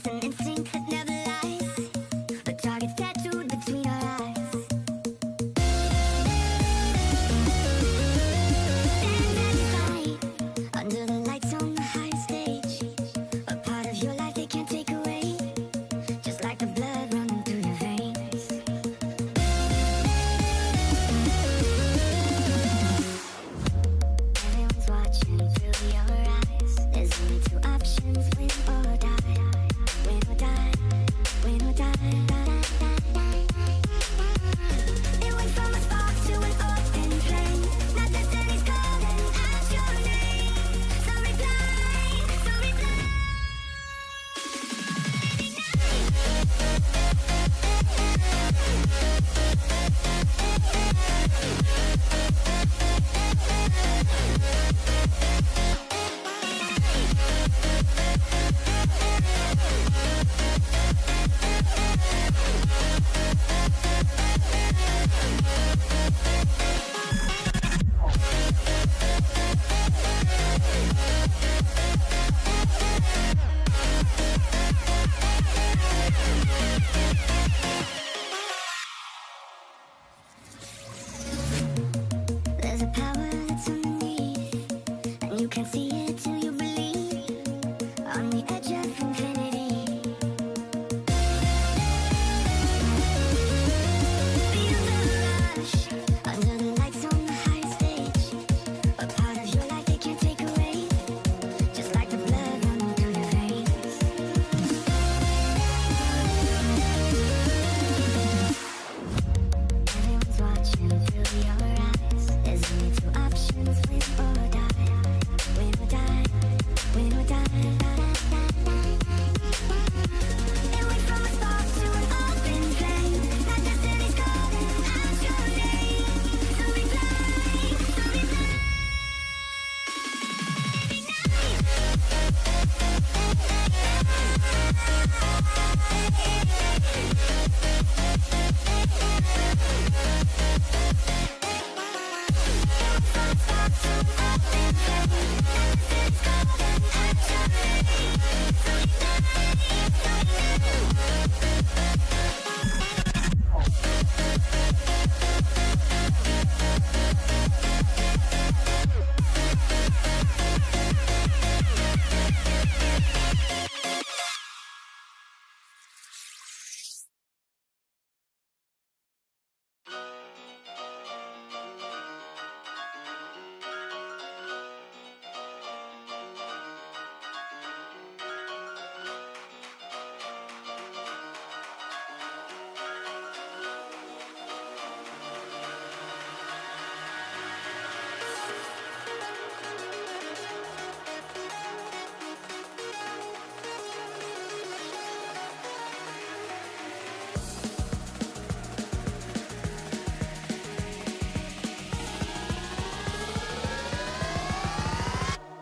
an instinct that never lies. The target's tattooed between our eyes. Stand and fight under the lights on the high stage. A part of your life they can't take away, just like the blood running through your veins. Everyone's watching through your eyes. There's only two options: win or die. Win or die. Win or die. It went from a spark to an open flame. Now destiny's calling out your name. So reply, so reply. There's a power that's underneath, and you can't see it till you believe. On the edge of infinity, feel the rush under the lights on the high stage. A part of your life they can't take away, just like the blood running through your veins. Everyone's watching through your eyes. There's only two options: win or die. Win or die. Win or die. It went from a spark to an open flame. Now destiny's calling out your name. So reply, so reply.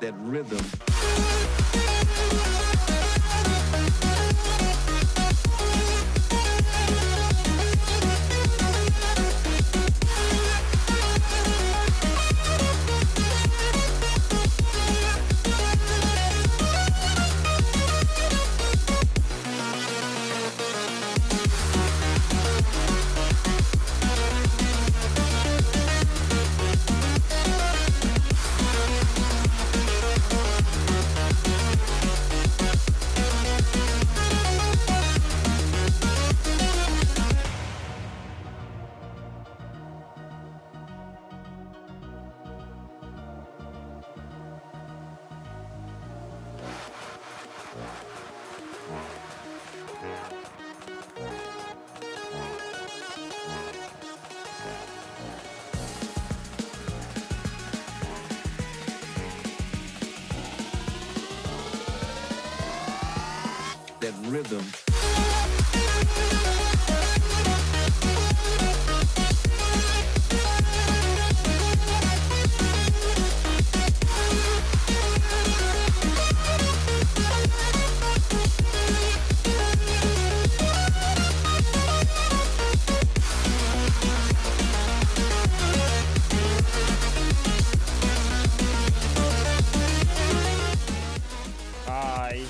That rhythm. That rhythm. Hi.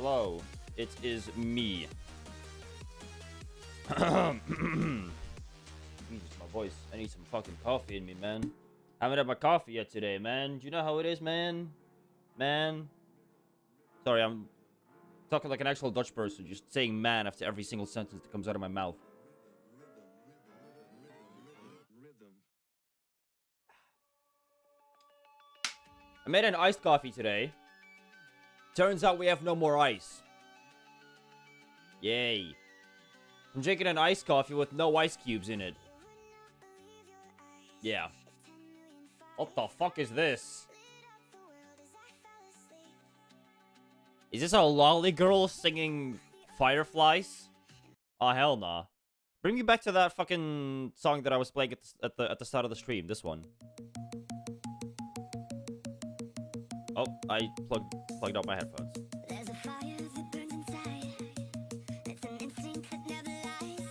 Hello, it is me. Jesus, my voice. I need some fucking coffee in me, man. Haven't had my coffee yet today, man. Do you know how it is, man? Man. Sorry, I'm talking like an actual Dutch person, just saying man after every single sentence that comes out of my mouth. I made an iced coffee today. Turns out we have no more ice. Yay. I'm drinking an iced coffee with no ice cubes in it. Yeah. What the fuck is this? Is this a lolly girl singing Fireflies? Oh, hell nah. Bring me back to that fucking song that I was playing at the start of the stream. This one. Oh, I plugged out my headphones. There's a fire that burns inside. It's an instinct that never lies.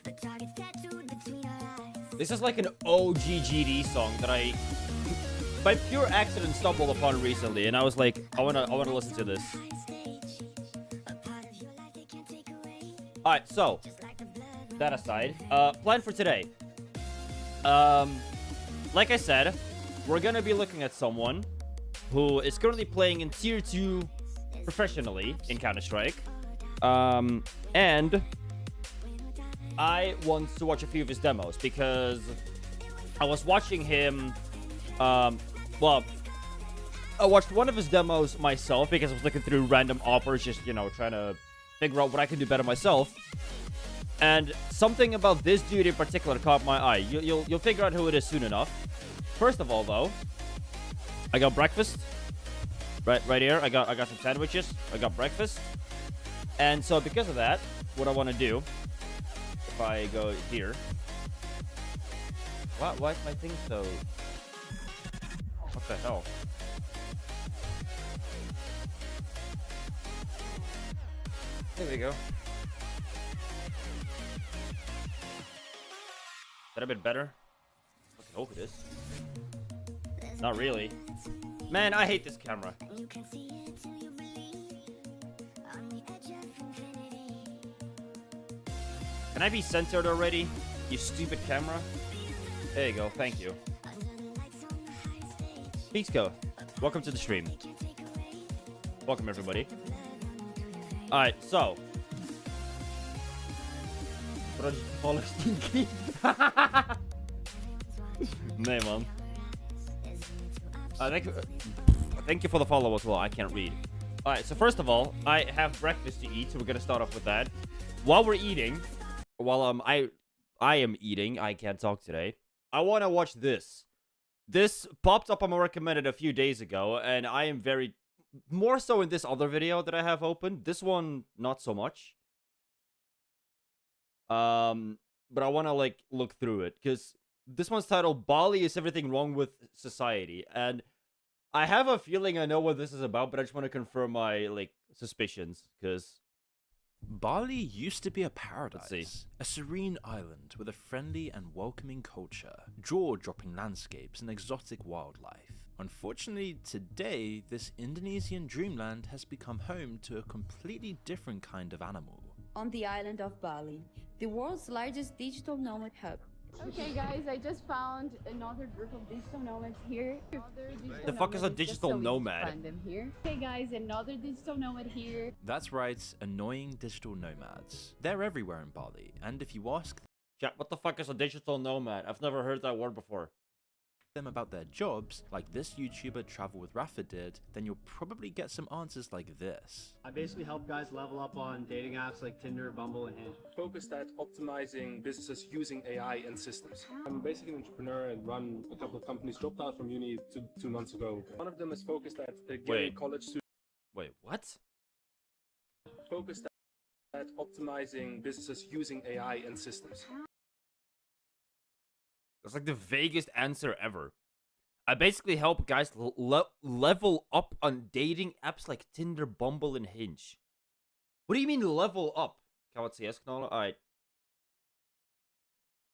A target's tattooed between our eyes. This is like an OG GD song that I, by pure accident, stumbled upon recently, and I was like, I wanna listen to this. A part of your life they can't take away. All right, so Just like the blood. that aside, plan for today. Like I said, we're gonna be looking at someone who is currently playing in Tier 2 professionally in Counter-Strike. And I want to watch a few of his demos because I was watching him, well, I watched one of his demos myself because I was looking through random offers, just, you know, trying to figure out what I can do better myself. And something about this dude in particular caught my eye. You'll figure out who it is soon enough. First of all, though, I got breakfast. Right here. I got some sandwiches. I got breakfast. And so because of that, what I want to do, if I go here. Why is my thing so... What the hell? There we go. Is that a bit better? I hope it is. Not really. Man, I hate this camera. You can see it till you believe. On the edge of infinity. Can I be centered already? You stupid camera. There you go. Thank you. Under the lights on the high stage. Peaksco, welcome to the stream. Can't take away. Welcome, everybody. The blood running through your veins. Alright, so. Stinky. Nee, man. Thank you for the follow as well. I can't read. Alright, so first of all, I have breakfast to eat, so we're gonna start off with that. While we're eating, while I am eating, I can't talk today. I want to watch this. This popped up on my recommended a few days ago, and I am very more so in this other video that I have open. This one, not so much. But I want to like look through it because this one's titled "Bali is Everything Wrong with Society," and I have a feeling I know what this is about, but I just want to confirm my like suspicions because Bali used to be a Let's paradise, see. a serene island with a friendly and welcoming culture, jaw-dropping landscapes and exotic wildlife. Unfortunately, today, this Indonesian dreamland has become home to a completely different kind of animal. On the island of Bali, the world's largest digital nomad hub. Okay guys, I just found another group of digital nomads here. The fuck is a digital nomad? Find them here. Okay guys, another digital nomad here. That's right, annoying digital nomads. They're everywhere in Bali, and if you ask chat, what the fuck is a digital nomad? I've never heard that word before. them about their jobs, like this YouTuber Travel with Rafa did, then you'll probably get some answers like this. I basically help guys level up on dating apps like Tinder, Bumble, and Hinge. Focused at optimizing businesses using AI and systems. I'm basically an entrepreneur and run a couple of companies. Dropped out from uni 2 months ago. One of them is focused at getting Wait. college students. Wait, what? Focused at optimizing businesses using AI and systems. That's like the vaguest answer ever. I basically help guys level up on dating apps like Tinder, Bumble, and Hinge. What do you mean level up? azpectCS knowledge? Alright.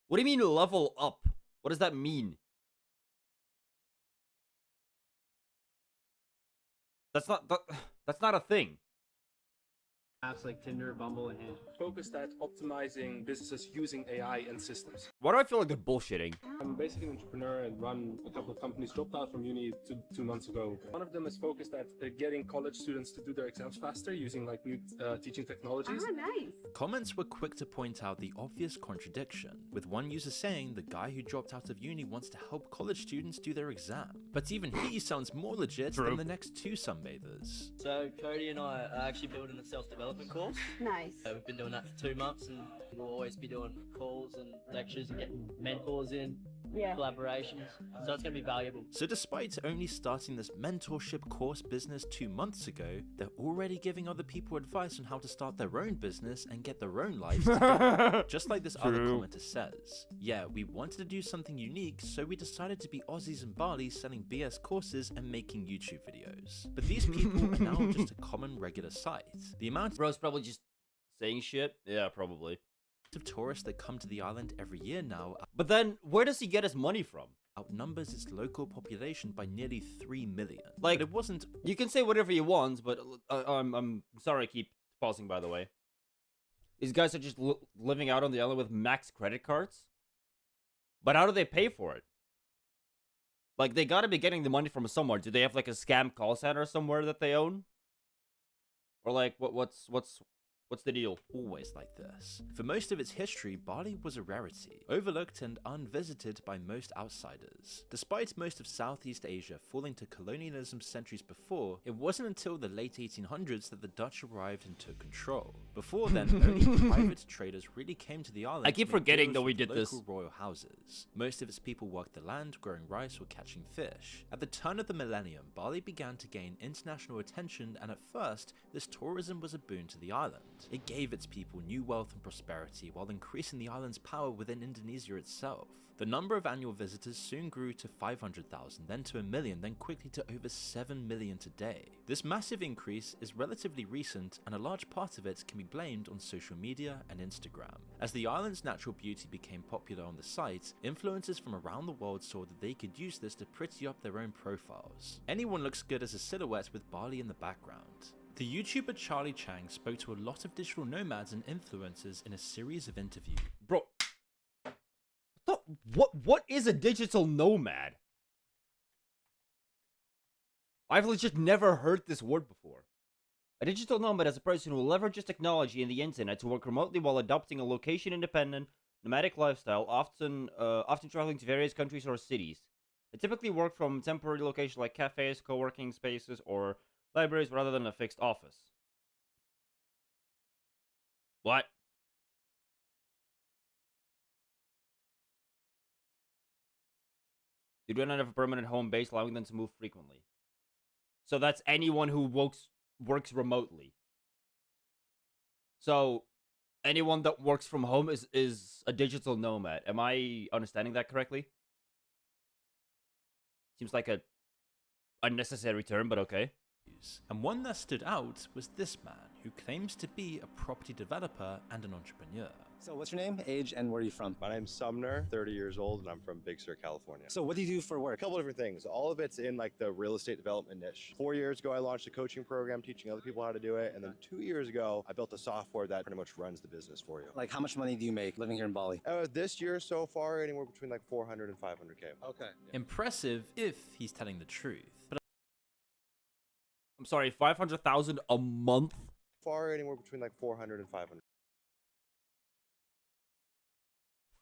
What do you mean level up? What does that mean? That's not a thing. apps like Tinder, Bumble, and Hinge. Focused at optimizing businesses using AI and systems. Why do I feel like they're bullshitting? I'm basically an entrepreneur and run a couple of companies. Dropped out from uni 2 months ago. One of them is focused at getting college students to do their exams faster using like new teaching technologies. Nice. Comments were quick to point out the obvious contradiction, with one user saying the guy who dropped out of uni wants to help college students do their exam. But even he sounds more legit than the next two sunbathers. So Cody and I are actually building a self-development course. Nice. We've been doing that for 2 months, and we'll always be doing calls and lectures and getting mentors in, Yeah. collaborations. So it's going to be valuable. So despite only starting this mentorship course business 2 months ago, they're already giving other people advice on how to start their own business and get their own lives together. Just like this other commenter says. Yeah, we wanted to do something unique, so we decided to be Aussies in Bali selling BS courses and making YouTube videos. But these people are now just a common regular sight. The amount Bro's probably just saying shit. Yeah, probably. of tourists that come to the island every year now But then, where does he get his money from? outnumbers its local population by nearly 3 million. Like, but it wasn't You can say whatever you want, but I'm sorry I keep pausing, by the way. These guys are just living out on the island with max credit cards? But how do they pay for it? Like, they gotta be getting the money from somewhere. Do they have, like, a scam call center somewhere that they own? Or, like, what's the deal? always like this. For most of its history, Bali was a rarity, overlooked and unvisited by most outsiders. Despite most of Southeast Asia falling to colonialism centuries before, it wasn't until the late 1800s that the Dutch arrived and took control. Before then, only private traders really came to the island. I keep to make forgetting deals that we with did this. local royal houses. Most of its people worked the land, growing rice or catching fish. At the turn of the millennium, Bali began to gain international attention, and at first, this tourism was a boon to the island. It gave its people new wealth and prosperity while increasing the island's power within Indonesia itself. The number of annual visitors soon grew to 500,000, then to 1 million, then quickly to over 7 million today. This massive increase is relatively recent, and a large part of it can be blamed on social media and Instagram. As the island's natural beauty became popular on the site, influencers from around the world saw that they could use this to pretty up their own profiles. Anyone looks good as a silhouette with Bali in the background. The YouTuber Charlie Chang spoke to a lot of digital nomads and influencers in a series of interviews. Bro, what is a digital nomad? I've legit never heard this word before. A digital nomad is a person who leverages technology and the internet to work remotely while adopting a location-independent, nomadic lifestyle, often traveling to various countries or cities. They typically work from temporary locations like cafes, co-working spaces, or libraries rather than a fixed office. What? They do not have a permanent home base, allowing them to move frequently. So that's anyone who works remotely. So anyone that works from home is a digital nomad. Am I understanding that correctly? Seems like a unnecessary term, but okay. And one that stood out was this man, who claims to be a property developer and an entrepreneur. So what's your name, age, and where are you from? My name's Sumner, 30 years old, and I'm from Big Sur, California. So what do you do for A work? couple different things. All of it's in like the real estate development niche. 4 years ago, I launched a coaching program teaching other people how to do it. And then 2 years ago, I built a software that pretty much runs the business for you. Like, how much money do you make living here in Bali? This year so far, anywhere between like 400 and 500K. Okay. Impressive if he's telling the truth. But I'm sorry, 500,000 a month? Far anywhere between like 400 and 500.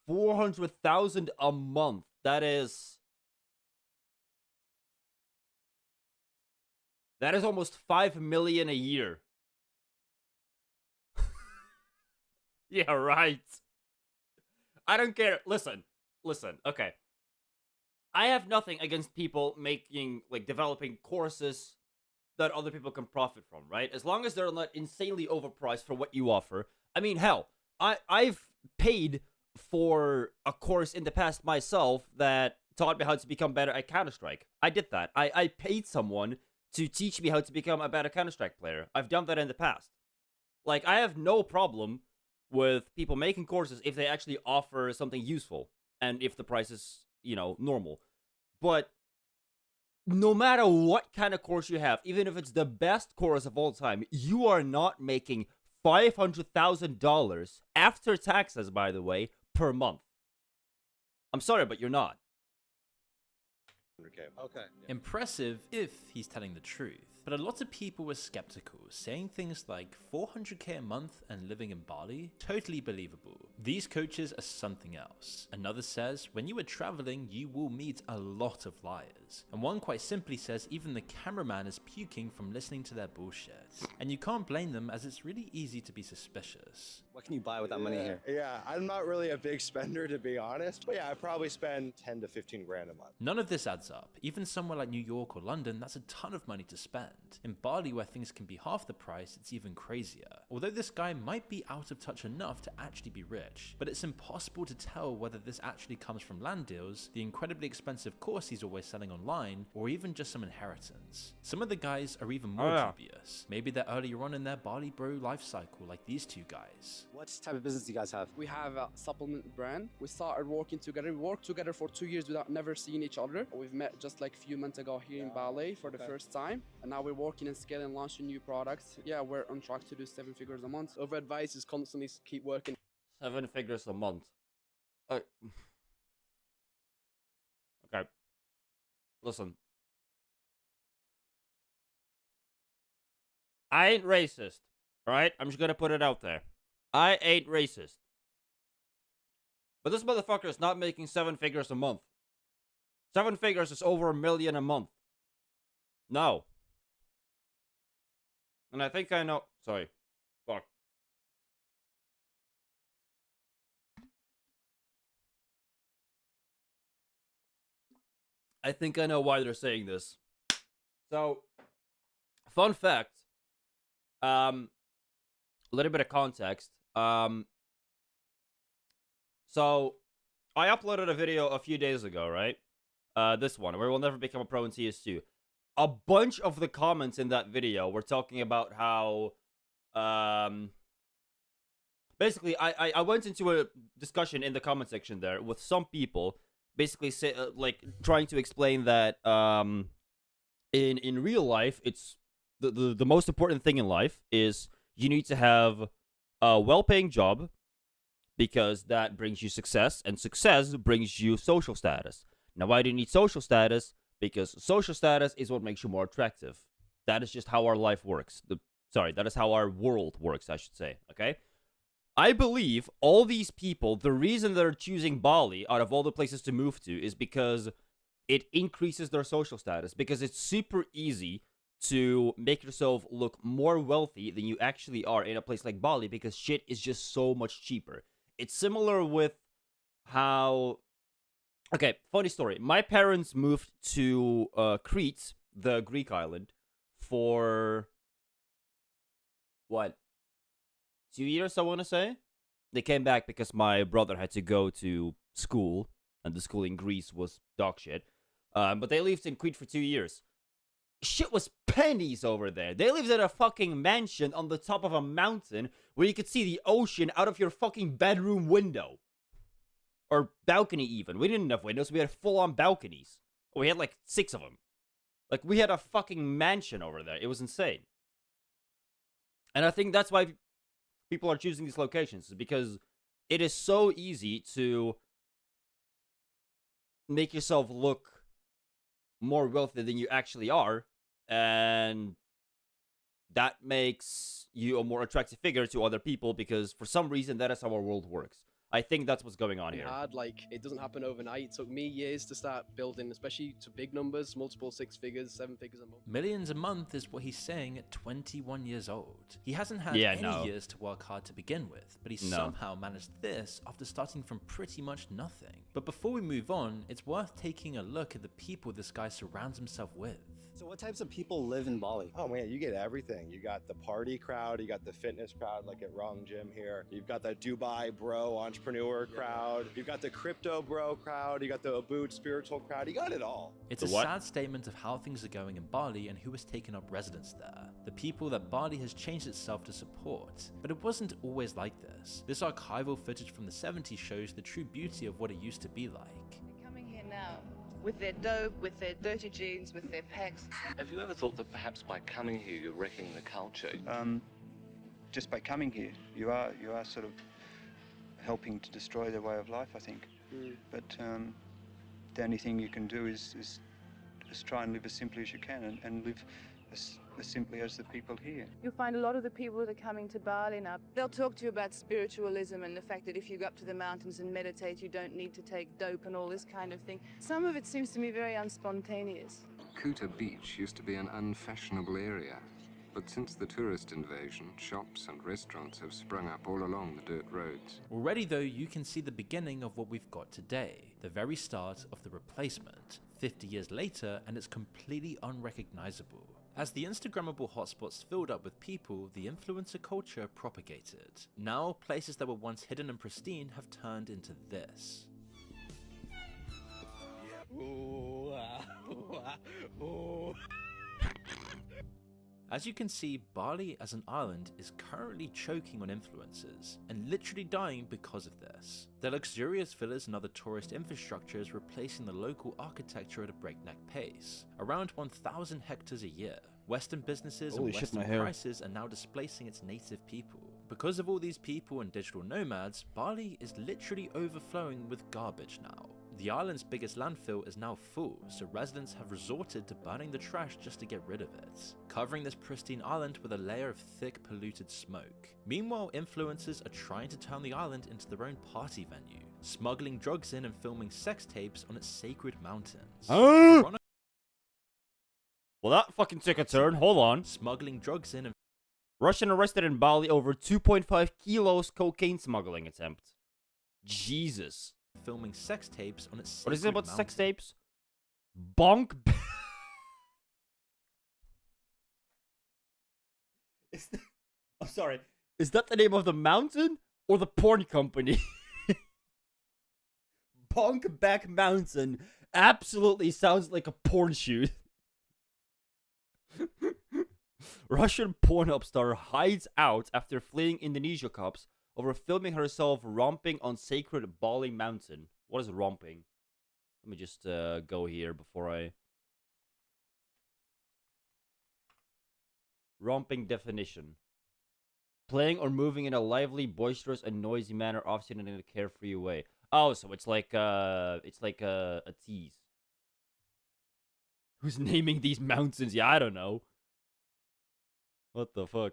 400,000 a month. That is almost 5 million a year. Yeah, right. I don't care. Listen. Okay. I have nothing against people developing courses that other people can profit from, right? As long as they're not insanely overpriced for what you offer. I mean, hell, I've paid for a course in the past myself that taught me how to become better at Counter-Strike. I did that. I paid someone to teach me how to become a better Counter-Strike player. I've done that in the past. Like, I have no problem with people making courses if they actually offer something useful and if the price is, normal. But no matter what kind of course you have, even if it's the best course of all time, you are not making $500,000 after taxes, by the way, per month. I'm sorry, but you're not. Okay. Impressive if he's telling the truth. But a lot of people were skeptical, saying things like 400k a month and living in Bali? Totally believable. These coaches are something else. Another says, when you are traveling, you will meet a lot of liars. And one quite simply says even the cameraman is puking from listening to their bullshit. And you can't blame them, as it's really easy to be suspicious. What can you buy with that money here? Yeah, I'm not really a big spender, to be honest. But yeah, I probably spend 10 to 15 grand a month. None of this adds up. Even somewhere like New York or London, that's a ton of money to spend. In Bali, where things can be half the price, it's even crazier. Although this guy might be out of touch enough to actually be rich, but it's impossible to tell whether this actually comes from land deals, the incredibly expensive course he's always selling online, or even just some inheritance. Some of the guys are even more dubious. Maybe they're earlier on in their Bali bro life cycle, like these two guys. What type of business do you guys have? We have a supplement brand. We started working together. We worked together for 2 years without never seeing each other. We've met just like a few months ago here in Bali for the first time. And now we're working and scaling, launching new products. Yeah, we're on track to do 7 figures a month. Our advice is constantly keep working. 7 figures a month. Okay. Listen. I ain't racist. Alright? I'm just gonna put it out there. I ain't racist. But this motherfucker is not making 7 figures a month. 7 figures is over $1 million a month. No. And I think I know. Sorry. Fuck. I think I know why they're saying this. So, fun fact. A little bit of context. So, I uploaded a video a few days ago, right? This one, where we'll never become a pro in CS2. A bunch of the comments in that video were talking about how, basically, I went into a discussion in the comment section there with some people, basically say, like, trying to explain that, in real life, it's, the most important thing in life is you need to have a well-paying job, because that brings you success, and success brings you social status. Now, why do you need social status? Because social status is what makes you more attractive. That is just how our life works. That is how our world works, I should say, okay? I believe all these people, the reason they're choosing Bali out of all the places to move to is because it increases their social status, because it's super easy to make yourself look more wealthy than you actually are in a place like Bali, because shit is just so much cheaper. It's similar with how... Okay, funny story. My parents moved to Crete, the Greek island, for... what? 2 years, I want to say? They came back because my brother had to go to school, and the school in Greece was dog shit. But they lived in Crete for 2 years. Shit was pennies over there. They lived in a fucking mansion on the top of a mountain where you could see the ocean out of your fucking bedroom window. Or balcony even. We didn't have windows, we had full-on balconies. We had like 6 of them. Like, we had a fucking mansion over there. It was insane. And I think that's why people are choosing these locations, because it is so easy to make yourself look more wealthy than you actually are, and that makes you a more attractive figure to other people, because for some reason that is how our world works. I think that's what's going on here. Hard, like, it doesn't happen overnight. It took me years to start building, especially to big numbers, multiple 6 figures, 7 figures a month. Millions a month is what he's saying at 21 years old. He hasn't had any years to work hard to begin with, but he somehow managed this after starting from pretty much nothing. But before we move on, it's worth taking a look at the people this guy surrounds himself with. So what types of people live in Bali? Oh man, you get everything. You got the party crowd, you got the fitness crowd like at Wrong Gym here. You've got the Dubai bro entrepreneur crowd. You've got the crypto bro crowd. You got the Ubud spiritual crowd. You got it all. It's a sad statement of how things are going in Bali and who has taken up residence there. The people that Bali has changed itself to support. But it wasn't always like this. This archival footage from the 70s shows the true beauty of what it used to be like. They're coming here now. With their dope, with their dirty jeans, with their packs. Have you ever thought that perhaps by coming here you're wrecking the culture? just by coming here, you are sort of helping to destroy their way of life, I think. But the only thing you can do is try and live as simply as you can, and live as simply as the people here. You'll find a lot of the people that are coming to Bali now, they'll talk to you about spiritualism and the fact that if you go up to the mountains and meditate, you don't need to take dope and all this kind of thing. Some of it seems to me very unspontaneous. Kuta Beach used to be an unfashionable area, but since the tourist invasion, shops and restaurants have sprung up all along the dirt roads. Already though, you can see the beginning of what we've got today, the very start of the replacement. 50 years later, and it's completely unrecognizable. As the Instagrammable hotspots filled up with people, the influencer culture propagated. Now, places that were once hidden and pristine have turned into this. As you can see, Bali as an island is currently choking on influencers, and literally dying because of this. The luxurious villas and other tourist infrastructure is replacing the local architecture at a breakneck pace, around 1,000 hectares a year. Western businesses and Western prices are now displacing its native people. Because of all these people and digital nomads, Bali is literally overflowing with garbage now. The island's biggest landfill is now full, so residents have resorted to burning the trash just to get rid of it, covering this pristine island with a layer of thick, polluted smoke. Meanwhile, influencers are trying to turn the island into their own party venue, smuggling drugs in and filming sex tapes on its sacred mountains. Well, that fucking took a turn. Hold on. Smuggling drugs in and... Russian arrested in Bali over 2.5 kilos cocaine smuggling attempt. Jesus. Filming sex tapes on its What is it about mountain. sex tapes? Bonk. I'm sorry. Is that the name of the mountain or the porn company? Bonk Back Mountain absolutely sounds like a porn shoot. Russian Pornhub star hides out after fleeing Indonesia cops over filming herself romping on sacred Bali mountain. What is romping? Let me just go here before I... Romping definition. Playing or moving in a lively, boisterous, and noisy manner, often in a carefree way. Oh, so it's like a tease. Who's naming these mountains? Yeah, I don't know. What the fuck?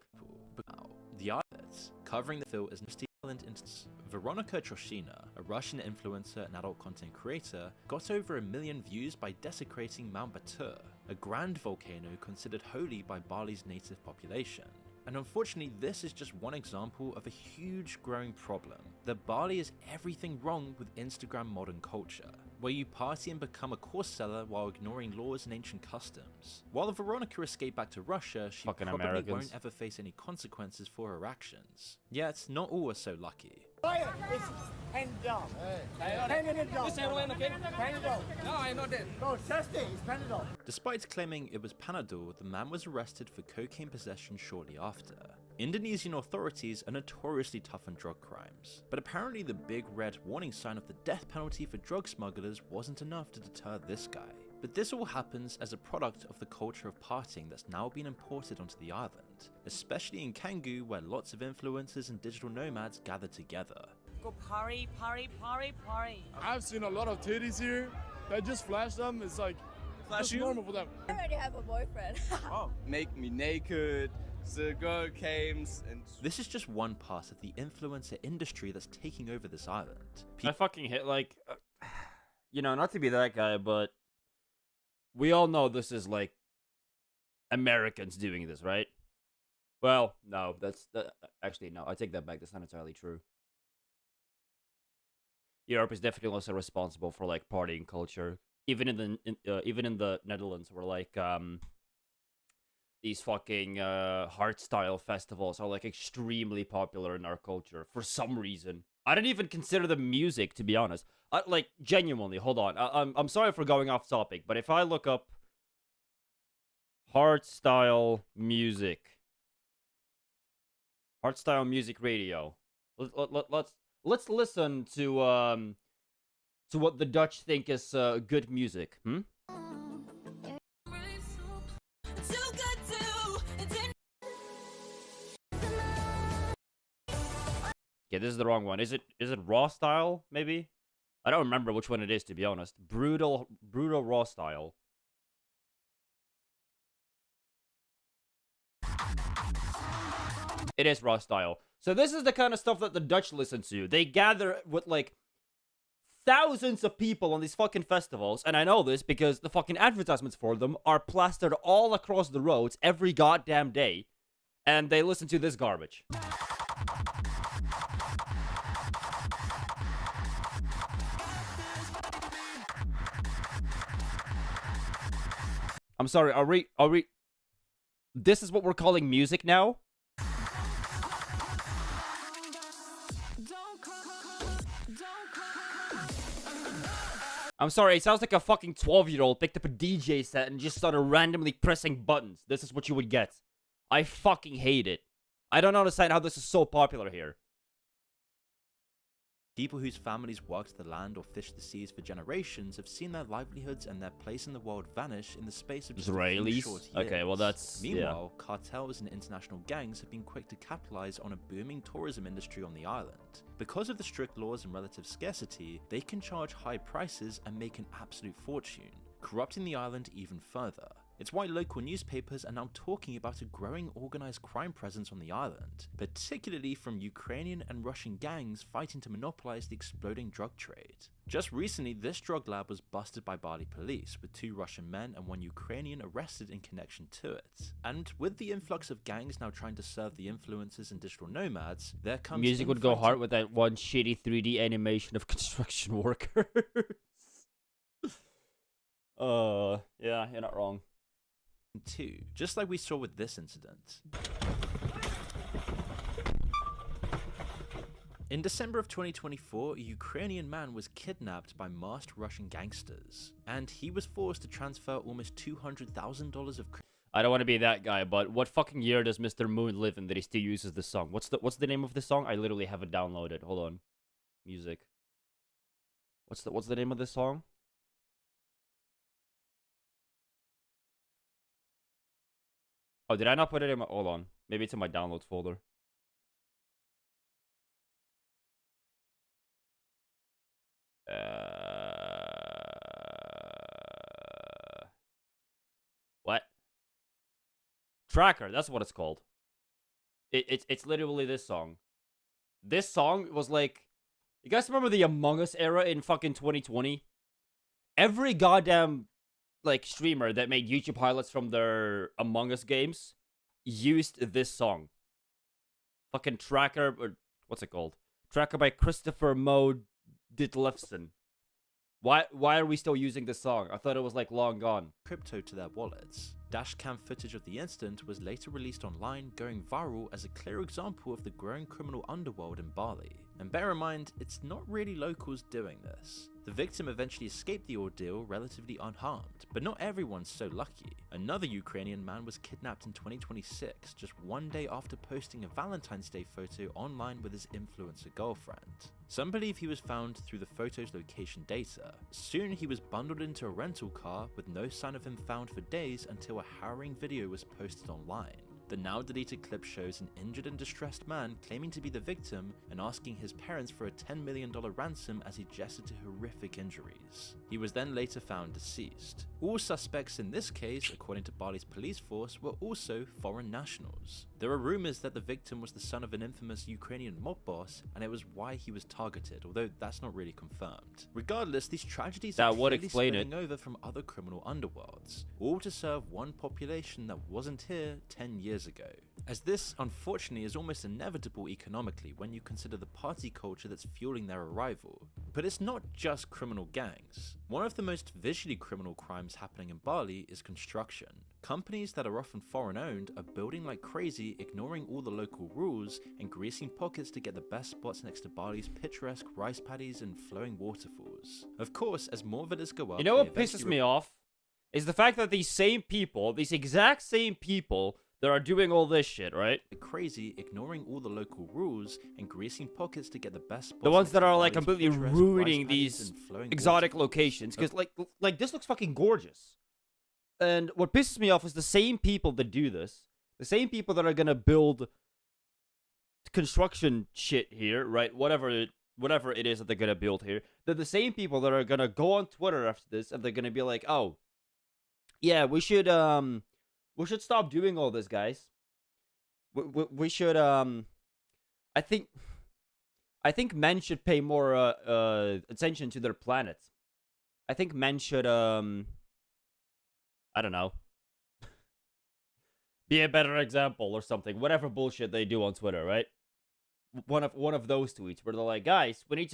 The outlets covering the film is Misty Island instance. Veronika Troshina, a Russian influencer and adult content creator, got over 1 million views by desecrating Mount Batur, a grand volcano considered holy by Bali's native population. And unfortunately, this is just one example of a huge growing problem, that Bali is everything wrong with Instagram modern culture, where you party and become a course seller while ignoring laws and ancient customs. While Veronika escaped back to Russia, she Fucking probably Americans. won't ever face any consequences for her actions. Yet, not all are so lucky. Hand it down. Hand it down. This everyone, okay? Hand it down. No, I'm not dead. No, test it. It's Panadol. Despite claiming it was Panadol, the man was arrested for cocaine possession shortly after. Indonesian authorities are notoriously tough on drug crimes, but apparently the big red warning sign of the death penalty for drug smugglers wasn't enough to deter this guy. But this all happens as a product of the culture of partying that's now been imported onto the island, especially in Canggu, where lots of influencers and digital nomads gather together. Go party, party, party, party. I've seen a lot of titties here. They just flash them. It's like it's normal for them. I already have a boyfriend. Oh. Make me naked. The girl came and... This is just one part of the influencer industry that's taking over this island. I fucking hit like, you know, not to be that guy, but we all know this is like Americans doing this, right? Well, no, that's actually no. I take that back. That's not entirely true. Europe is definitely also responsible for like partying culture, even in the Netherlands, where like these fucking hardstyle festivals are like extremely popular in our culture for some reason. I didn't even consider the music, to be honest. Like genuinely, hold on. I'm sorry for going off topic, but if I look up hardstyle music radio, let's listen to what the Dutch think is good music. Okay, this is the wrong one. Is it raw style, maybe? I don't remember which one it is, to be honest. Brutal raw style. It is raw style. So this is the kind of stuff that the Dutch listen to. They gather with, like, thousands of people on these fucking festivals. And I know this because the fucking advertisements for them are plastered all across the roads every goddamn day. And they listen to this garbage. I'm sorry, are we... This is what we're calling music now? I'm sorry, it sounds like a fucking 12-year-old picked up a DJ set and just started randomly pressing buttons. This is what you would get. I fucking hate it. I don't understand how this is so popular here. People whose families worked the land or fished the seas for generations have seen their livelihoods and their place in the world vanish in the space of just Israelis? a few short years. Okay, well that's... Meanwhile, cartels and international gangs have been quick to capitalize on a booming tourism industry on the island. Because of the strict laws and relative scarcity, they can charge high prices and make an absolute fortune, corrupting the island even further. It's why local newspapers are now talking about a growing organized crime presence on the island, particularly from Ukrainian and Russian gangs fighting to monopolize the exploding drug trade. Just recently, this drug lab was busted by Bali police, with 2 Russian men and 1 Ukrainian arrested in connection to it. And with the influx of gangs now trying to serve the influencers and digital nomads, there comes... Music would go hard with that one shitty 3D animation of construction workers. Yeah, you're not wrong. Too, just like we saw with this incident. In December of 2024, a Ukrainian man was kidnapped by masked Russian gangsters, and he was forced to transfer almost $200,000 of... I don't want to be that guy, but what fucking year does Mr. Moon live in that he still uses this song? What's the name of this song? I literally have it downloaded. Hold on. Music. What's the name of this song? Oh, did I not put it in my... Hold on. Maybe it's in my downloads folder. What? Tracker, that's what it's called. It's literally this song. This song was like... You guys remember the Among Us era in fucking 2020? Every goddamn... like streamer that made YouTube highlights from their Among Us games used this song. Fucking Tracker, or what's it called? Tracker by Christopher Mo Ditlefson. Why are we still using this song? I thought it was like long gone. Crypto to their wallets. Dashcam footage of the incident was later released online, going viral as a clear example of the growing criminal underworld in Bali. And bear in mind, it's not really locals doing this. The victim eventually escaped the ordeal relatively unharmed, but not everyone's so lucky. Another Ukrainian man was kidnapped in 2026, just one day after posting a Valentine's Day photo online with his influencer girlfriend. Some believe he was found through the photo's location data. Soon he was bundled into a rental car with no sign of him found for days until a harrowing video was posted online. The now deleted clip shows an injured and distressed man claiming to be the victim and asking his parents for a $10 million ransom as he gestured to horrific injuries. He was then later found deceased. All suspects in this case, according to Bali's police force, were also foreign nationals. There are rumors that the victim was the son of an infamous Ukrainian mob boss, and it was why he was targeted, although that's not really confirmed. Regardless, these tragedies are clearly spilling over from other criminal underworlds, all to serve one population that wasn't here 10 years ago. As this, unfortunately, is almost inevitable economically when you consider the party culture that's fueling their arrival. But it's not just criminal gangs. One of the most visually criminal crimes happening in Bali is construction. Companies that are often foreign-owned are building like crazy, ignoring all the local rules and greasing pockets to get the best spots next to Bali's picturesque rice paddies and flowing waterfalls. Of course, as more villas go up... You know what pisses me off? Is the fact that these same people, these exact same people that are doing all this shit, right? Crazy, ignoring all the local rules and greasing pockets to get the best spots. The ones that are like completely ruining these exotic locations, because like this looks fucking gorgeous. And what pisses me off is the same people that do this, the same people that are gonna build construction shit here, right? Whatever it is that they're gonna build here, they're the same people that are gonna go on Twitter after this, and they're gonna be like, "Oh, yeah, we should stop doing all this, guys. We should I think men should pay more attention to their planet. I think men should I don't know, be a better example or something. Whatever bullshit they do on Twitter, right? One of those tweets where they're like, guys, we need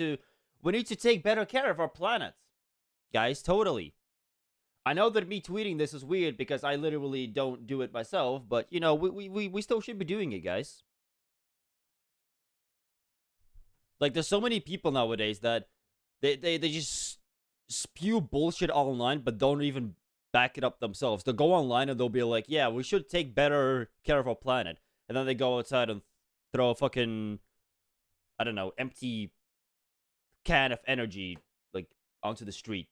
to take better care of our planet. Guys, totally. I know that me tweeting this is weird because I literally don't do it myself, but you know, we still should be doing it, guys. Like, there's so many people nowadays that they just spew bullshit online, but don't even back it up themselves. They'll go online and they'll be like, yeah, we should take better care of our planet. And then they go outside and throw a fucking, I don't know, empty can of energy, like, onto the street.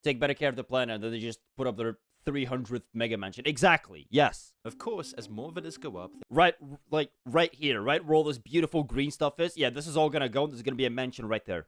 Take better care of the planet, and then they just put up their 300th mega mansion. Exactly, yes. Of course, as more villas go up... Right, like, right here, right? Where all this beautiful green stuff is. Yeah, this is all gonna go, and there's gonna be a mansion right there.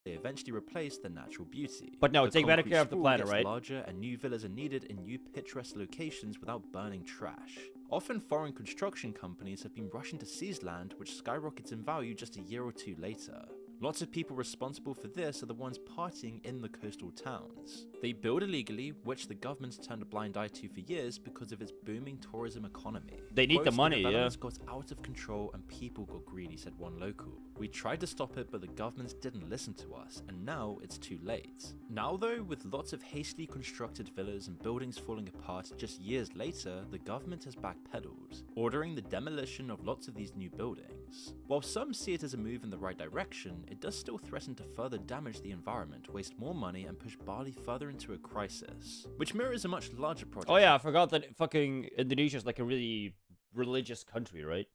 They eventually replace the natural beauty. But no, The take better concrete care of the sprawl planet, gets right? larger, and new villas are needed in new picturesque locations without burning trash. Often foreign construction companies have been rushing to seize land, which skyrockets in value just a year or two later. Lots of people responsible for this are the ones partying in the coastal towns. They build illegally, which the government's turned a blind eye to for years because of its booming tourism economy. They need the Quote, money, developments got out of control and people got greedy, said one local. We tried to stop it, but the governments didn't listen to us, and now it's too late. Now though, with lots of hastily constructed villas and buildings falling apart just years later, the government has backpedaled, ordering the demolition of lots of these new buildings. While some see it as a move in the right direction, it does still threaten to further damage the environment, waste more money, and push Bali further into a crisis, which mirrors a much larger project. Oh yeah, I forgot that fucking Indonesia is like a really religious country, right?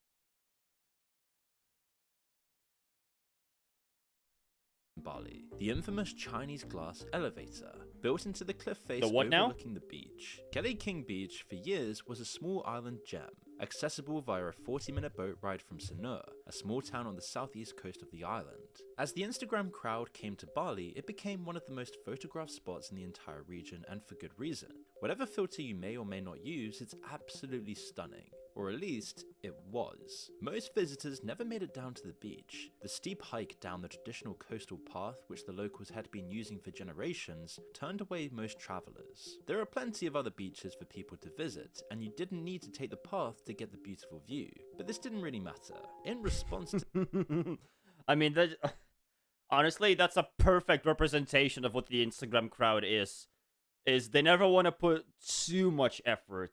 Bali, the infamous Chinese glass elevator, built into the cliff face The what now? overlooking the beach. Kelly King Beach, for years, was a small island gem, accessible via a 40-minute boat ride from Sanur, a small town on the southeast coast of the island. As the Instagram crowd came to Bali, it became one of the most photographed spots in the entire region, and for good reason. Whatever filter you may or may not use, it's absolutely stunning. Or at least, it was. Most visitors never made it down to the beach. The steep hike down the traditional coastal path, which the locals had been using for generations, turned away most travelers. There are plenty of other beaches for people to visit, and you didn't need to take the path to get the beautiful view. But this didn't really matter. In response to... I mean, honestly, that's a perfect representation of what the Instagram crowd is they never want to put too much effort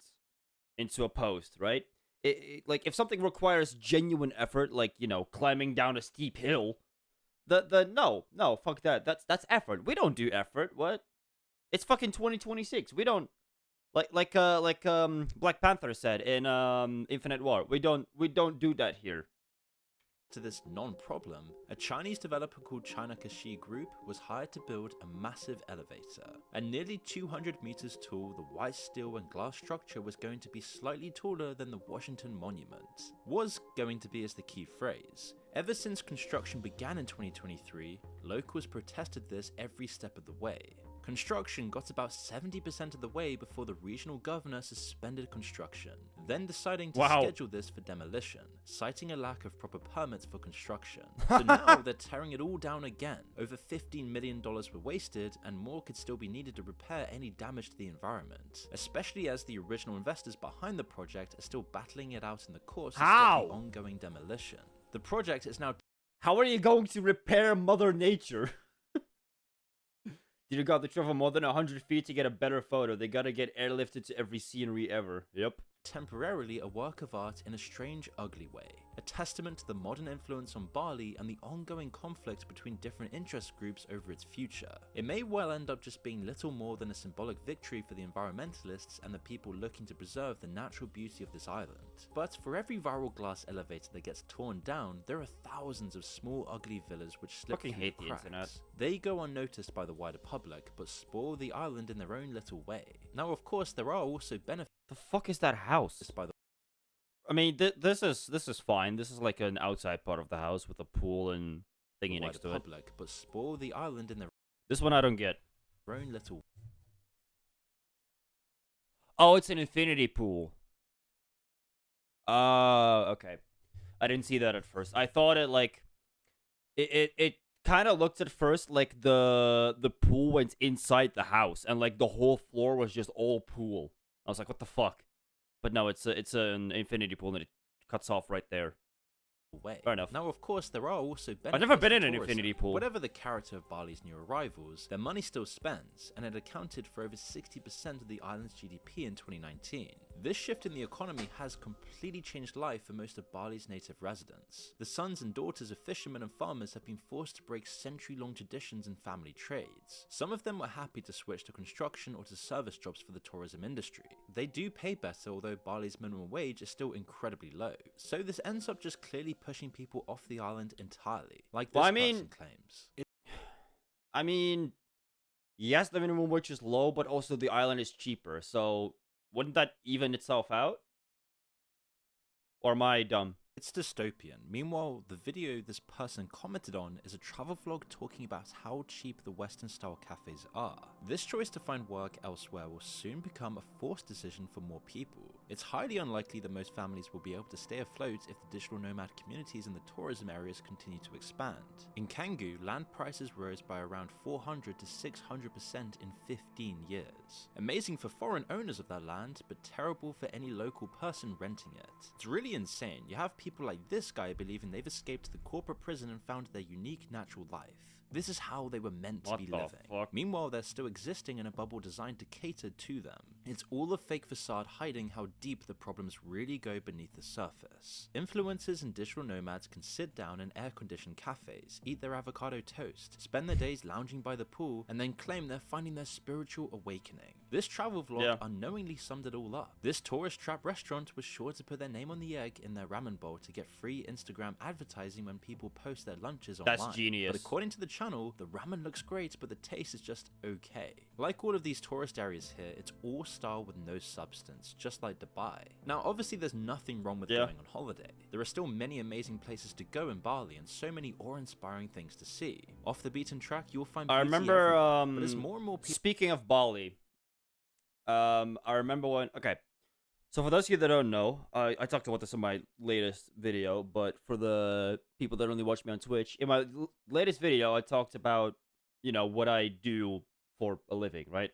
into a post, right? Like, if something requires genuine effort, like, you know, climbing down a steep hill, no, fuck that. That's effort. We don't do effort. What? It's fucking 2026. We don't like Black Panther said in Infinite War. We don't do that here. To this non-problem, a Chinese developer called China Kashi Group was hired to build a massive elevator. A nearly 200 meters tall, the white steel and glass structure was going to be slightly taller than the Washington Monument. Was going to be is the key phrase. Ever since construction began in 2023, locals protested this every step of the way. Construction got about 70% of the way before the regional governor suspended construction, then deciding to schedule this for demolition, citing a lack of proper permits for construction. So now they're tearing it all down again. Over $15 million were wasted, and more could still be needed to repair any damage to the environment, especially as the original investors behind the project are still battling it out in the courts to stop the ongoing demolition. The project is now... How are you going to repair Mother Nature? You got to travel more than 100 feet to get a better photo. They gotta get airlifted to every scenery ever. Yep. Temporarily a work of art in a strange, ugly way. A testament to the modern influence on Bali and the ongoing conflict between different interest groups over its future. It may well end up just being little more than a symbolic victory for the environmentalists and the people looking to preserve the natural beauty of this island. But for every viral glass elevator that gets torn down, there are thousands of small, ugly villas which slip through the cracks. They go unnoticed by the wider public, but spoil the island in their own little way. Now, of course, there are also benefits. The fuck is that house? By the I mean, this is fine. This is like an outside part of the house with a pool and thingy next to it. Public, but spoil the island in their This one I don't get. own little. Oh, it's an infinity pool. Okay. I didn't see that at first. I thought it like it kind of looked at first like the pool went inside the house and like the whole floor was just all pool. I was like, what the fuck? But no, it's an infinity pool and it cuts off right there. Way. Fair enough. Now, of course, there are also benefits. I've never been to in an tourism. infinity pool. Whatever the character of Bali's new arrivals, their money still spends, and it accounted for over 60% of the island's GDP in 2019. This shift in the economy has completely changed life for most of Bali's native residents. The sons and daughters of fishermen and farmers have been forced to break century-long traditions and family trades. Some of them were happy to switch to construction or to service jobs for the tourism industry. They do pay better, although Bali's minimum wage is still incredibly low. So this ends up just clearly pushing people off the island entirely, like this person claims. I mean, yes, the minimum wage is low, but also the island is cheaper, so wouldn't that even itself out? Or am I dumb? It's dystopian. Meanwhile, the video this person commented on is a travel vlog talking about how cheap the Western-style cafes are. This choice to find work elsewhere will soon become a forced decision for more people. It's highly unlikely that most families will be able to stay afloat if the digital nomad communities in the tourism areas continue to expand. In Canggu, land prices rose by around 400 to 600% in 15 years. Amazing for foreign owners of that land, but terrible for any local person renting it. It's really insane. You have people like this guy believing they've escaped the corporate prison and found their unique natural life. This is how they were meant to be living. Meanwhile, they're still existing in a bubble designed to cater to them. It's all a fake facade hiding how deep the problems really go beneath the surface. Influencers and digital nomads can sit down in air-conditioned cafes, eat their avocado toast, spend their days lounging by the pool, and then claim they're finding their spiritual awakening. This travel vlog unknowingly summed it all up. This tourist trap restaurant was sure to put their name on the egg in their ramen bowl to get free Instagram advertising when people post their lunches online. That's genius. But according to the channel, the ramen looks great, but the taste is just okay. Like all of these tourist areas here, it's all style with no substance, just like Dubai. Now, obviously there's nothing wrong with going on holiday. There are still many amazing places to go in Bali and so many awe-inspiring things to see. Off the beaten track, you'll find beauty I remember, everywhere, but as more and more people... Speaking of Bali, I remember when... Okay, so for those of you that don't know, I talked about this in my latest video, but for the people that only watch me on Twitch, in my latest video, I talked about, you know, what I do for a living, right?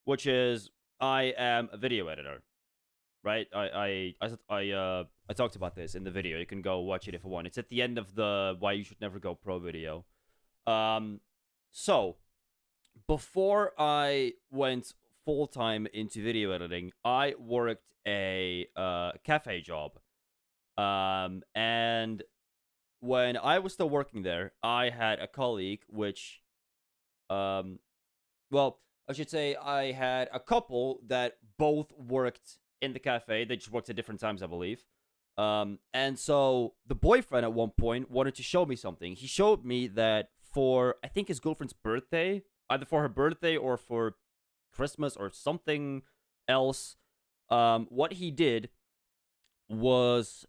Which is, I am a video editor, right? I talked about this in the video. You can go watch it if you want. It's at the end of the Why You Should Never Go Pro video. So, before I went full-time into video editing, I worked a cafe job. And when I was still working there, I had a colleague which, well, I should say I had a couple that both worked in the cafe. They just worked at different times, I believe. And so the boyfriend at one point wanted to show me something. He showed me that for, I think, his girlfriend's birthday, either for her birthday or for Christmas or something else, what he did was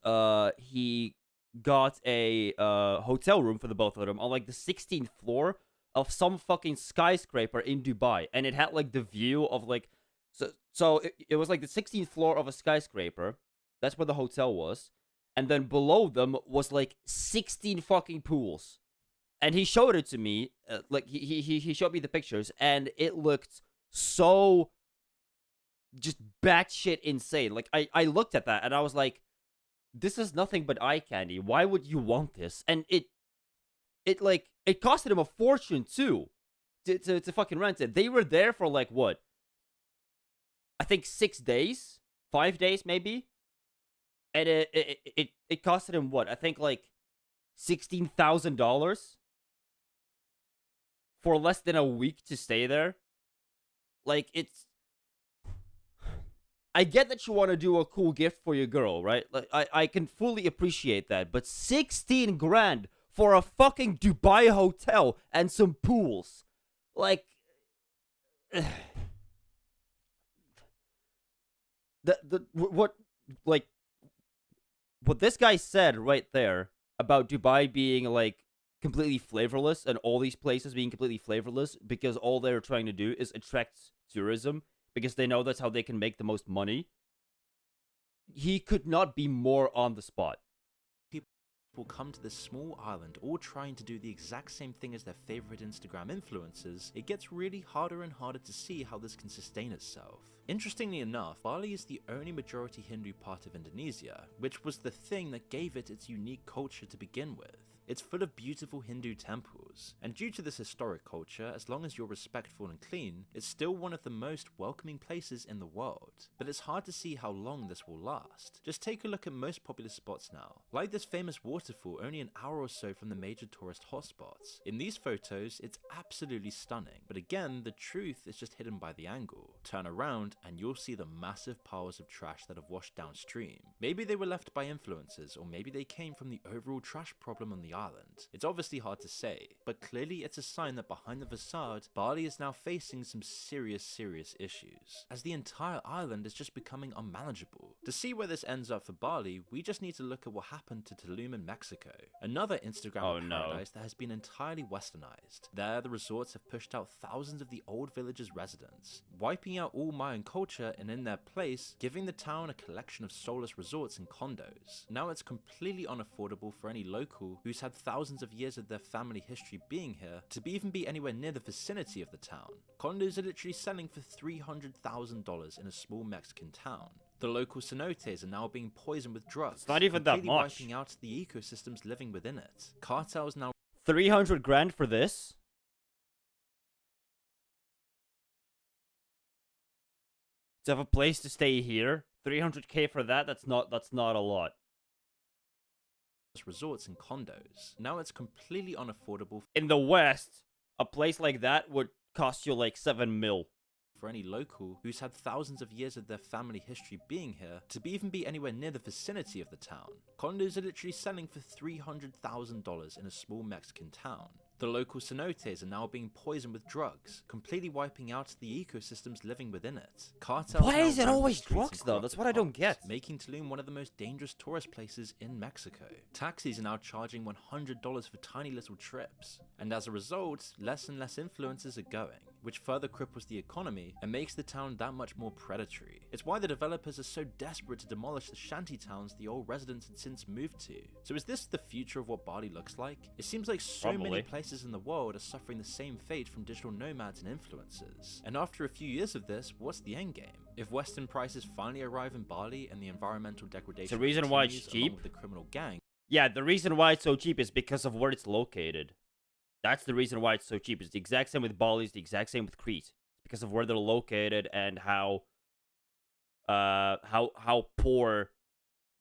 he got a hotel room for the both of them on like the 16th floor of some fucking skyscraper in Dubai, and it had like the view of like so it was like the 16th floor of a skyscraper. That's where the hotel was, and then below them was like 16 fucking pools, and he showed it to me. Like he showed me the pictures, and it looked so just batshit insane. Like I looked at that and I was like, this is nothing but eye candy. Why would you want this? And it costed him a fortune too to fucking rent it. They were there for like what? I think 6 days, 5 days maybe. And it costed him what? I think like $16,000 for less than a week to stay there. Like, it's... I get that you want to do a cool gift for your girl, right? Like, I can fully appreciate that. But 16 grand for a fucking Dubai hotel and some pools. Like... what... Like... what this guy said right there about Dubai being like completely flavorless and all these places being completely flavorless because all they're trying to do is attract tourism because they know that's how they can make the most money. He could not be more on the spot. People come to this small island all trying to do the exact same thing as their favorite Instagram influencers, it gets really harder and harder to see how this can sustain itself. Interestingly enough, Bali is the only majority Hindu part of Indonesia, which was the thing that gave it its unique culture to begin with. It's full of beautiful Hindu temples, and due to this historic culture, as long as you're respectful and clean, it's still one of the most welcoming places in the world. But it's hard to see how long this will last. Just take a look at most popular spots now, like this famous waterfall only an hour or so from the major tourist hotspots. In these photos, it's absolutely stunning, but again, the truth is just hidden by the angle. Turn around and you'll see the massive piles of trash that have washed downstream. Maybe they were left by influencers, or maybe they came from the overall trash problem on the island. It's obviously hard to say, but clearly it's a sign that behind the facade, Bali is now facing some serious issues, as the entire island is just becoming unmanageable. To see where this ends up for Bali, we just need to look at what happened to Tulum in Mexico, another Instagram paradise that has been entirely westernized. There, the resorts have pushed out thousands of the old village's residents, wiping out all Mayan culture and in their place, giving the town a collection of soulless resorts and condos. Now it's completely unaffordable for any local who's had thousands of years of their family history being here to even be anywhere near the vicinity of the town. Condos are literally selling for $300,000 in a small Mexican town. The local cenotes are now being poisoned with drugs. It's not even that much. Wiping out the ecosystems living within it. Cartels now 300 grand for this? To have a place to stay here? 300k for that? That's not a lot. Resorts and condos. Now it's completely unaffordable. In the West, a place like that would cost you like 7 mil. For any local who's had thousands of years of their family history being here to even be anywhere near the vicinity of the town. Condos are literally selling for $300,000 in a small Mexican town. The local cenotes are now being poisoned with drugs, completely wiping out the ecosystems living within it. Cartels Why is it now always run the streets drugs and though? corrupt That's the what I don't cops, get. making Tulum one of the most dangerous tourist places in Mexico. Taxis are now charging $100 for tiny little trips, and as a result, less and less influencers are going, which further cripples the economy and makes the town that much more predatory. It's why the developers are so desperate to demolish the shanty towns the old residents had since moved to. So is this the future of what Bali looks like? It seems like so many places in the world are suffering the same fate from digital nomads and influencers. And after a few years of this, what's the end game? If Western prices finally arrive in Bali and the environmental degradation The reason why it's continues, cheap? along with the criminal gang, Yeah, the reason why it's so cheap is because of where it's located. That's the reason why it's so cheap. It's the exact same with Bali, it's the exact same with Crete. It's because of where they're located and how poor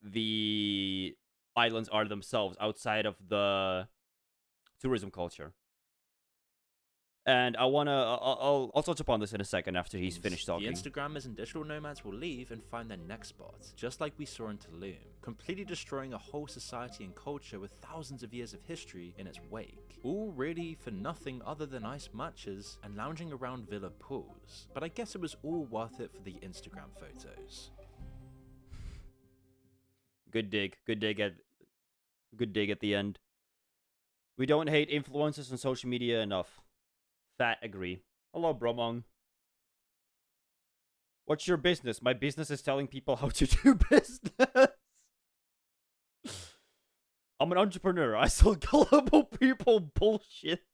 the islands are themselves outside of the tourism culture. And I'll touch upon this in a second after he's finished talking. the Instagrammers and digital nomads will leave and find their next spot, just like we saw in Tulum, completely destroying a whole society and culture with thousands of years of history in its wake. All really for nothing other than ice matches and lounging around villa pools. But I guess it was all worth it for the Instagram photos. Good dig at the end. We don't hate influencers on social media enough. Fat agree. Hello, Bromong. What's your business? My business is telling people how to do business. I'm an entrepreneur. I sell gullible people bullshit.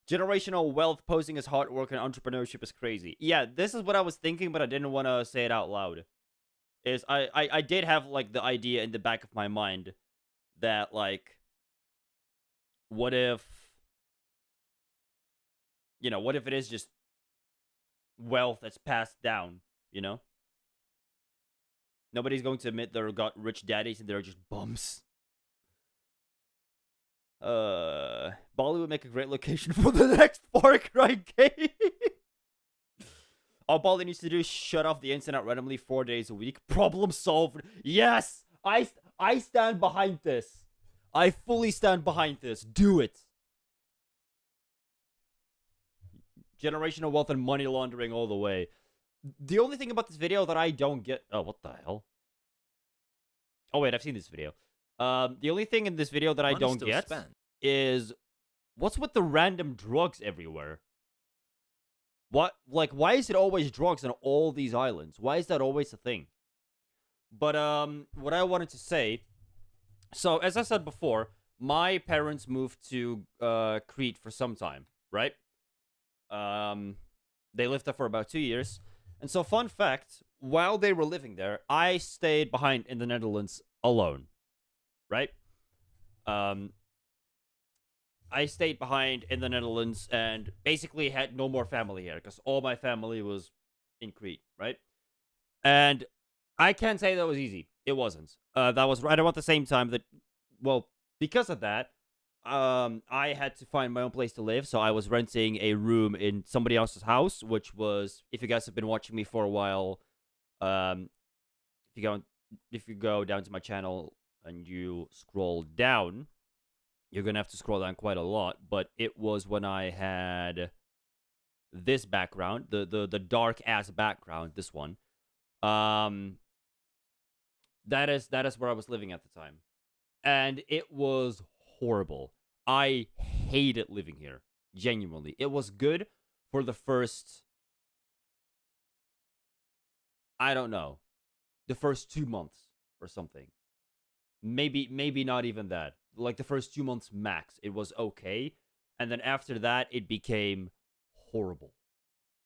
Generational wealth posing as hard work and entrepreneurship is crazy. Yeah, this is what I was thinking, but I didn't want to say it out loud. I did have like the idea in the back of my mind that like, what if it is just wealth that's passed down, you know? Nobody's going to admit they're got rich daddies and they're just bums. Bali would make a great location for the next Far Cry game. All Bali needs to do is shut off the internet randomly 4 days a week. Problem solved. Yes! I stand behind this. I fully stand behind this. Do it. Generational wealth and money laundering all the way. The only thing about this video that I don't get... Oh, what the hell? Oh wait, I've seen this video. The only thing in this video that I Money don't still get spent. is what's with the random drugs everywhere? Why is it always drugs on all these islands? Why is that always a thing? But what I wanted to say, so as I said before, my parents moved to Crete for some time, right? They lived there for about 2 years. And so, fun fact, while they were living there, I stayed behind in the Netherlands alone, right? I stayed behind in the Netherlands and basically had no more family here because all my family was in Crete, right? And I can't say that was easy. It wasn't. That was right about the same time that, well, because of that, I had to find my own place to live, so I was renting a room in somebody else's house, which was, if you guys have been watching me for a while, if you go down to my channel and you scroll down, you're gonna have to scroll down quite a lot, but it was when I had this background, the dark ass background, this one. That is where I was living at the time, and it was horrible. I hated living here. Genuinely. It was good for the first, I don't know, the first 2 months or something. Maybe not even that. Like the first 2 months max, it was okay. And then after that, it became horrible.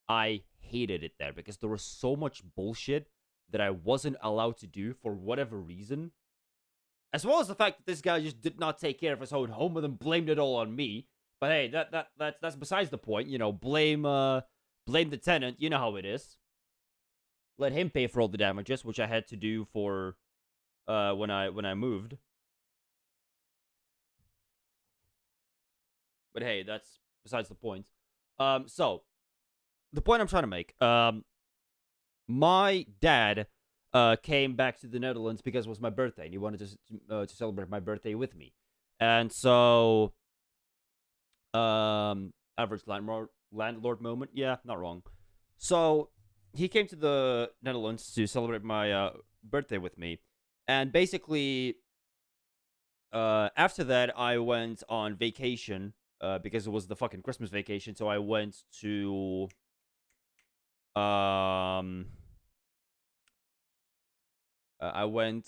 I hated it there because there was so much bullshit that I wasn't allowed to do for whatever reason. As well as the fact that this guy just did not take care of his own home and then blamed it all on me. But hey, that's besides the point. You know, blame the tenant. You know how it is. Let him pay for all the damages, which I had to do for when I moved. But hey, that's besides the point. So the point I'm trying to make. My dad came back to the Netherlands because it was my birthday, and he wanted to celebrate my birthday with me. And so, average landlord moment, yeah, not wrong. So he came to the Netherlands to celebrate my birthday with me, and basically, after that, I went on vacation because it was the fucking Christmas vacation. So I went to I went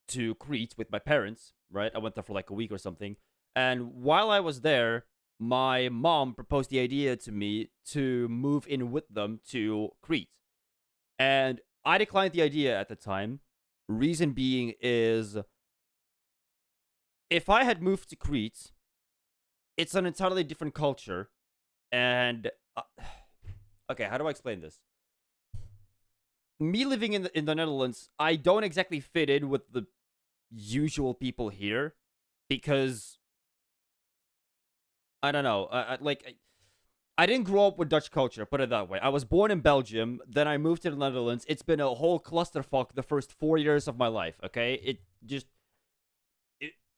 to Crete with my parents, right? I went there for like a week or something. And while I was there, my mom proposed the idea to me to move in with them to Crete. And I declined the idea at the time. Reason being is, if I had moved to Crete, it's an entirely different culture. And, okay, how do I explain this? Me living in the Netherlands, I don't exactly fit in with the usual people here because I don't know. I didn't grow up with Dutch culture, put it that way. I was born in Belgium, then I moved to the Netherlands. It's been a whole clusterfuck the first 4 years of my life. Okay,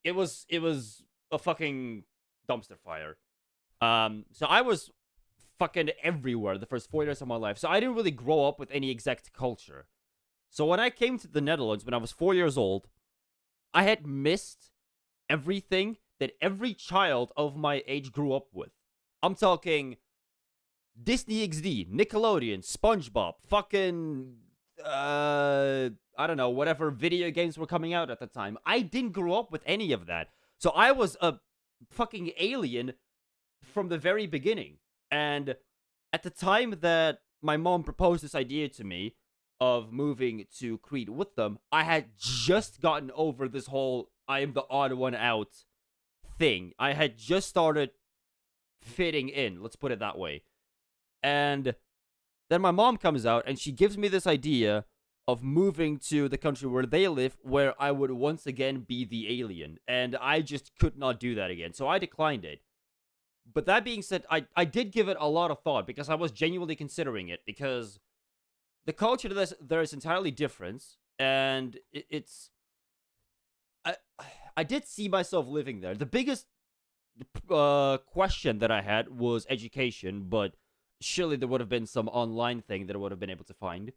it was a fucking dumpster fire. So I was fucking everywhere the first 4 years of my life. So I didn't really grow up with any exact culture. So when I came to the Netherlands when I was 4 years old, I had missed everything that every child of my age grew up with. I'm talking Disney XD, Nickelodeon, SpongeBob, fucking I don't know, whatever video games were coming out at the time. I didn't grow up with any of that. So I was a fucking alien from the very beginning. And at the time that my mom proposed this idea to me of moving to Crete with them, I had just gotten over this whole I am the odd one out thing. I had just started fitting in, let's put it that way. And then my mom comes out and she gives me this idea of moving to the country where they live, where I would once again be the alien. And I just could not do that again. So I declined it. But that being said, I did give it a lot of thought because I was genuinely considering it, because the culture there is entirely different, and it's I did see myself living there. The biggest question that I had was education, but surely there would have been some online thing that I would have been able to find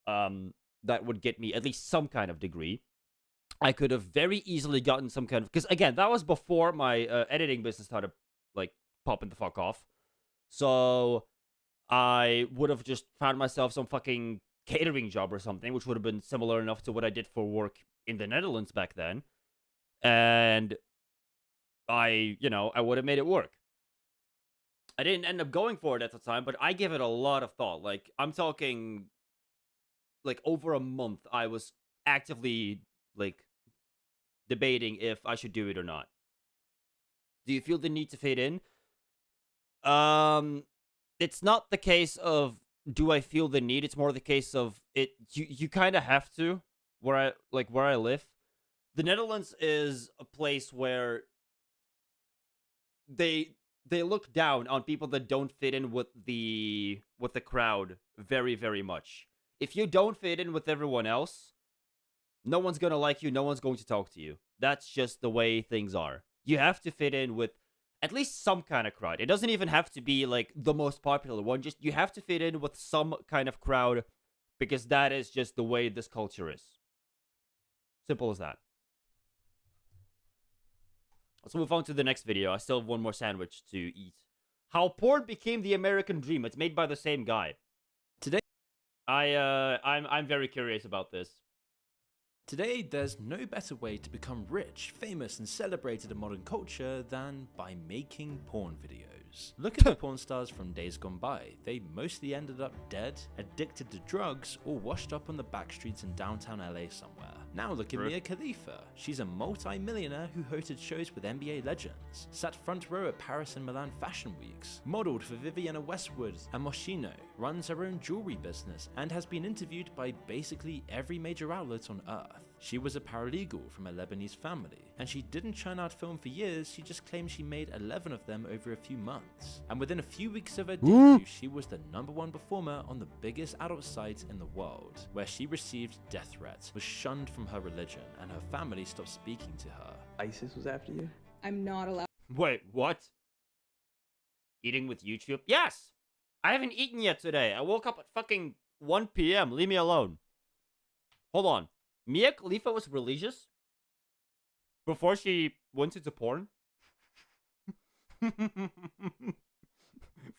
that would get me at least some kind of degree. I could have very easily gotten some kind of... Because, again, that was before my editing business started, like, popping the fuck off. So I would have just found myself some fucking catering job or something, which would have been similar enough to what I did for work in the Netherlands back then. And I would have made it work. I didn't end up going for it at the time, but I give it a lot of thought. Like, I'm talking, like, over a month, I was actively, like, debating if I should do it or not. Do you feel the need to fit in? It's not the case of do I feel the need. It's more the case of it. You kind of have to. Where I live, the Netherlands is a place where they look down on people that don't fit in with the crowd very, very much. If you don't fit in with everyone else, no one's gonna like you. No one's going to talk to you. That's just the way things are. You have to fit in with at least some kind of crowd. It doesn't even have to be like the most popular one. Just you have to fit in with some kind of crowd because that is just the way this culture is. Simple as that. Let's move on to the next video. I still have one more sandwich to eat. How porn became the American dream. It's made by the same guy. Today, I'm very curious about this. Today, there's no better way to become rich, famous, and celebrated in modern culture than by making porn videos. Look at the porn stars from days gone by. They mostly ended up dead, addicted to drugs, or washed up on the back streets in downtown LA somewhere. Now look at Mia Khalifa. She's a multi-millionaire who hosted shows with NBA legends, sat front row at Paris and Milan fashion weeks, modeled for Vivienne Westwood and Moschino, runs her own jewelry business, and has been interviewed by basically every major outlet on earth. She was a paralegal from a Lebanese family, and she didn't churn out film for years. She just claimed she made 11 of them over a few months. And within a few weeks of her debut, she was the #1 performer on the biggest adult site in the world, where she received death threats, was shunned from her religion, and her family stopped speaking to her. ISIS was after you? I'm not allowed. Wait, what? Eating with YouTube? Yes! I haven't eaten yet today. I woke up at fucking 1 p.m. Leave me alone. Hold on. Mia Khalifa was religious? Before she went into porn?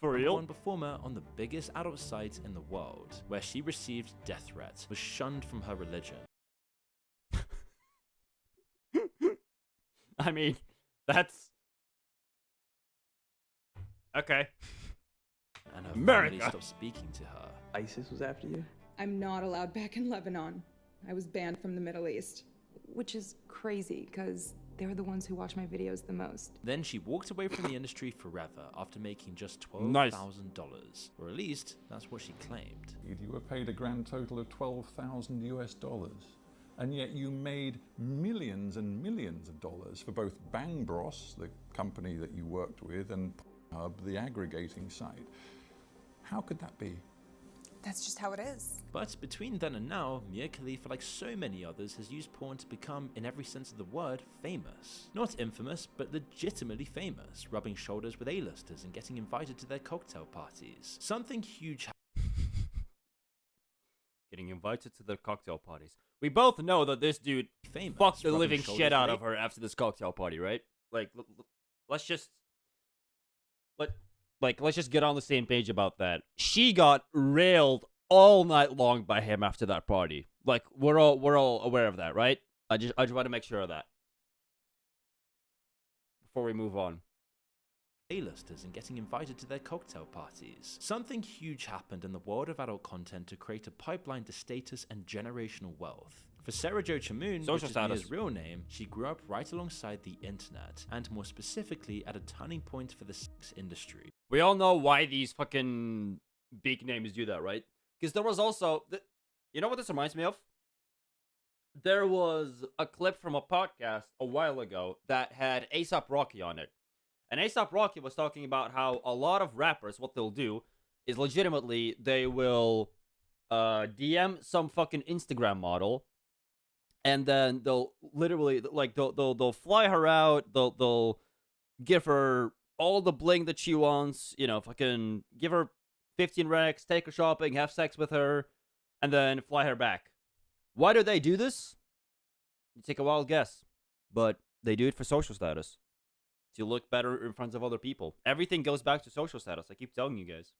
For real? One performer on the biggest adult site in the world, where she received death threats, was shunned from her religion. I mean, that's... Okay. And her America. family stopped speaking to her. ISIS was after you? I'm not allowed back in Lebanon. I was banned from the Middle East. Which is crazy, because they're the ones who watch my videos the most. Then she walked away from the industry forever after making just Nice. $12,000. Or at least, that's what she claimed. You were paid a grand total of $12,000 US. And yet you made millions and millions of dollars for both Bang Bros, the company that you worked with, and Pornhub, the aggregating site. How could that be? That's just how it is. But between then and now, Mia Khalifa, like so many others, has used porn to become, in every sense of the word, famous. Not infamous, but legitimately famous, rubbing shoulders with A-listers and getting invited to their cocktail parties. Something huge Getting invited to their cocktail parties. We both know that this dude famous, fucked the rubbing living shoulders shit out with of her after this cocktail party, right? Like, let's just... let's just get on the same page about that. She got railed all night long by him after that party. Like, we're all aware of that, right? I just want to make sure of that before we move on. A-listers and getting invited to their cocktail parties. Something huge happened in the world of adult content to create a pipeline to status and generational wealth. For Sarah Jo Chamoun, which is Mia's real name, she grew up right alongside the internet, and more specifically at a turning point for the sex industry. We all know why these fucking big names do that, right? Because there was also... You know what this reminds me of? There was a clip from a podcast a while ago that had A$AP Rocky on it. And A$AP Rocky was talking about how a lot of rappers, what they'll do is legitimately they will DM some fucking Instagram model, and then they'll literally like they'll fly her out, they'll give her all the bling that she wants, you know, fucking give her 15 racks, take her shopping, have sex with her, and then fly her back. Why do they do this? You take a wild guess, but they do it for social status. To look better in front of other people. Everything goes back to social status. I keep telling you guys.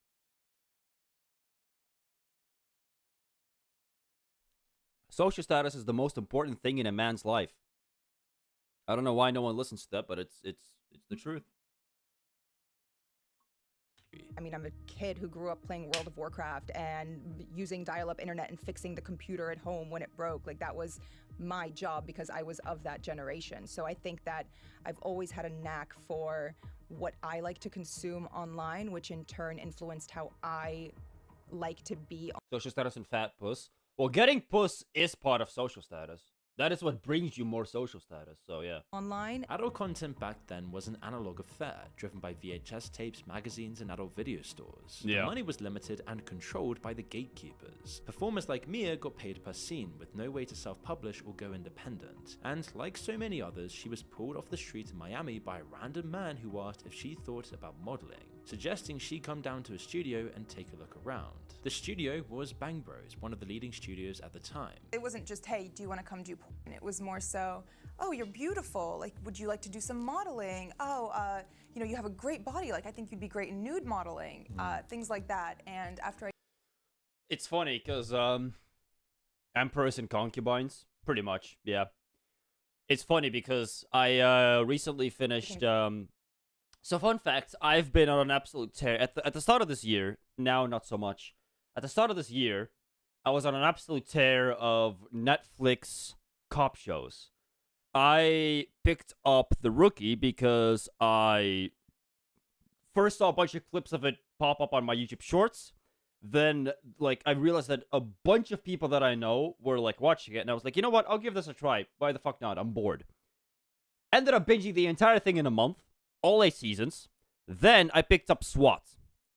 Social status is the most important thing in a man's life. I don't know why no one listens to that, but it's the truth. I mean, I'm a kid who grew up playing World of Warcraft and using dial-up internet and fixing the computer at home when it broke. Like, that was my job because I was of that generation. So I think that I've always had a knack for what I like to consume online, which in turn influenced how I like to be. Social status and fat puss. Well, getting puss is part of social status. That is what brings you more social status, so yeah. Online. Adult content back then was an analog affair, driven by VHS tapes, magazines, and adult video stores. Yeah. The money was limited and controlled by the gatekeepers. Performers like Mia got paid per scene, with no way to self-publish or go independent. And like so many others, she was pulled off the street in Miami by a random man who asked if she thought about modeling, suggesting she come down to a studio and take a look around. The studio was Bang Bros, one of the leading studios at the time. It wasn't just, hey, do you want to come do porn? It was more so, oh, you're beautiful. Like, would you like to do some modeling? Oh, you know, you have a great body. Like, I think you'd be great in nude modeling. Things like that. And after I... It's funny, because, Emperors and Concubines, pretty much, yeah. It's funny, because I, recently finished, So, fun fact, I've been on an absolute tear. At the start of this year, now not so much. At the start of this year, I was on an absolute tear of Netflix cop shows. I picked up The Rookie because I first saw a bunch of clips of it pop up on my YouTube Shorts. Then, like, I realized that a bunch of people that I know were, like, watching it. And I was like, you know what? I'll give this a try. Why the fuck not? I'm bored. Ended up binging the entire thing in a month. All 8 seasons. Then I picked up SWAT.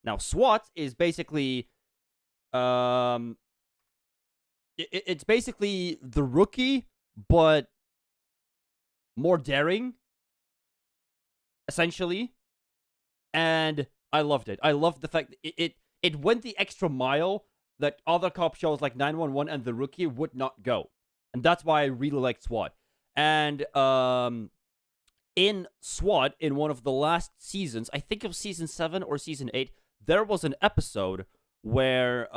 Now, SWAT is basically... It's basically The Rookie, but more daring, essentially. And I loved it. I loved the fact that it went the extra mile that other cop shows like 911 and The Rookie would not go. And that's why I really liked SWAT. And in SWAT, in one of the last seasons, I think it was season 7 or season 8, there was an episode where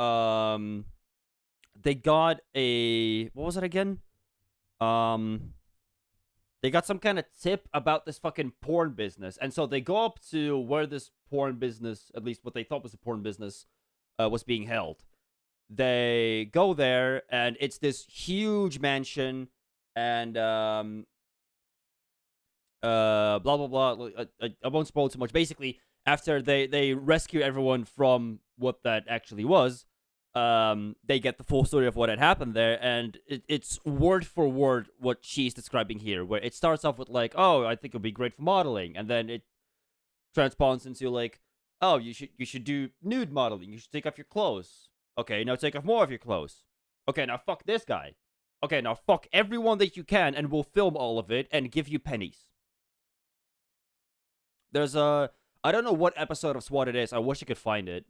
they got a... What was it again? They got some kind of tip about this fucking porn business. And so they go up to where this porn business, at least what they thought was a porn business, was being held. They go there, and it's this huge mansion, and blah, blah, blah. I won't spoil too much. Basically, after they rescue everyone from what that actually was, they get the full story of what had happened there, and it's word for word what she's describing here, where it starts off with like, oh, I think it would be great for modeling, and then it transpawns into like, oh, you should do nude modeling, you should take off your clothes. Okay, now take off more of your clothes. Okay, now fuck this guy. Okay, now fuck everyone that you can, and we'll film all of it and give you pennies. There's a... I don't know what episode of SWAT it is. I wish I could find it.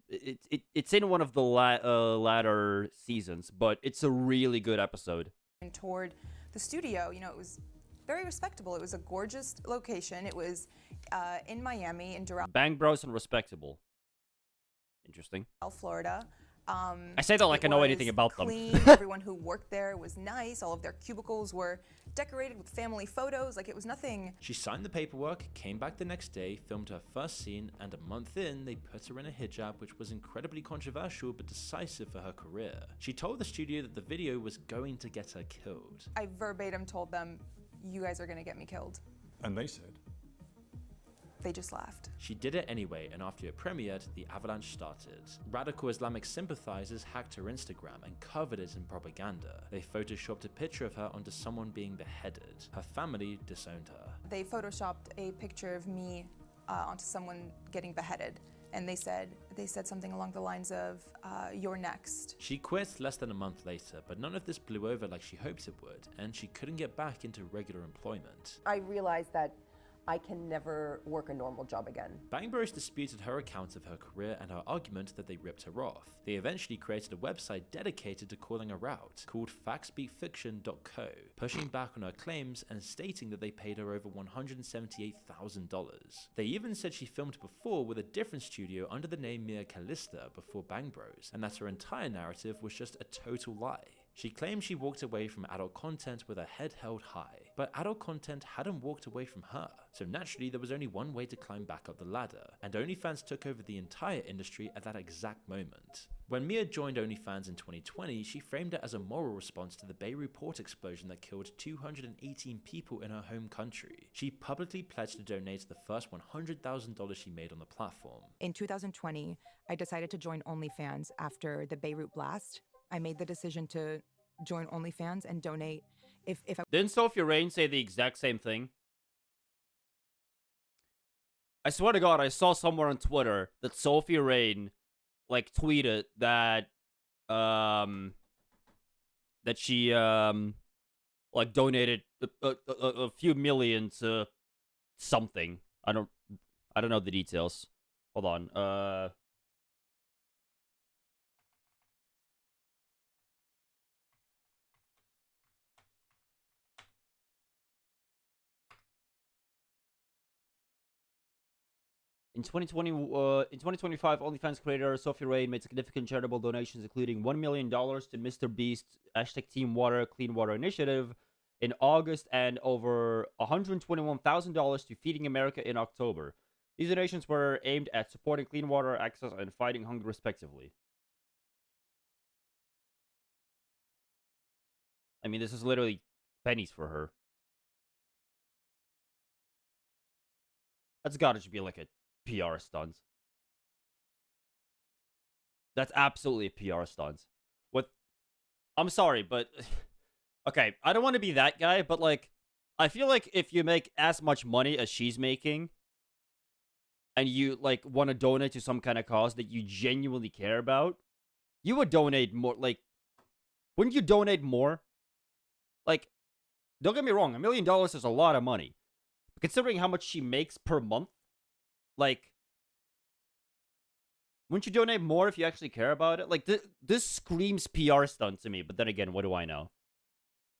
It's in one of the latter seasons, but it's a really good episode. And toward the studio, you know, it was very respectable. It was a gorgeous location. It was in Miami, in Doral, Bang Bros and respectable. Interesting. Florida. I say that like I know anything about them. Clean. Everyone who worked there was nice. All of their cubicles were decorated with family photos. Like, it was nothing. She signed the paperwork, came back the next day, filmed her first scene, and a month in, they put her in a hijab, which was incredibly controversial but decisive for her career. She told the studio that the video was going to get her killed. I verbatim told them, you guys are going to get me killed. And they said? They just laughed. She did it anyway, and after it premiered, the avalanche started. Radical Islamic sympathizers hacked her Instagram and covered it in propaganda. They photoshopped a picture of her onto someone being beheaded. Her family disowned her. They photoshopped a picture of me onto someone getting beheaded, and they said something along the lines of, you're next. She quit less than a month later, but none of this blew over like she hoped it would, and she couldn't get back into regular employment. I realized that I can never work a normal job again. Bang Bros disputed her account of her career and her argument that they ripped her off. They eventually created a website dedicated to calling her out, called factspeakfiction.co, pushing back on her claims and stating that they paid her over $178,000. They even said she filmed before with a different studio under the name Mia Khalister before Bang Bros, and that her entire narrative was just a total lie. She claimed she walked away from adult content with her head held high, but adult content hadn't walked away from her. So naturally, there was only one way to climb back up the ladder, and OnlyFans took over the entire industry at that exact moment. When Mia joined OnlyFans in 2020, she framed it as a moral response to the Beirut port explosion that killed 218 people in her home country. She publicly pledged to donate the first $100,000 she made on the platform. In 2020, I decided to join OnlyFans after the Beirut blast. I made the decision to join OnlyFans and donate. If I Didn't Sophia Rain say the exact same thing? I swear to God, I saw somewhere on Twitter that Sophia Rain, like, tweeted that, that she, like, donated a few million to something. I don't know the details. Hold on. In 2025, OnlyFans creator Sophie Rain made significant charitable donations, including $1 million to Mr. Beast's #Team Water Clean Water Initiative in August and over $121,000 to Feeding America in October. These donations were aimed at supporting clean water access and fighting hunger, respectively. I mean, this is literally pennies for her. That's gotta be like a PR stunt. That's absolutely a PR stunt. What? I'm sorry, but okay, I don't want to be that guy, but like, I feel like if you make as much money as she's making, and you like want to donate to some kind of cause that you genuinely care about, you would donate more. Like, wouldn't you donate more? Like, don't get me wrong, $1 million is a lot of money, but considering how much she makes per month. Like, wouldn't you donate more if you actually care about it? Like, this screams PR stunt to me, but then again, what do I know?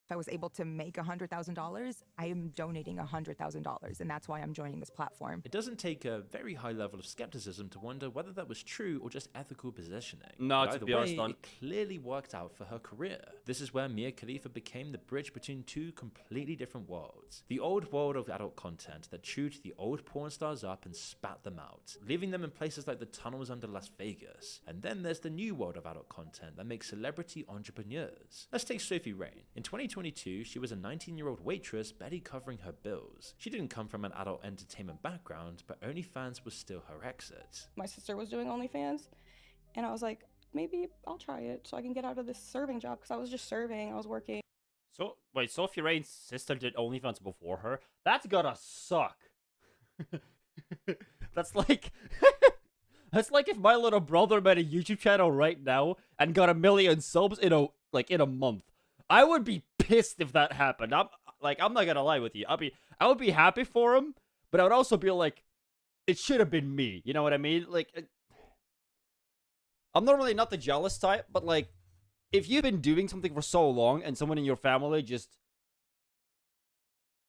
If I was able to make $100,000, I am donating $100,000, and that's why I'm joining this platform. It doesn't take a very high level of skepticism to wonder whether that was true or just ethical positioning. No, But it's a either PR way, stunt. it clearly worked out for her career. This is where Mia Khalifa became the bridge between two completely different worlds. The old world of adult content that chewed the old porn stars up and spat them out, leaving them in places like the tunnels under Las Vegas. And then there's the new world of adult content that makes celebrity entrepreneurs. Let's take Sophie Rain. In 2022, she was a 19-year-old waitress barely covering her bills. She didn't come from an adult entertainment background, but OnlyFans was still her exit. My sister was doing OnlyFans, and I was like, maybe I'll try it so I can get out of this serving job, because I was just serving, I was working. So, wait, Sophie Rain's sister did OnlyFans before her? That's gotta suck. That's like... That's like if my little brother made a YouTube channel right now and got 1 million subs in a month. I would be pissed if that happened. I'm not gonna lie with you. I would be happy for him, but I would also be like, it should have been me. You know what I mean? Like, I'm normally not the jealous type, but like, if you've been doing something for so long and someone in your family just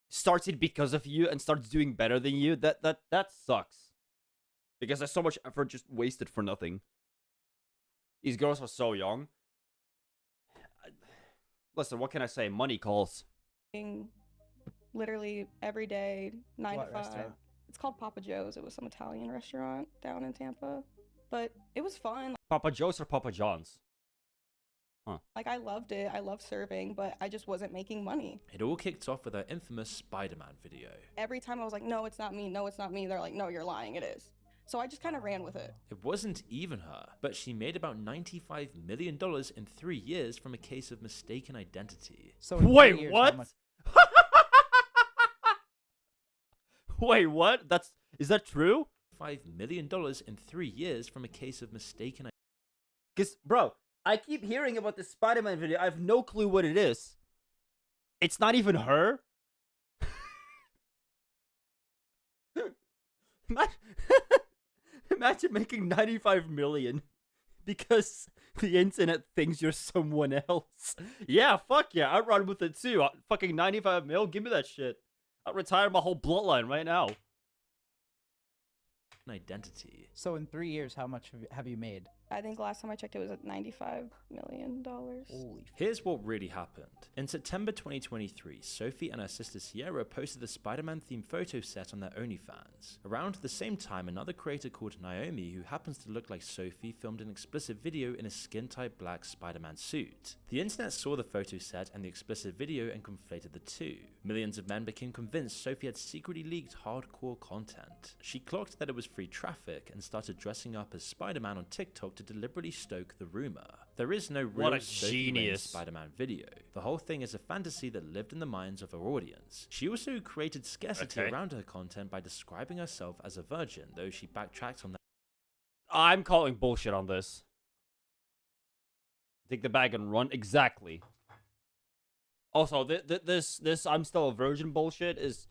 starts it because of you and starts doing better than you, that sucks. Because there's so much effort just wasted for nothing. These girls are so young. Listen, what can I say? Money calls. Literally every day, 9 What to 5. restaurant? It's called Papa Joe's. It was some Italian restaurant down in Tampa, but it was fun. Papa Joe's or Papa John's? Huh. Like, I loved it. I loved serving, but I just wasn't making money. It all kicked off with her infamous Spider-Man video. Every time I was like, no, it's not me. No, it's not me. They're like, no, you're lying. It is. So I just kind of ran with it. It wasn't even her, but she made about $95 million in 3 years from a case of mistaken identity. So wait, what? Wait, what? Is that true? $5 million in 3 years from a case of mistaken identity. Because, bro, I keep hearing about this Spider-Man video. I have no clue what it is. It's not even her? Imagine making 95 million because the internet thinks you're someone else. Yeah, fuck yeah, I'd run with it too. Fucking 95 mil, give me that shit. I'd retire my whole bloodline right now. Identity. So in 3 years, how much have you made? I think last time I checked, it was at $95 million. Holy. Here's what really happened. In September 2023, Sophie and her sister Sierra posted the Spider-Man themed photo set on their OnlyFans. Around the same time, another creator called Naomi, who happens to look like Sophie, filmed an explicit video in a skin-tight black Spider-Man suit. The internet saw the photo set and the explicit video and conflated the two. Millions of men became convinced Sophie had secretly leaked hardcore content. She clocked that it was free traffic and started dressing up as Spider-Man on TikTok to deliberately stoke the rumor. There is no real Sophie Spider-Man video. The whole thing is a fantasy that lived in the minds of her audience. She also created scarcity around her content by describing herself as a virgin, though she backtracked on that. I'm calling bullshit on this. Take the bag and run. Exactly. Also, this I'm still a virgin bullshit is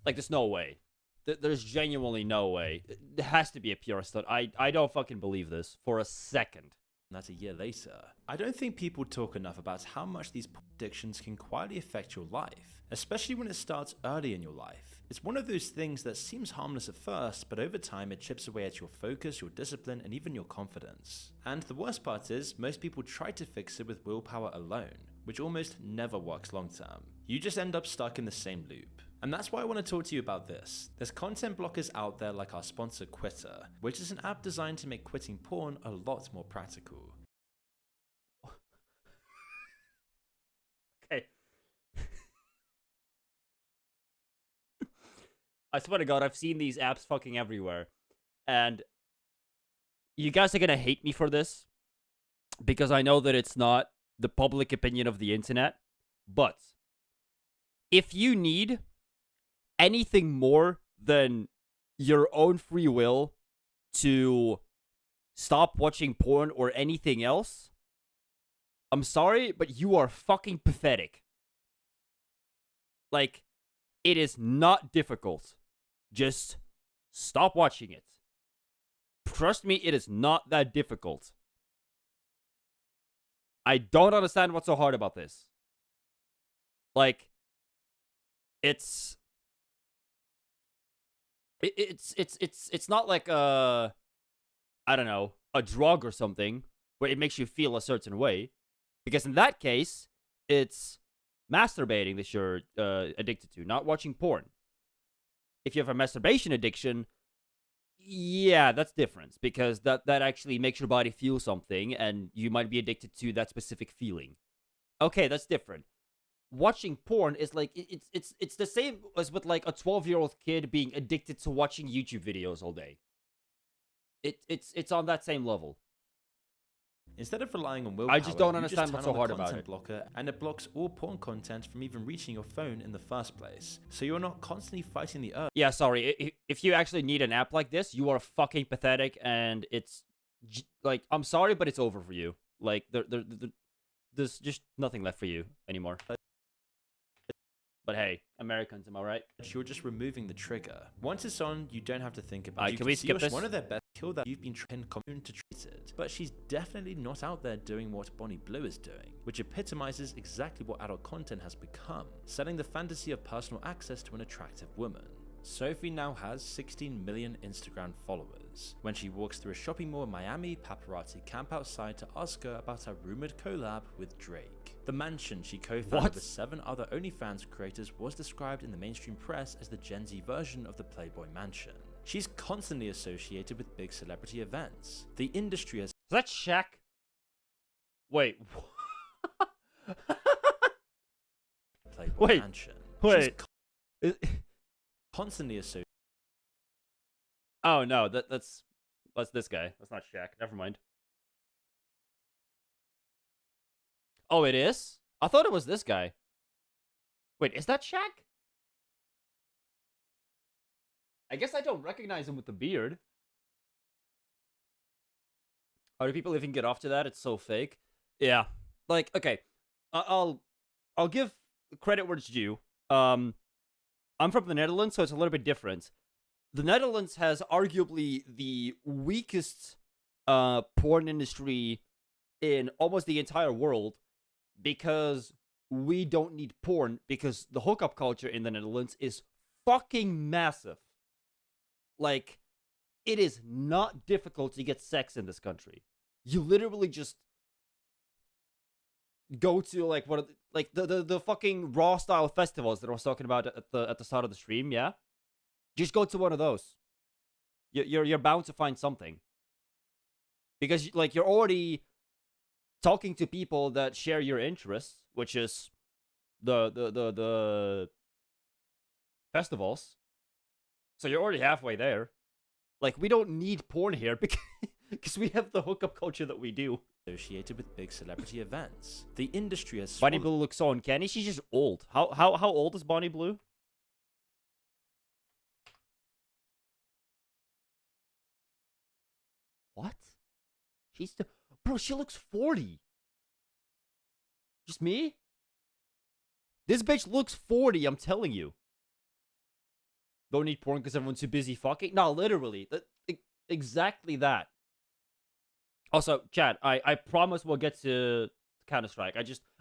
like, there's no way. There's genuinely no way. It has to be a pure stunt. I don't fucking believe this for a second. That's a year later. I don't think people talk enough about how much these addictions can quietly affect your life, especially when it starts early in your life. It's one of those things that seems harmless at first, but over time it chips away at your focus, your discipline, and even your confidence. And the worst part is, most people try to fix it with willpower alone, which almost never works long term. You just end up stuck in the same loop. And that's why I want to talk to you about this. There's content blockers out there like our sponsor Quitter, which is an app designed to make quitting porn a lot more practical. Okay. I swear to God, I've seen these apps fucking everywhere. And you guys are gonna hate me for this, because I know that it's not the public opinion of the internet. But if you need anything more than your own free will to stop watching porn or anything else, I'm sorry, but you are fucking pathetic. Like, it is not difficult. Just stop watching it. Trust me, it is not that difficult. I don't understand what's so hard about this. Like, it's not like I don't know, a drug or something where it makes you feel a certain way, because in that case it's masturbating that you're addicted to, not watching porn. If you have a masturbation addiction, yeah, that's different, because that actually makes your body feel something and you might be addicted to that specific feeling. Okay, that's different. Watching porn is like, it's the same as with like a 12-year-old kid being addicted to watching YouTube videos all day. It's on that same level. Instead of relying on willpower, I just don't understand what's so hard about it. Blocker, and it blocks all porn content from even reaching your phone in the first place. So you're not constantly fighting the urge. Yeah, sorry. If you actually need an app like this, you are fucking pathetic, and it's like, I'm sorry, but it's over for you. Like, there's just nothing left for you anymore. But hey, Americans, am I right? You're just removing the trigger. Once it's on, you don't have to think about it. Can we skip this? One of their best kill that you've been trained to treat it. But she's definitely not out there doing what Bonnie Blue is doing, which epitomizes exactly what adult content has become, selling the fantasy of personal access to an attractive woman. Sophie now has 16 million Instagram followers. When she walks through a shopping mall in Miami, paparazzi camp outside to ask her about her rumored collab with Drake. The mansion she co-founded with 7 other OnlyFans creators was described in the mainstream press as the Gen Z version of the Playboy Mansion. She's constantly associated with big celebrity events. The industry has... Is that Shaq? Wait. Playboy Mansion. Wait. Constantly associated. Oh no, that's this guy. That's not Shaq. Never mind. Oh, it is? I thought it was this guy. Wait, is that Shaq? I guess I don't recognize him with the beard. How do people even get off to that? It's so fake. Yeah. Like, okay. I'll give credit where it's due. I'm from the Netherlands, so it's a little bit different. the Netherlands has arguably the weakest porn industry in almost the entire world, because we don't need porn, because the hookup culture in the Netherlands is fucking massive. Like, it is not difficult to get sex in this country. You literally just go to like the fucking raw style festivals that I was talking about at the start of the stream, yeah? Just go to one of those. You're bound to find something. Because like you're already talking to people that share your interests, which is the festivals. So you're already halfway there. Like, we don't need porn here because we have the hookup culture that we do. Associated with big celebrity events. The industry has Bonnie Blue looks so uncanny. She's just old. How old is Bonnie Blue? What? She's still... Bro, she looks 40. Just me? This bitch looks 40, I'm telling you. Don't need porn because everyone's too busy fucking? No, literally. Exactly that. Also, chat, I promise we'll get to Counter-Strike.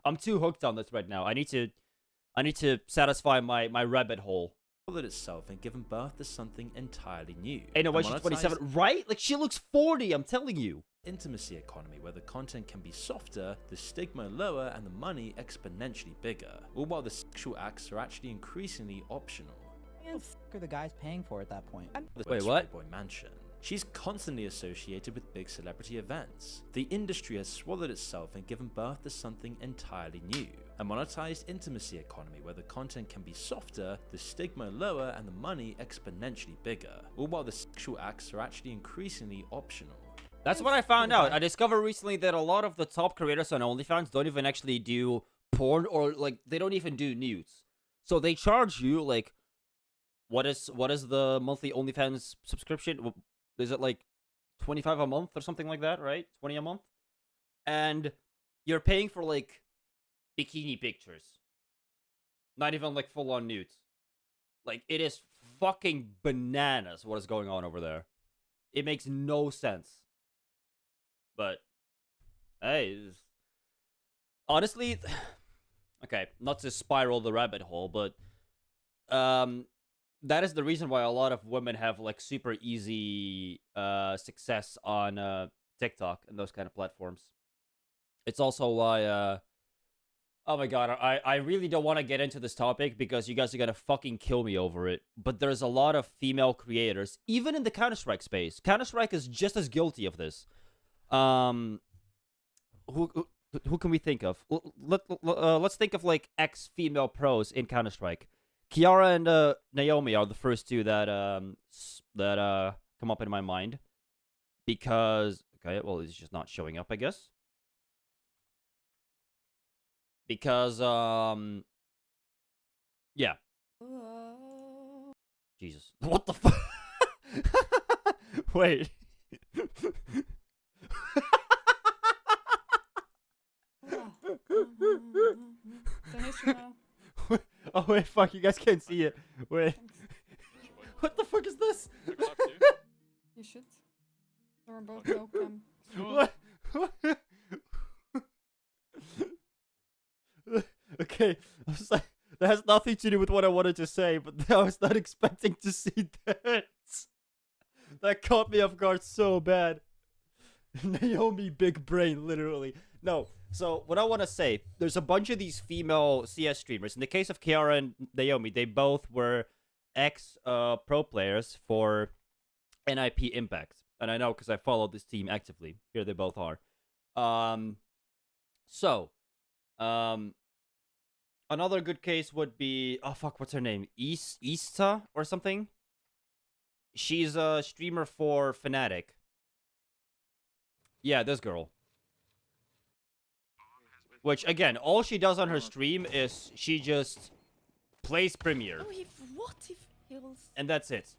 I'm too hooked on this right now. I need to satisfy my rabbit hole. Followed itself and given birth to something entirely new. Hey, no way, she's 27, right? Like, she looks 40, I'm telling you. Intimacy economy where the content can be softer, the stigma lower, and the money exponentially bigger. All while the sexual acts are actually increasingly optional. What the fuck are the guys paying for at that point? Wait, what? Boy Mansion. She's constantly associated with big celebrity events. The industry has swallowed itself and given birth to something entirely new. A monetized intimacy economy where the content can be softer, the stigma lower, and the money exponentially bigger. All while the sexual acts are actually increasingly optional. That's what I found out. I discovered recently that a lot of the top creators on OnlyFans don't even actually do porn, or like they don't even do nudes. So they charge you like, what is the monthly OnlyFans subscription? Is it like 25 a month or something like that, right? 20 a month? And you're paying for like bikini pictures. Not even like full on nudes. Like, it is fucking bananas what is going on over there. It makes no sense. But hey, honestly, okay, not to spiral the rabbit hole, but that is the reason why a lot of women have like super easy success on TikTok and those kind of platforms. It's also why oh my god, I really don't want to get into this topic because you guys are gonna fucking kill me over it. But there's a lot of female creators, even in the Counter-Strike space. Counter-Strike is just as guilty of this. Who can we think of? Let's think of like ex-female pros in Counter-Strike. Kiara and Naomi are the first two that come up in my mind, because okay, well, it's just not showing up, I guess. Because yeah. Jesus, what the fuck? Wait. Oh wait, fuck, you guys can't see it. Wait. What the fuck is this? You should. They were both no cam. What? Okay, I was like, that has nothing to do with what I wanted to say, but I was not expecting to see that. That caught me off guard so bad. Naomi big brain, literally. No, so what I want to say, there's a bunch of these female CS streamers. In the case of Kiara and Naomi, they both were ex-pro players for NIP Impact. And I know because I followed this team actively. Here they both are. Another good case would be, oh fuck, what's her name? Ista or something? She's a streamer for Fnatic. Yeah, this girl. Which, again, all she does on her stream is she just plays Premier. Oh, what if he'll... And that's it.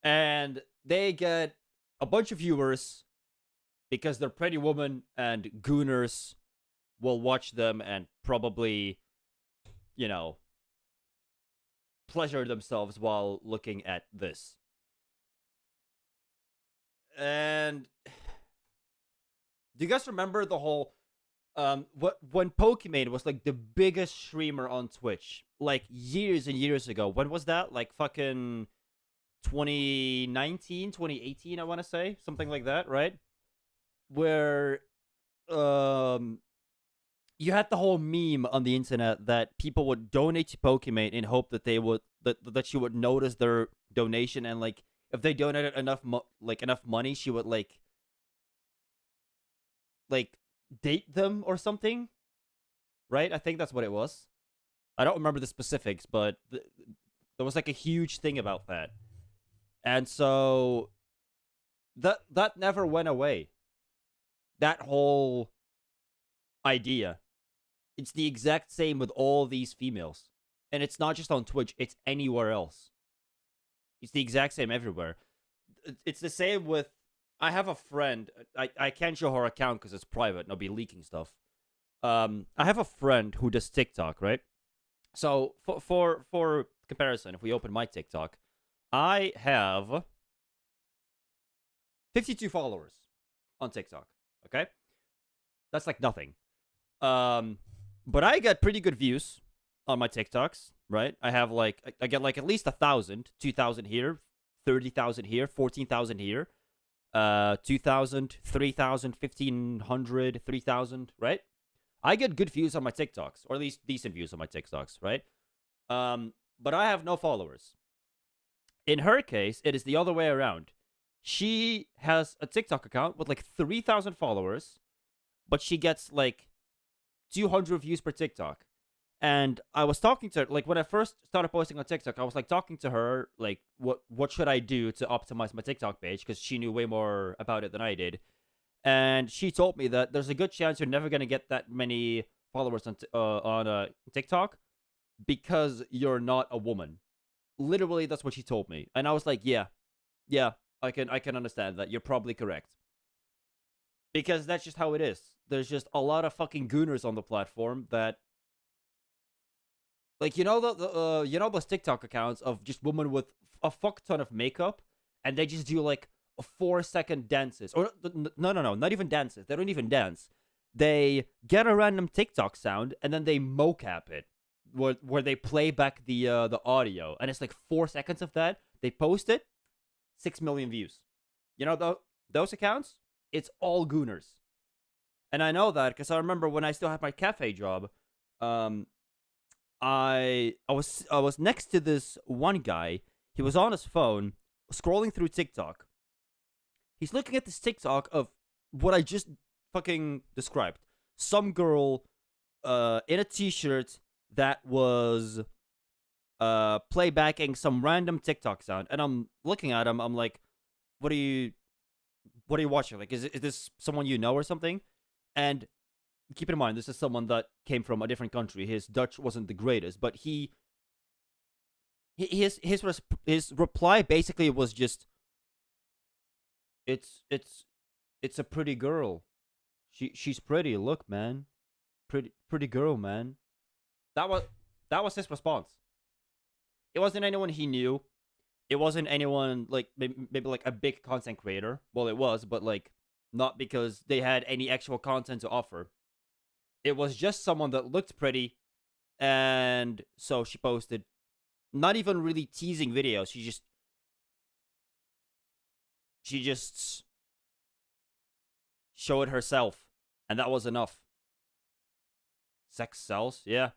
And they get a bunch of viewers because they're pretty women and gooners will watch them and probably, you know, pleasure themselves while looking at this. And do you guys remember the whole when Pokimane was like the biggest streamer on Twitch, like years and years ago? When was that? Like fucking 2019, 2018, I want to say, something like that, right? Where you had the whole meme on the internet that people would donate to Pokimane in hope that they would that she would notice their donation, and like if they donated enough money, she would like date them or something, right? I think that's what it was. I don't remember the specifics, but there was like a huge thing about that, and so that never went away. That whole idea. It's the exact same with all these females. And it's not just on Twitch, it's anywhere else. It's the exact same everywhere. It's the same with... I have a friend. I can't show her account because it's private and I'll be leaking stuff. I have a friend who does TikTok, right? So, for comparison, if we open my TikTok, I have 52 followers on TikTok, okay? That's like nothing. But I get pretty good views on my TikToks, right? I have like, I get like at least 1,000, 2,000 here, 30,000 here, 14,000 here, 2,000, 3,000, 1,500, 3,000, right? I get good views on my TikToks, or at least decent views on my TikToks, right? But I have no followers. In her case, it is the other way around. She has a TikTok account with like 3,000 followers, but she gets like 200 views per TikTok. And I was talking to her, like when I first started posting on TikTok, I was like talking to her, like what should I do to optimize my TikTok page? Because she knew way more about it than I did. And she told me that there's a good chance you're never going to get that many followers on TikTok because you're not a woman. Literally, that's what she told me. And I was like, yeah, I can understand that. You're probably correct. Because that's just how it is. There's just a lot of fucking gooners on the platform that, like, you know those TikTok accounts of just women with a fuck ton of makeup, and they just do like 4-second dances, or no, not even dances. They don't even dance. They get a random TikTok sound and then they mocap it, where they play back the audio, and it's like 4 seconds of that. They post it, 6 million views. You know those accounts? It's all gooners. And I know that because I remember when I still had my cafe job, I was next to this one guy. He was on his phone, scrolling through TikTok. He's looking at this TikTok of what I just fucking described. Some girl in a t-shirt that was playbacking some random TikTok sound. And I'm looking at him, I'm like, what are you watching? Like, is this someone you know or something? And keep in mind, this is someone that came from a different country. His Dutch wasn't the greatest, but his reply basically was just, it's a pretty girl. She's pretty. Look, man, pretty girl, man. That was his response. It wasn't anyone he knew. It wasn't anyone like maybe like a big content creator. Well, it was, but like not because they had any actual content to offer. It was just someone that looked pretty, and so she posted, not even really teasing videos. She just showed herself, and that was enough. Sex sells, yeah.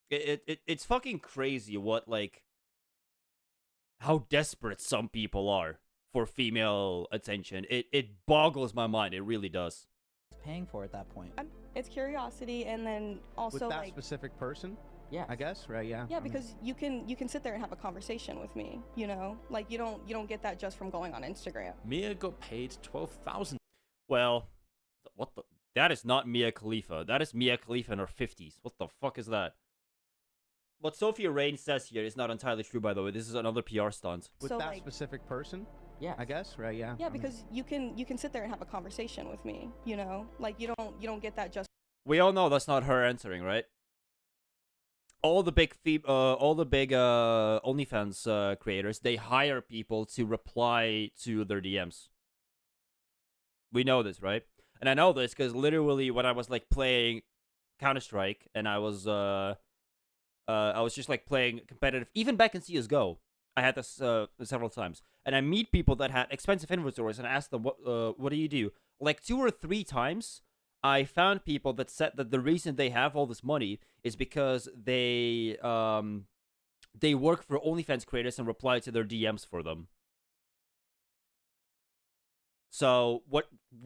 It's fucking crazy what, like, how desperate some people are for female attention. It boggles my mind. It really does. Paying for at that point. It's curiosity, and then also with that like specific person. Yeah, I guess, right? Yeah. Yeah, because you can sit there and have a conversation with me. You know, like you don't get that just from going on Instagram. Mia got paid 12,000. Well, what the? That is not Mia Khalifa. That is Mia Khalifa in her 50s. What the fuck is that? What Sophia Rain says here is not entirely true, by the way. This is another PR stunt. With So, that like- specific person. Yeah, I guess, right? Yeah. Yeah, because you can sit there and have a conversation with me. You know, like you don't get that just. We all know that's not her answering, right? all the big OnlyFans creators, they hire people to reply to their DMs. We know this, right? And I know this because literally when I was like playing Counter-Strike and I was just like playing competitive, even back in CS:GO, I had this several times, and I meet people that had expensive inventories, and I ask them, what do you do? Like 2 or 3 times, I found people that said that the reason they have all this money is because they work for OnlyFans creators and reply to their DMs for them. So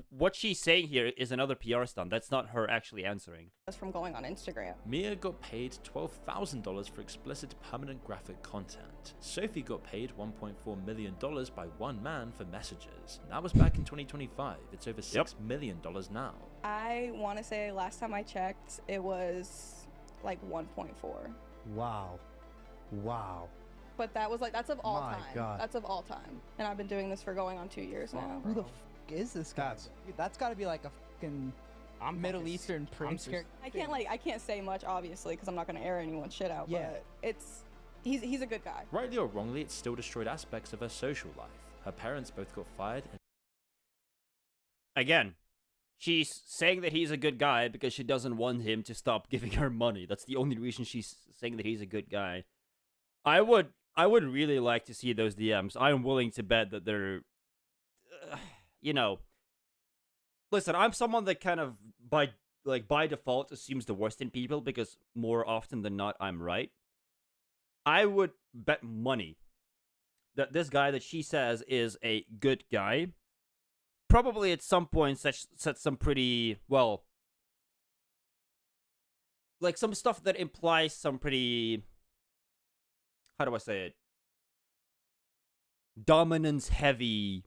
what she's saying here is another PR stunt. That's not her actually answering. That's from going on Instagram. Mia got paid $12,000 for explicit permanent graphic content. Sophie got paid $1.4 million by one man for messages. That was back in 2025. It's over $6 million now. I want to say last time I checked, it was like 1.4. Wow. Wow. But that was like, that's of all My time. God. That's of all time. And I've been doing this for going on 2 years now. Who the is this guy? That's got to be like a fucking Middle Eastern prince. I can't say much obviously because I'm not gonna air anyone's shit out. Yeah. But he's a good guy. Rightly or wrongly, it still destroyed aspects of her social life. Her parents both got fired. Again, she's saying that he's a good guy because she doesn't want him to stop giving her money. That's the only reason she's saying that he's a good guy. I would really like to see those DMs. I'm willing to bet that they're, you know, listen, I'm someone that kind of by default assumes the worst in people because more often than not I'm right. I would bet money that this guy that she says is a good guy probably at some point said some pretty, well, like some stuff that implies some pretty, how do I say it, dominance heavy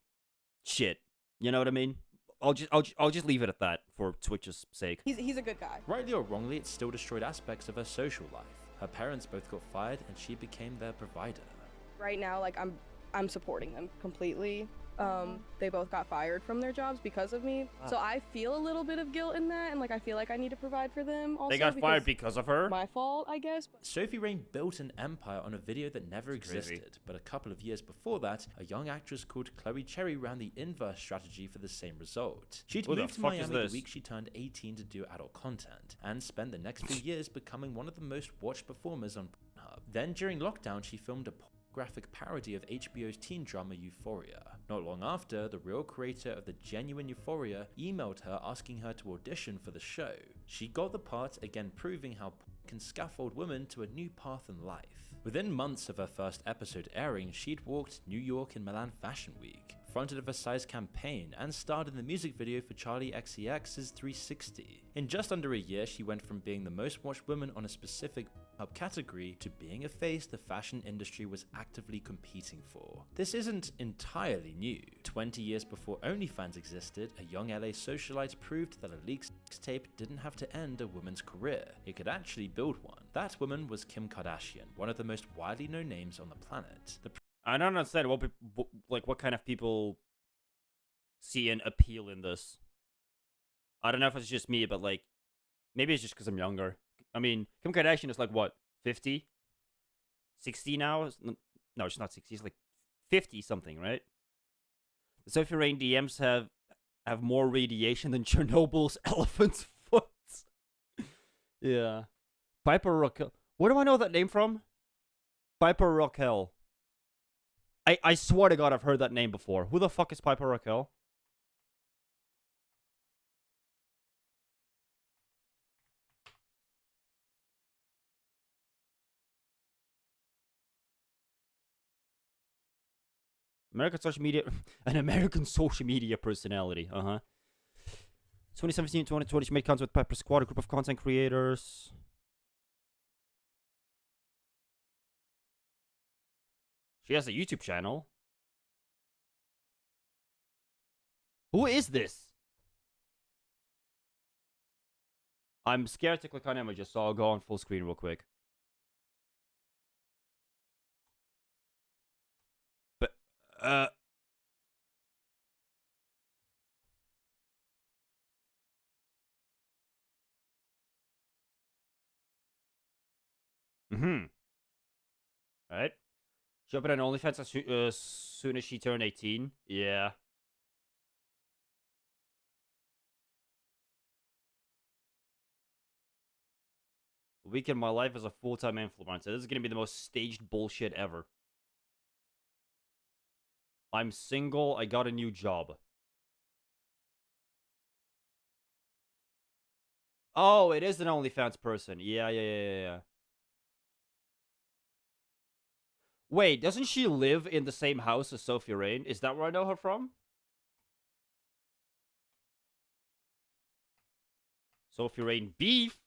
shit. You know what I mean? I'll just leave it at that for Twitch's sake. He's a good guy. Rightly or wrongly, it still destroyed aspects of her social life. Her parents both got fired and she became their provider. Right now, like I'm supporting them completely. They both got fired from their jobs because of me. So I feel a little bit of guilt in that, and like I feel like I need to provide for them also. They got fired because of her? My fault, I guess. Sophie Rain built an empire on a video that never existed, but a couple of years before that, a young actress called Chloe Cherry ran the inverse strategy for the same result. She'd moved to Miami the week she turned 18 to do adult content, and spent the next few years becoming one of the most watched performers on Pornhub. Then during lockdown, she filmed a graphic parody of HBO's teen drama Euphoria. Not long after, the real creator of the genuine Euphoria emailed her asking her to audition for the show. She got the part, again proving how porn can scaffold women to a new path in life. Within months of her first episode airing, she'd walked New York and Milan Fashion Week, fronted a Versailles campaign, and starred in the music video for Charli XCX's 360. In just under a year, she went from being the most watched woman on a specific category to being a face the fashion industry was actively competing for. This isn't entirely new. 20 years before OnlyFans existed, a young LA socialite proved that a leaked sex tape didn't have to end a woman's career. It could actually build one. That woman was Kim Kardashian, one of the most widely known names on the planet. I don't understand what kind of people see an appeal in this. I don't know if it's just me, but like maybe it's just because I'm younger. I mean, Kim Kardashian is like, what, 50? 60 now? No, she's not 60. She's like 50-something, right? The Sophie Rain DMs have more radiation than Chernobyl's elephant's foot. Yeah. Piper Raquel. Where do I know that name from? Piper Raquel. I swear to God I've heard that name before. Who the fuck is Piper Raquel? An American social media personality. 2017 2020, she made content with Piper Squad, a group of content creators. She has a YouTube channel. Who is this? I'm scared to click on images, so I'll go on full screen real quick. Mm-hmm. Right. She opened an OnlyFans as soon as she turned 18. Yeah. Week in my life as a full-time influencer. This is gonna be the most staged bullshit ever. I'm single. I got a new job. Oh, it is an OnlyFans person. Yeah. Wait, doesn't she live in the same house as Sophie Rain? Is that where I know her from? Sophie Rain beef?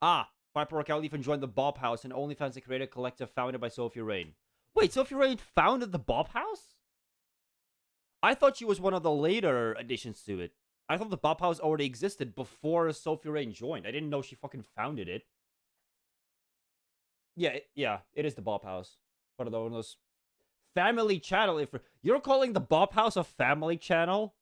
Ah, Piper Raquel even joined the Bob House, an OnlyFans and creator collective founded by Sophie Rain. Wait, Sophie Rain founded the Bob House? I thought she was one of the later additions to it. I thought the Bob House already existed before Sophie Rain joined. I didn't know she fucking founded it. Yeah, it is the Bob House. One of those family channel. If you're calling the Bob House a family channel,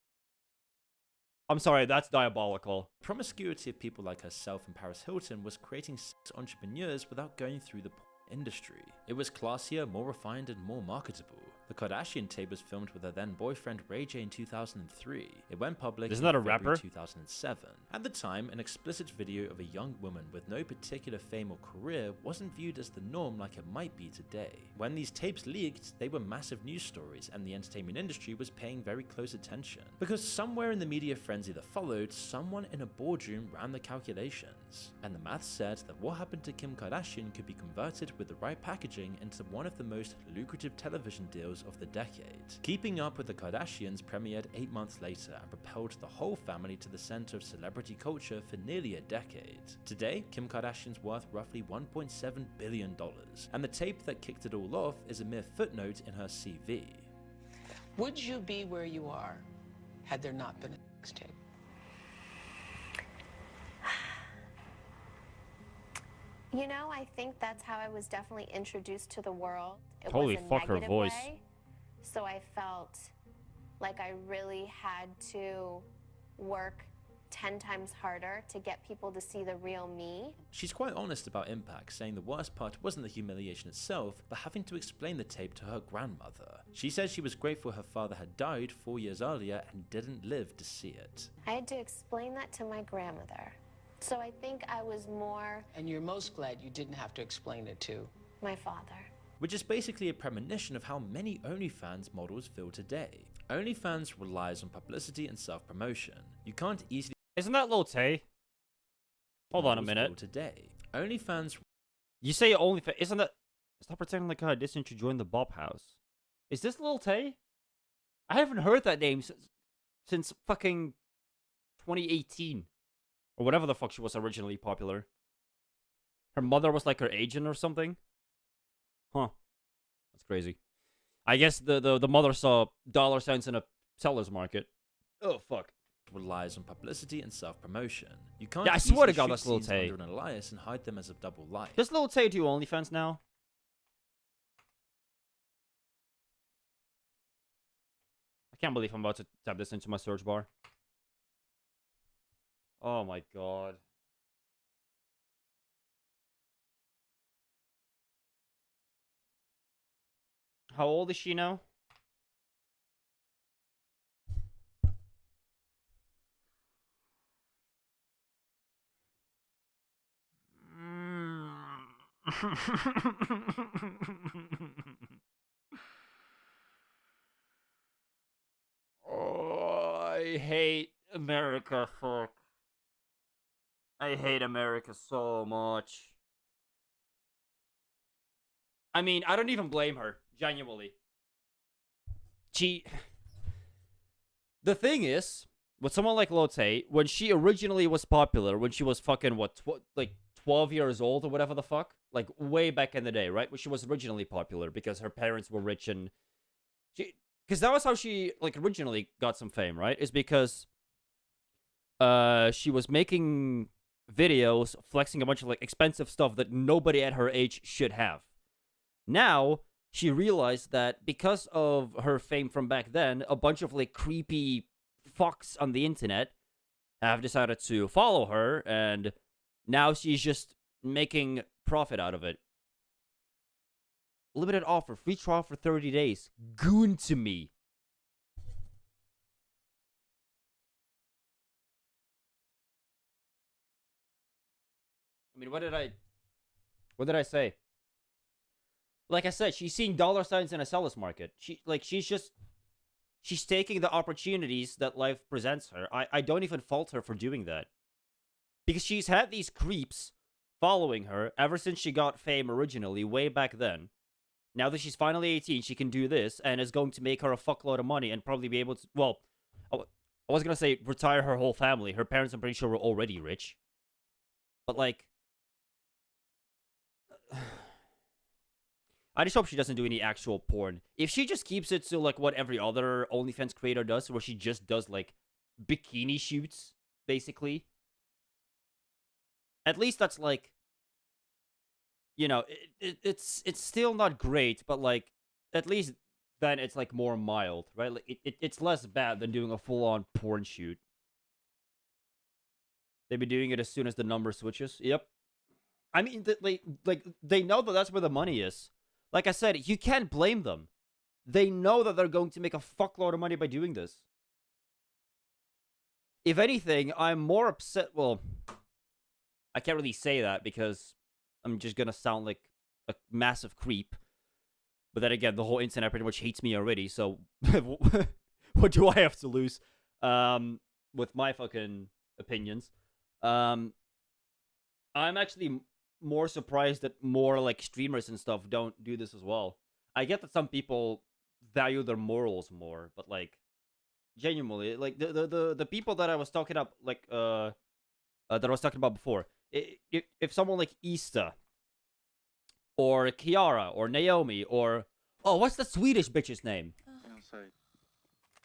I'm sorry, that's diabolical. Promiscuity of people like herself and Paris Hilton was creating sex entrepreneurs without going through the industry. It was classier, more refined, and more marketable. The Kardashian tape was filmed with her then boyfriend Ray J in 2003. It went public Isn't that a in February rapper? 2007. At the time, an explicit video of a young woman with no particular fame or career wasn't viewed as the norm like it might be today. When these tapes leaked, they were massive news stories, and the entertainment industry was paying very close attention. Because somewhere in the media frenzy that followed, someone in a boardroom ran the calculations. And the math said that what happened to Kim Kardashian could be converted with the right packaging into one of the most lucrative television deals of the decade. Keeping Up with the Kardashians premiered 8 months later and propelled the whole family to the center of celebrity culture for nearly a decade. Today, Kim Kardashian's worth roughly $1.7 billion, and the tape that kicked it all off is a mere footnote in her CV. Would you be where you are had there not been a sex tape? You know, I think that's how I was definitely introduced to the world. It Holy was a fuck, her negative voice. way, so I felt like I really had to work 10 times harder to get people to see the real me. She's quite honest about Impact, saying the worst part wasn't the humiliation itself, but having to explain the tape to her grandmother. She says she was grateful her father had died 4 years earlier and didn't live to see it. I had to explain that to my grandmother. So I think I was more And you're most glad you didn't have to explain it to my father. Which is basically a premonition of how many OnlyFans models feel today. OnlyFans relies on publicity and self-promotion. You can't easily... Isn't that Lil Tay? Hold on a models minute. feel today. OnlyFans... You say OnlyFans. Isn't that... Stop pretending like I didn't you join the Bob House. Is this Lil Tay? I haven't heard that name since fucking 2018. Or whatever the fuck she was originally popular. Her mother was like her agent or something? Huh. That's crazy. I guess the mother saw dollar signs in a seller's market. Oh, fuck. Relies on publicity and self-promotion. You can't Yeah, I swear to easily God, shoot that's Lil scenes Tay. under an alias and hide them as a double life. Does Lil Tay do OnlyFans now? I can't believe I'm about to type this into my search bar. Oh my god. How old is she now? Oh, I hate America, fuck. I hate America so much. I mean, I don't even blame her, genuinely. The thing is, with someone like Lotte, when she originally was popular, when she was fucking, what, like 12 years old or whatever the fuck? Like, way back in the day, right? When she was originally popular because her parents were rich and... Because that was how she, like, originally got some fame, right? Is because she was making videos flexing a bunch of, like, expensive stuff that nobody at her age should have. Now, she realized that because of her fame from back then, a bunch of like creepy fucks on the internet have decided to follow her, and now she's just making profit out of it. Limited offer, free trial for 30 days. Goon to me. I mean, what did I say? Like I said, she's seeing dollar signs in a seller's market. She's taking the opportunities that life presents her. I don't even fault her for doing that. Because she's had these creeps following her ever since she got fame originally, way back then. Now that she's finally 18, she can do this, and it's going to make her a fuckload of money and probably be able to, well, I was going to say retire her whole family. Her parents, I'm pretty sure, were already rich. But, like, I just hope she doesn't do any actual porn. If she just keeps it to, like, what every other OnlyFans creator does, where she just does, like, bikini shoots, basically. At least that's, like, you know, it's still not great, but, like, at least then it's, like, more mild, right? Like, it's less bad than doing a full-on porn shoot. They've been doing it as soon as the number switches. Yep. I mean, they know that that's where the money is. Like I said, you can't blame them. They know that they're going to make a fuckload of money by doing this. If anything, I'm more upset. Well, I can't really say that because I'm just gonna sound like a massive creep. But then again, the whole internet pretty much hates me already, so what do I have to lose with my fucking opinions? I'm actually more surprised that more like streamers and stuff don't do this as well. I get that some people value their morals more, but like genuinely, like the people that I was talking up, like that I was talking about before, if someone like Ista or Kiara or Naomi or what's the Swedish bitch's name?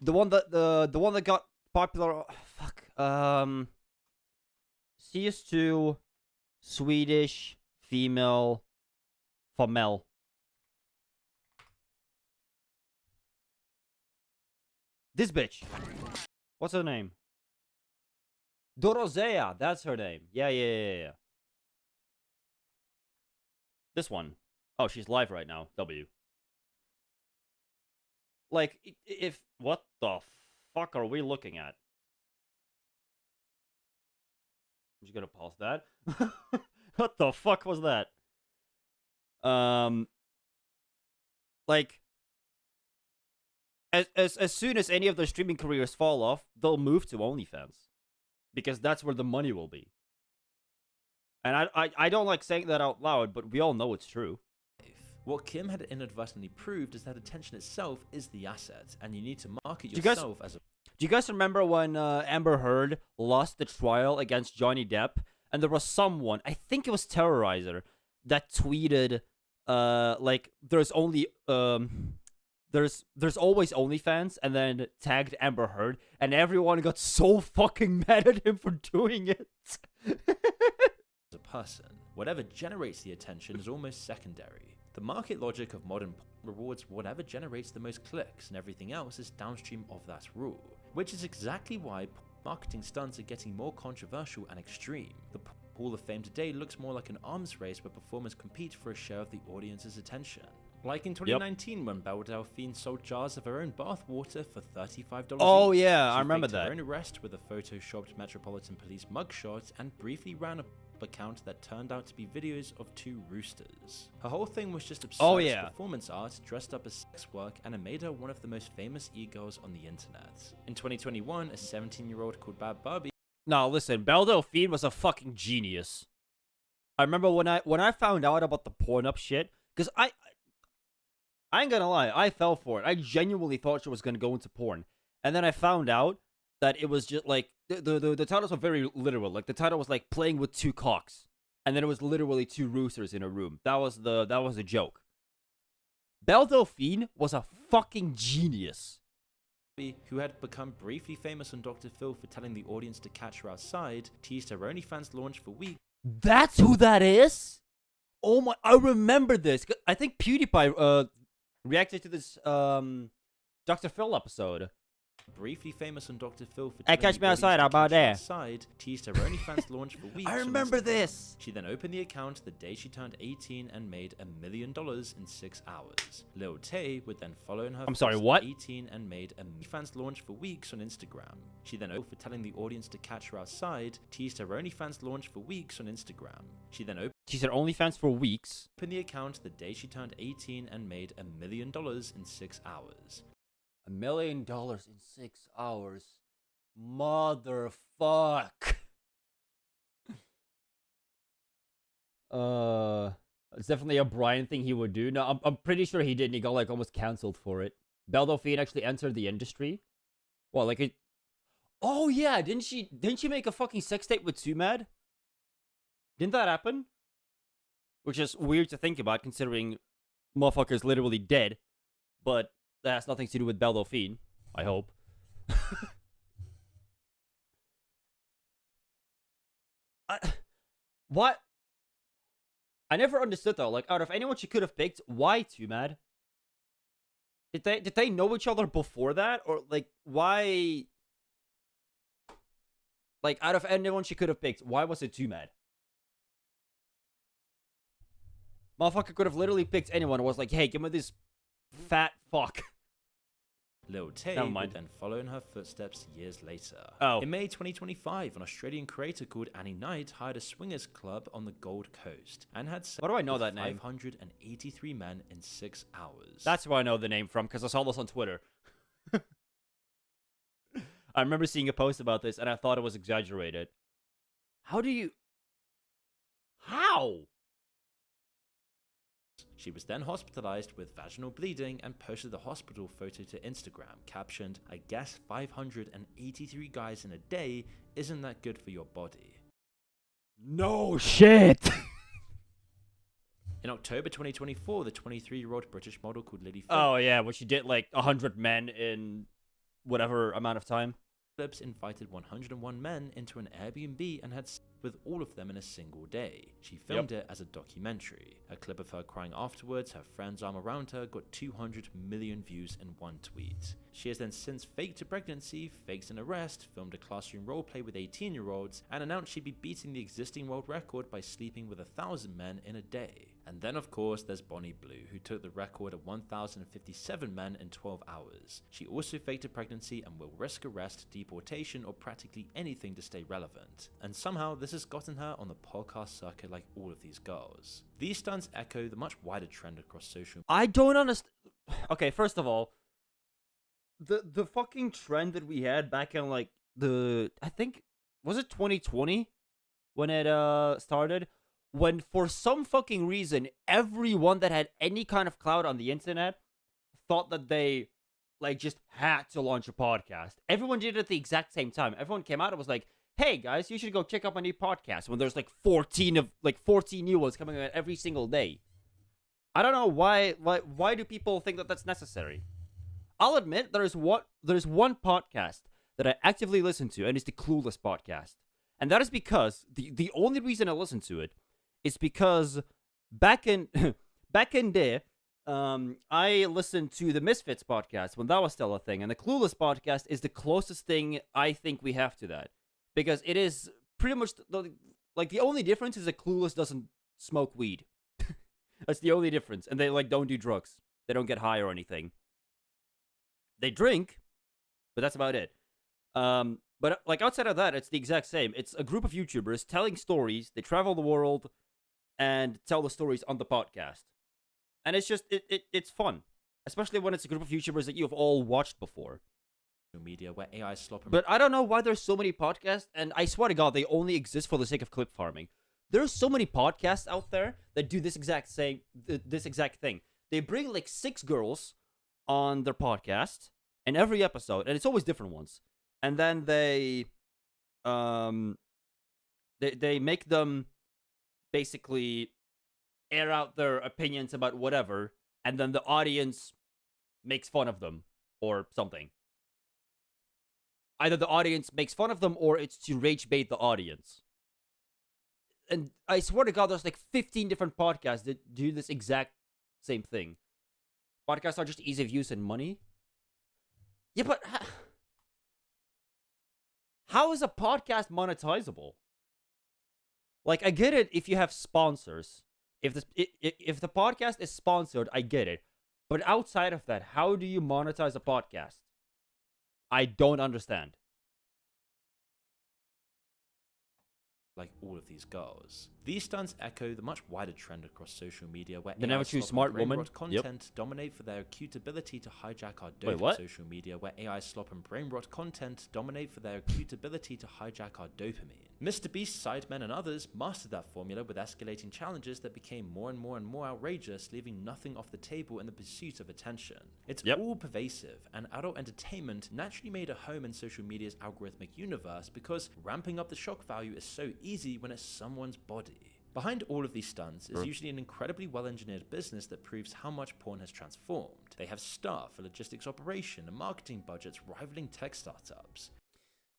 The one that the one that got popular. CS2 Swedish female female. This bitch. What's her name? Dorozea. That's her name. Yeah. This one. Oh, she's live right now. W. Like, if... What the fuck are we looking at? I'm just gonna pause that. What the fuck was that? Like... As soon as any of their streaming careers fall off, they'll move to OnlyFans. Because that's where the money will be. And I don't like saying that out loud, but we all know it's true. What Kim had inadvertently proved is that attention itself is the asset, and you need to market yourself as a... Do you guys remember when Amber Heard lost the trial against Johnny Depp? And there was someone, I think it was Terrorizer, that tweeted, like, there's only... There's always OnlyFans, and then tagged Amber Heard, and everyone got so fucking mad at him for doing it. As a person, whatever generates the attention is almost secondary. The market logic of modern rewards whatever generates the most clicks, and everything else is downstream of that rule, which is exactly why marketing stunts are getting more controversial and extreme. The Hall of Fame today looks more like an arms race where performers compete for a share of the audience's attention. Like in 2019, when Belle Delphine sold jars of her own bath water for $35 Oh each. yeah, She I remember faked her that. own arrest with a photoshopped Metropolitan Police mugshot and briefly ran a account that turned out to be videos of two roosters. Her whole thing was just absurd performance art dressed up as sex work, and it made her one of the most famous e-girls on the internet. In 2021, a 17-year-old called Bad Barbie... No, listen, Belle Delphine was a fucking genius. I remember when I found out about the porn-up shit, because I ain't gonna lie, I fell for it. I genuinely thought she was gonna go into porn. And then I found out that it was just like, the titles were very literal. Like, the title was like, playing with two cocks. And then it was literally two roosters in a room. That was a joke. Belle Delphine was a fucking genius. Who had become briefly famous on Dr. Phil for telling the audience to catch her outside, teased her OnlyFans launch for weeks. That's who that is? Oh my, I remember this. I think PewDiePie reacted to this Dr. Phil episode. Briefly famous on Dr. Phil for Hey, telling catch the me audience outside, to how about catch her that? outside, teased her OnlyFans launch for weeks. I on remember Instagram. this. She then opened the account the day she turned 18 and made $1 million in 6 hours. Lil Tay would then follow in her I'm sorry, footsteps what? at 18 and made a OnlyFans launch for weeks on Instagram. She then opened for telling the audience to catch her outside, teased her OnlyFans launch for weeks on Instagram. She then opened She said OnlyFans for weeks. the account the day she turned 18 and made $1 million in 6 hours. $1 million in 6 hours. Motherfuck. It's definitely a Brian thing he would do. No, I'm pretty sure he did, and he got like almost cancelled for it. Belle Delphine actually entered the industry. Well, like it. Oh yeah, didn't she make a fucking sex tape with Sumad? Didn't that happen? Which is weird to think about, considering motherfucker's literally dead. But that has nothing to do with Belle Delphine, I hope. What? I never understood though. Like, out of anyone she could have picked, why Tumad? Did they know each other before that, or like why? Like, out of anyone she could have picked, why was it Tumad? Motherfucker could have literally picked anyone and was like, hey, give me this fat fuck. Lil Tay Never would mind. then follow in her footsteps years later. Oh. In May 2025, an Australian creator called Annie Knight hired a swingers club on the Gold Coast and had sex Why do I know with that name? 583 men in 6 hours. That's where I know the name from, because I saw this on Twitter. I remember seeing a post about this, and I thought it was exaggerated. How? She was then hospitalized with vaginal bleeding and posted the hospital photo to Instagram, captioned, "I guess 583 guys in a day isn't that good for your body." No shit! In October 2024, the 23-year-old British model called Lily Oh yeah, when she did like 100 men in whatever amount of time. Phillips invited 101 men into an Airbnb and had sex with all of them in a single day. She filmed it as a documentary. A clip of her crying afterwards, her friend's arm around her, got 200 million views in one tweet. She has then since faked a pregnancy, faked an arrest, filmed a classroom roleplay with 18-year-olds, and announced she'd be beating the existing world record by sleeping with 1,000 men in a day. And then of course there's Bonnie Blue, who took the record at 1,057 men in 12 hours. She also faked a pregnancy and will risk arrest, deportation, or practically anything to stay relevant. And somehow this has gotten her on the podcast circuit like all of these girls. These stunts echo the much wider trend across social. I don't understand. Okay, first of all, the fucking trend that we had back in like I think, was it 2020 when it started? When for some fucking reason everyone that had any kind of clout on the internet thought that they like just had to launch a podcast. Everyone did it at the exact same time. Everyone came out and was like, hey guys, you should go check out my new podcast, when there's like 14 new ones coming out every single day. I don't know why do people think that that's necessary? I'll admit there's one podcast that I actively listen to, and it's the Clueless podcast. And that is because the only reason I listen to it is because back in there, I listened to the Misfits podcast when that was still a thing, and the Clueless podcast is the closest thing I think we have to that, because it is pretty much like the only difference is that Clueless doesn't smoke weed. That's the only difference, and they like don't do drugs. They don't get high or anything. They drink, but that's about it. But like outside of that, it's the exact same. It's a group of YouTubers telling stories. They travel the world and tell the stories on the podcast. And it's just, it's fun. Especially when it's a group of YouTubers that you've all watched before. Media where AI slop. But I don't know why there's so many podcasts, and I swear to God, they only exist for the sake of clip farming. There's so many podcasts out there that do this exact thing. They bring like 6 girls on their podcast in every episode, and it's always different ones. And then they make them basically air out their opinions about whatever, and then the audience makes fun of them or something. Either the audience makes fun of them or it's to rage bait the audience. And I swear to God, there's like 15 different podcasts that do this exact same thing. Podcasts are just ease of use and money. Yeah, but how is a podcast monetizable? Like, I get it if you have sponsors. If the podcast is sponsored, I get it. But outside of that, how do you monetize a podcast? I don't understand. Like all of these girls. These stunts echo the much wider trend across social media where They never choose smart woman. content dominate for their acute ability to hijack our dopamine. Wait, what? Social media where AI slop and brain rot content dominate for their acute ability to hijack our dopamine. Mr. Beast, Sidemen, and others mastered that formula with escalating challenges that became more and more outrageous, leaving nothing off the table in the pursuit of attention. It's all pervasive, and adult entertainment naturally made a home in social media's algorithmic universe because ramping up the shock value is so easy when it's someone's body. Behind all of these stunts is usually an incredibly well-engineered business that proves how much porn has transformed. They have staff, a logistics operation, and marketing budgets rivaling tech startups.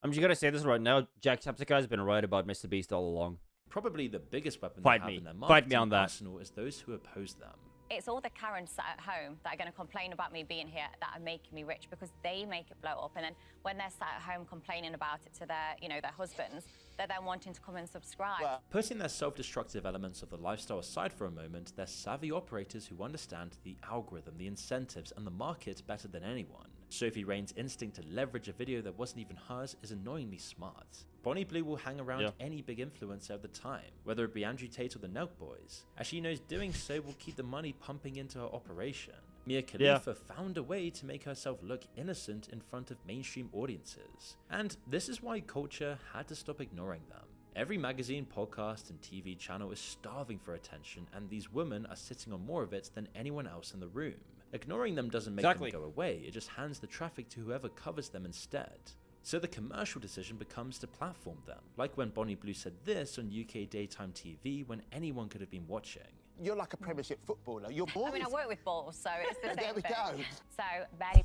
I'm just gonna say this right now. Jacksepticeye has been right about Mr. Beast all along. Probably the biggest weapon Fight they have me. in their Fight me marketing on that. arsenal is those who oppose them. It's all the Karens sat at home that are going to complain about me being here that are making me rich because they make it blow up. And then when they're sat at home complaining about it to their, their husbands, they're then wanting to come and subscribe. Putting their self-destructive elements of the lifestyle aside for a moment, they're savvy operators who understand the algorithm, the incentives, and the market better than anyone. Sophie Rain's instinct to leverage a video that wasn't even hers is annoyingly smart. Bonnie Blue will hang around any big influencer at the time, whether it be Andrew Tate or the Nelk Boys, as she knows doing so will keep the money pumping into her operation. Mia Khalifa found a way to make herself look innocent in front of mainstream audiences, and this is why culture had to stop ignoring them. Every magazine, podcast, and TV channel is starving for attention, and these women are sitting on more of it than anyone else in the room. Ignoring them doesn't make them go away, it just hands the traffic to whoever covers them instead. So the commercial decision becomes to platform them, like when Bonnie Blue said this on UK daytime TV when anyone could have been watching. You're like a Premiership footballer. You're balls. I mean, I work with balls, so it's the same There we thing. go. So, very...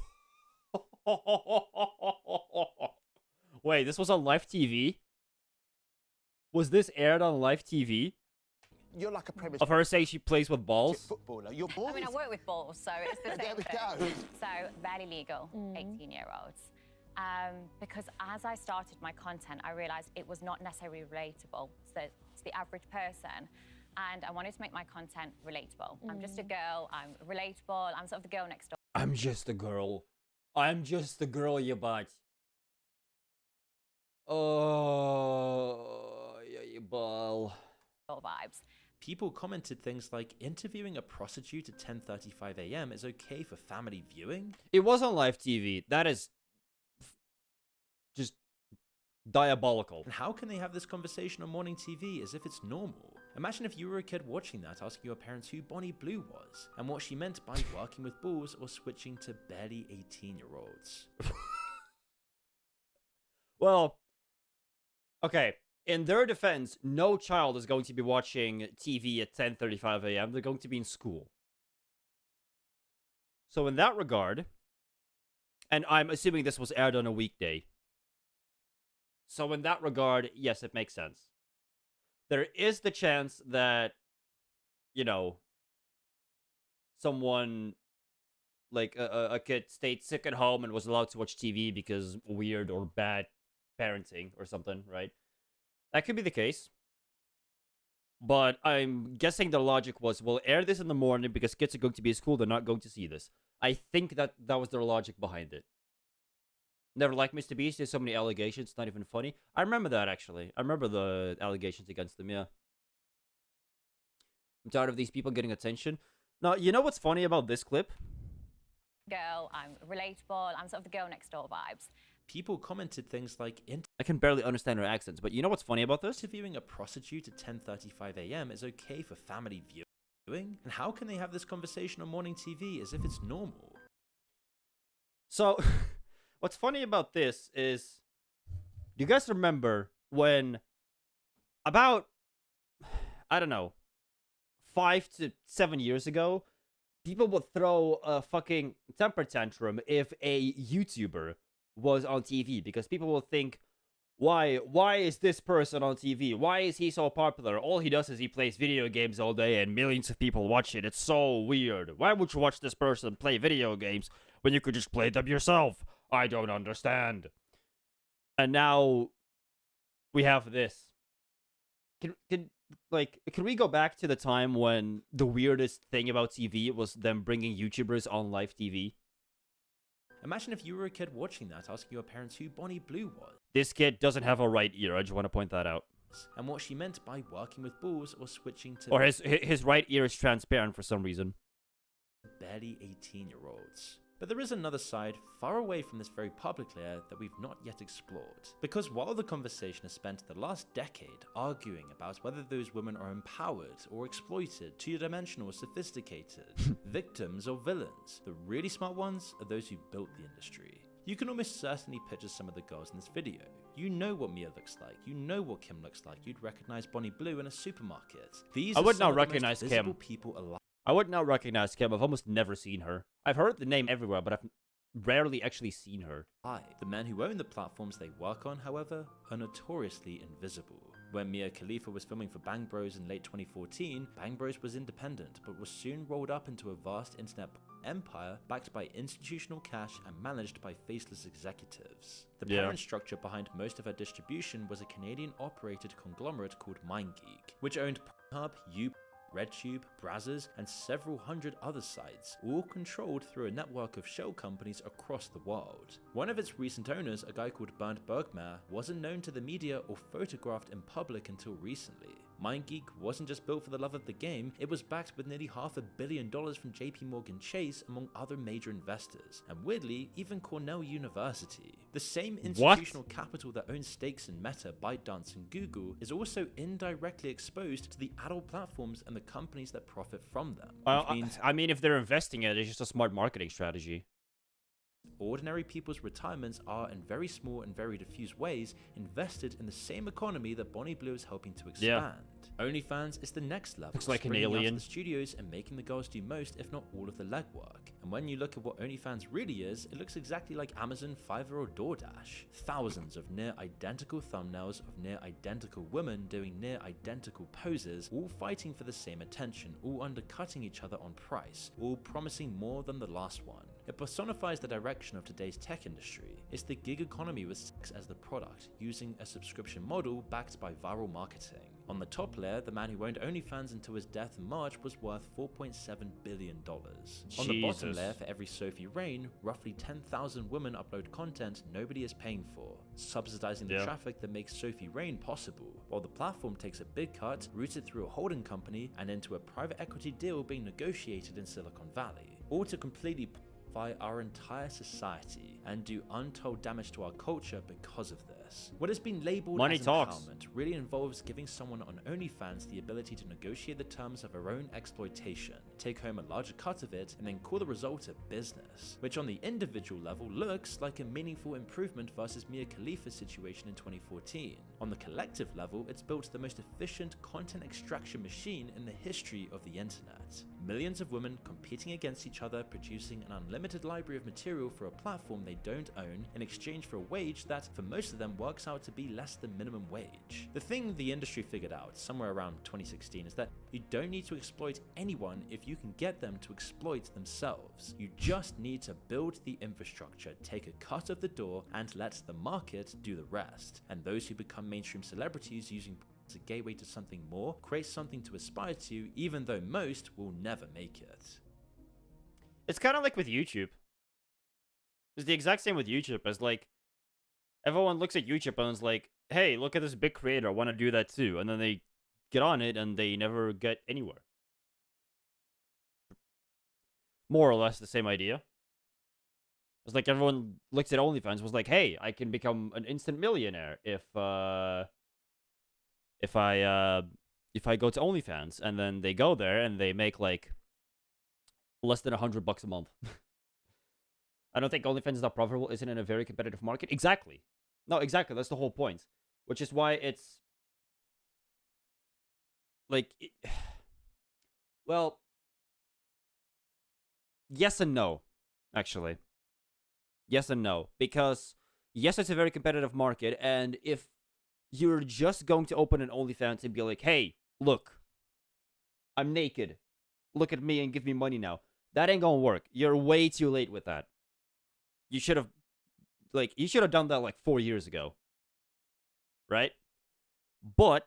Wait, this was on live TV? Was this aired on live TV? You're like a Premiership Of her saying she plays with balls? footballer. You're balls. I mean, I work with balls, so it's the same There we thing. go. So, very legal, 18-year-olds. Because as I started my content, I realized it was not necessarily relatable to the average person. And I wanted to make my content relatable. I'm just a girl, I'm relatable, I'm sort of the girl next door. I'm just a girl. I'm just a girl, you butt. Oh, yeah, you ball. Vibes. People commented things like, interviewing a prostitute at 10:35 AM is okay for family viewing? It was on live TV. That is just diabolical. And how can they have this conversation on morning TV as if it's normal? Imagine if you were a kid watching that asking your parents who Bonnie Blue was, and what she meant by working with balls or switching to barely 18-year-olds. Well, okay. In their defense, no child is going to be watching TV at 10:35 AM. They're going to be in school. So in that regard, and I'm assuming this was aired on a weekday. So in that regard, yes, it makes sense. There is the chance that, someone, like a kid stayed sick at home and was allowed to watch TV because weird or bad parenting or something, right? That could be the case. But I'm guessing the logic was, we'll air this in the morning because kids are going to be at school, they're not going to see this. I think that was their logic behind it. Never liked Mr. Beast, there's so many allegations, not even funny. I remember that, actually. I remember the allegations against him, yeah. I'm tired of these people getting attention. Now, you know what's funny about this clip? Girl, I'm relatable, I'm sort of the girl next door vibes. People commented things like, I can barely understand her accents, but you know what's funny about this? interviewing a prostitute at 10:35 AM is okay for family viewing? And how can they have this conversation on morning TV as if it's normal? So, what's funny about this is, do you guys remember when about, I don't know, 5 to 7 years ago, people would throw a fucking temper tantrum if a YouTuber was on TV because people will think, Why is this person on TV? Why is he so popular? All he does is he plays video games all day and millions of people watch it. It's so weird. Why would you watch this person play video games when you could just play them yourself? I don't understand. And now we have this. Can we go back to the time when the weirdest thing about TV was them bringing YouTubers on live TV? Imagine if you were a kid watching that, asking your parents who Bonnie Blue was. This kid doesn't have a right ear. I just want to point that out. And what she meant by working with balls or switching to... Or his right ear is transparent for some reason. Barely 18-year-olds. But there is another side, far away from this very public layer, that we've not yet explored. Because while the conversation has spent the last decade arguing about whether those women are empowered or exploited, two-dimensional or sophisticated, victims or villains, the really smart ones are those who built the industry. You can almost certainly picture some of the girls in this video. You know what Mia looks like, you know what Kim looks like, you'd recognize Bonnie Blue in a supermarket. These I are would some not of the most recognize visible Kim. people alive. I would not recognize Kim. I've almost never seen her. I've heard the name everywhere, but I've rarely actually seen her. The men who own the platforms they work on, however, are notoriously invisible. When Mia Khalifa was filming for Bang Bros in late 2014, Bang Bros was independent, but was soon rolled up into a vast internet empire backed by institutional cash and managed by faceless executives. The parent structure behind most of her distribution was a Canadian-operated conglomerate called MindGeek, which owned Pornhub, RedTube, Brazzers, and several hundred other sites, all controlled through a network of shell companies across the world. One of its recent owners, a guy called Bernd Bergmair, wasn't known to the media or photographed in public until recently. MindGeek wasn't just built for the love of the game, it was backed with nearly $500 million from JP Morgan Chase among other major investors, and weirdly, even Cornell University. The same institutional capital that owns stakes in Meta, ByteDance, and Google is also indirectly exposed to the adult platforms and the companies that profit from them. I mean, if they're investing in it, it's just a smart marketing strategy. Ordinary people's retirements are, in very small and very diffuse ways, invested in the same economy that Bonnie Blue is helping to expand. OnlyFans is the next level. Looks like an springing out of alien. the studios and making the girls do most, if not all, of the legwork. And when you look at what OnlyFans really is, it looks exactly like Amazon, Fiverr, or DoorDash. Thousands of near-identical thumbnails of near-identical women doing near-identical poses, all fighting for the same attention, all undercutting each other on price, all promising more than the last one. It personifies the direction of today's tech industry. It's the gig economy with sex as the product, using a subscription model backed by viral marketing. On the top layer, the man who owned OnlyFans until his death in March was worth $4.7 billion. On the bottom layer, for every Sophie Rain, roughly 10,000 women upload content nobody is paying for, subsidizing the traffic that makes Sophie Rain possible, while the platform takes a big cut, routes it through a holding company, and into a private equity deal being negotiated in Silicon Valley, all to completely our entire society and do untold damage to our culture because of this. What has been labeled as empowerment really involves giving someone on OnlyFans the ability to negotiate the terms of her own exploitation, take home a larger cut of it, and then call the result a business, which on the individual level looks like a meaningful improvement versus Mia Khalifa's situation in 2014. On the collective level, it's built the most efficient content extraction machine in the history of the internet. Millions of women competing against each other, producing an unlimited library of material for a platform they don't own in exchange for a wage that, for most of them, works out to be less than minimum wage. The thing the industry figured out somewhere around 2016 is that you don't need to exploit anyone if you can get them to exploit themselves. You just need to build the infrastructure, take a cut of the door, and let the market do the rest. And those who become mainstream celebrities using as a gateway to something more, create something to aspire to, even though most will never make it. It's kind of like with YouTube. It's the exact same with YouTube as like, everyone looks at YouTube and is like, hey, look at this big creator, I want to do that too. And then they get on it and they never get anywhere. More or less the same idea. It's like everyone looks at OnlyFans and was like, hey, I can become an instant millionaire if I go to OnlyFans. And then they go there and they make like less than $100 a month. I don't think OnlyFans is not profitable. Isn't in a very competitive market. Exactly. No, exactly. That's the whole point. Which is why it's like, well, yes and no, actually. Yes and no, because yes, it's a very competitive market, and if you're just going to open an OnlyFans and be like, hey, look, I'm naked. Look at me and give me money now. That ain't gonna work. You're way too late with that. You should have done that like 4 years ago. Right? But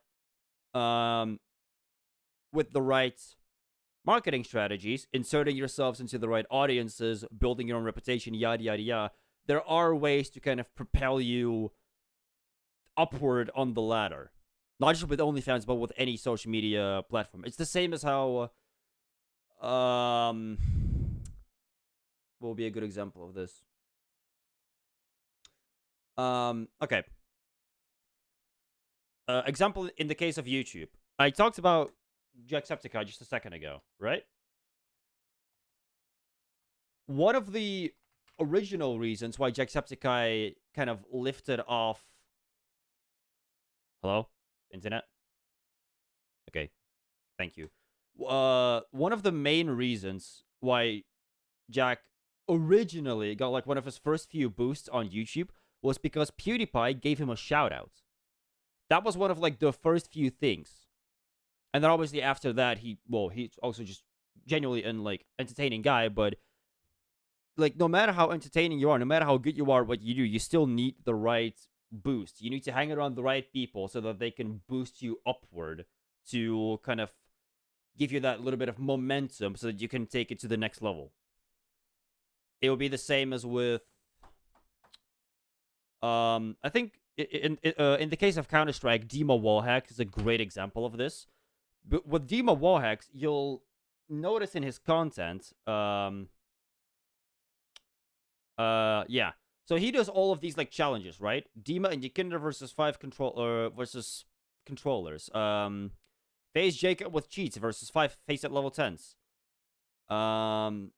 with the right marketing strategies, inserting yourselves into the right audiences, building your own reputation, yada yada yada, there are ways to kind of propel you upward on the ladder. Not just with OnlyFans, but with any social media platform. It's the same as how what will be a good example of this? Okay. Example in the case of YouTube. I talked about Jacksepticeye just a second ago, right? One of the original reasons why Jacksepticeye kind of lifted off... Hello? Internet? Okay. Thank you. One of the main reasons why Jack originally got like one of his first few boosts on YouTube was because PewDiePie gave him a shout out. That was one of like the first few things. And then obviously after that, he's also just genuinely an like entertaining guy, but like no matter how entertaining you are, no matter how good you are at what you do, you still need the right boost. You need to hang around the right people so that they can boost you upward to kind of give you that little bit of momentum so that you can take it to the next level. It would be the same as with I think in the case of Counter-Strike, Dima Wallhack is a great example of this. But with Dima Wallhacks, you'll notice in his content, yeah. So he does all of these like challenges, right? Dima and Yakinder versus 5 versus controllers. Face Jacob with cheats versus 5 face at level 10s. 1000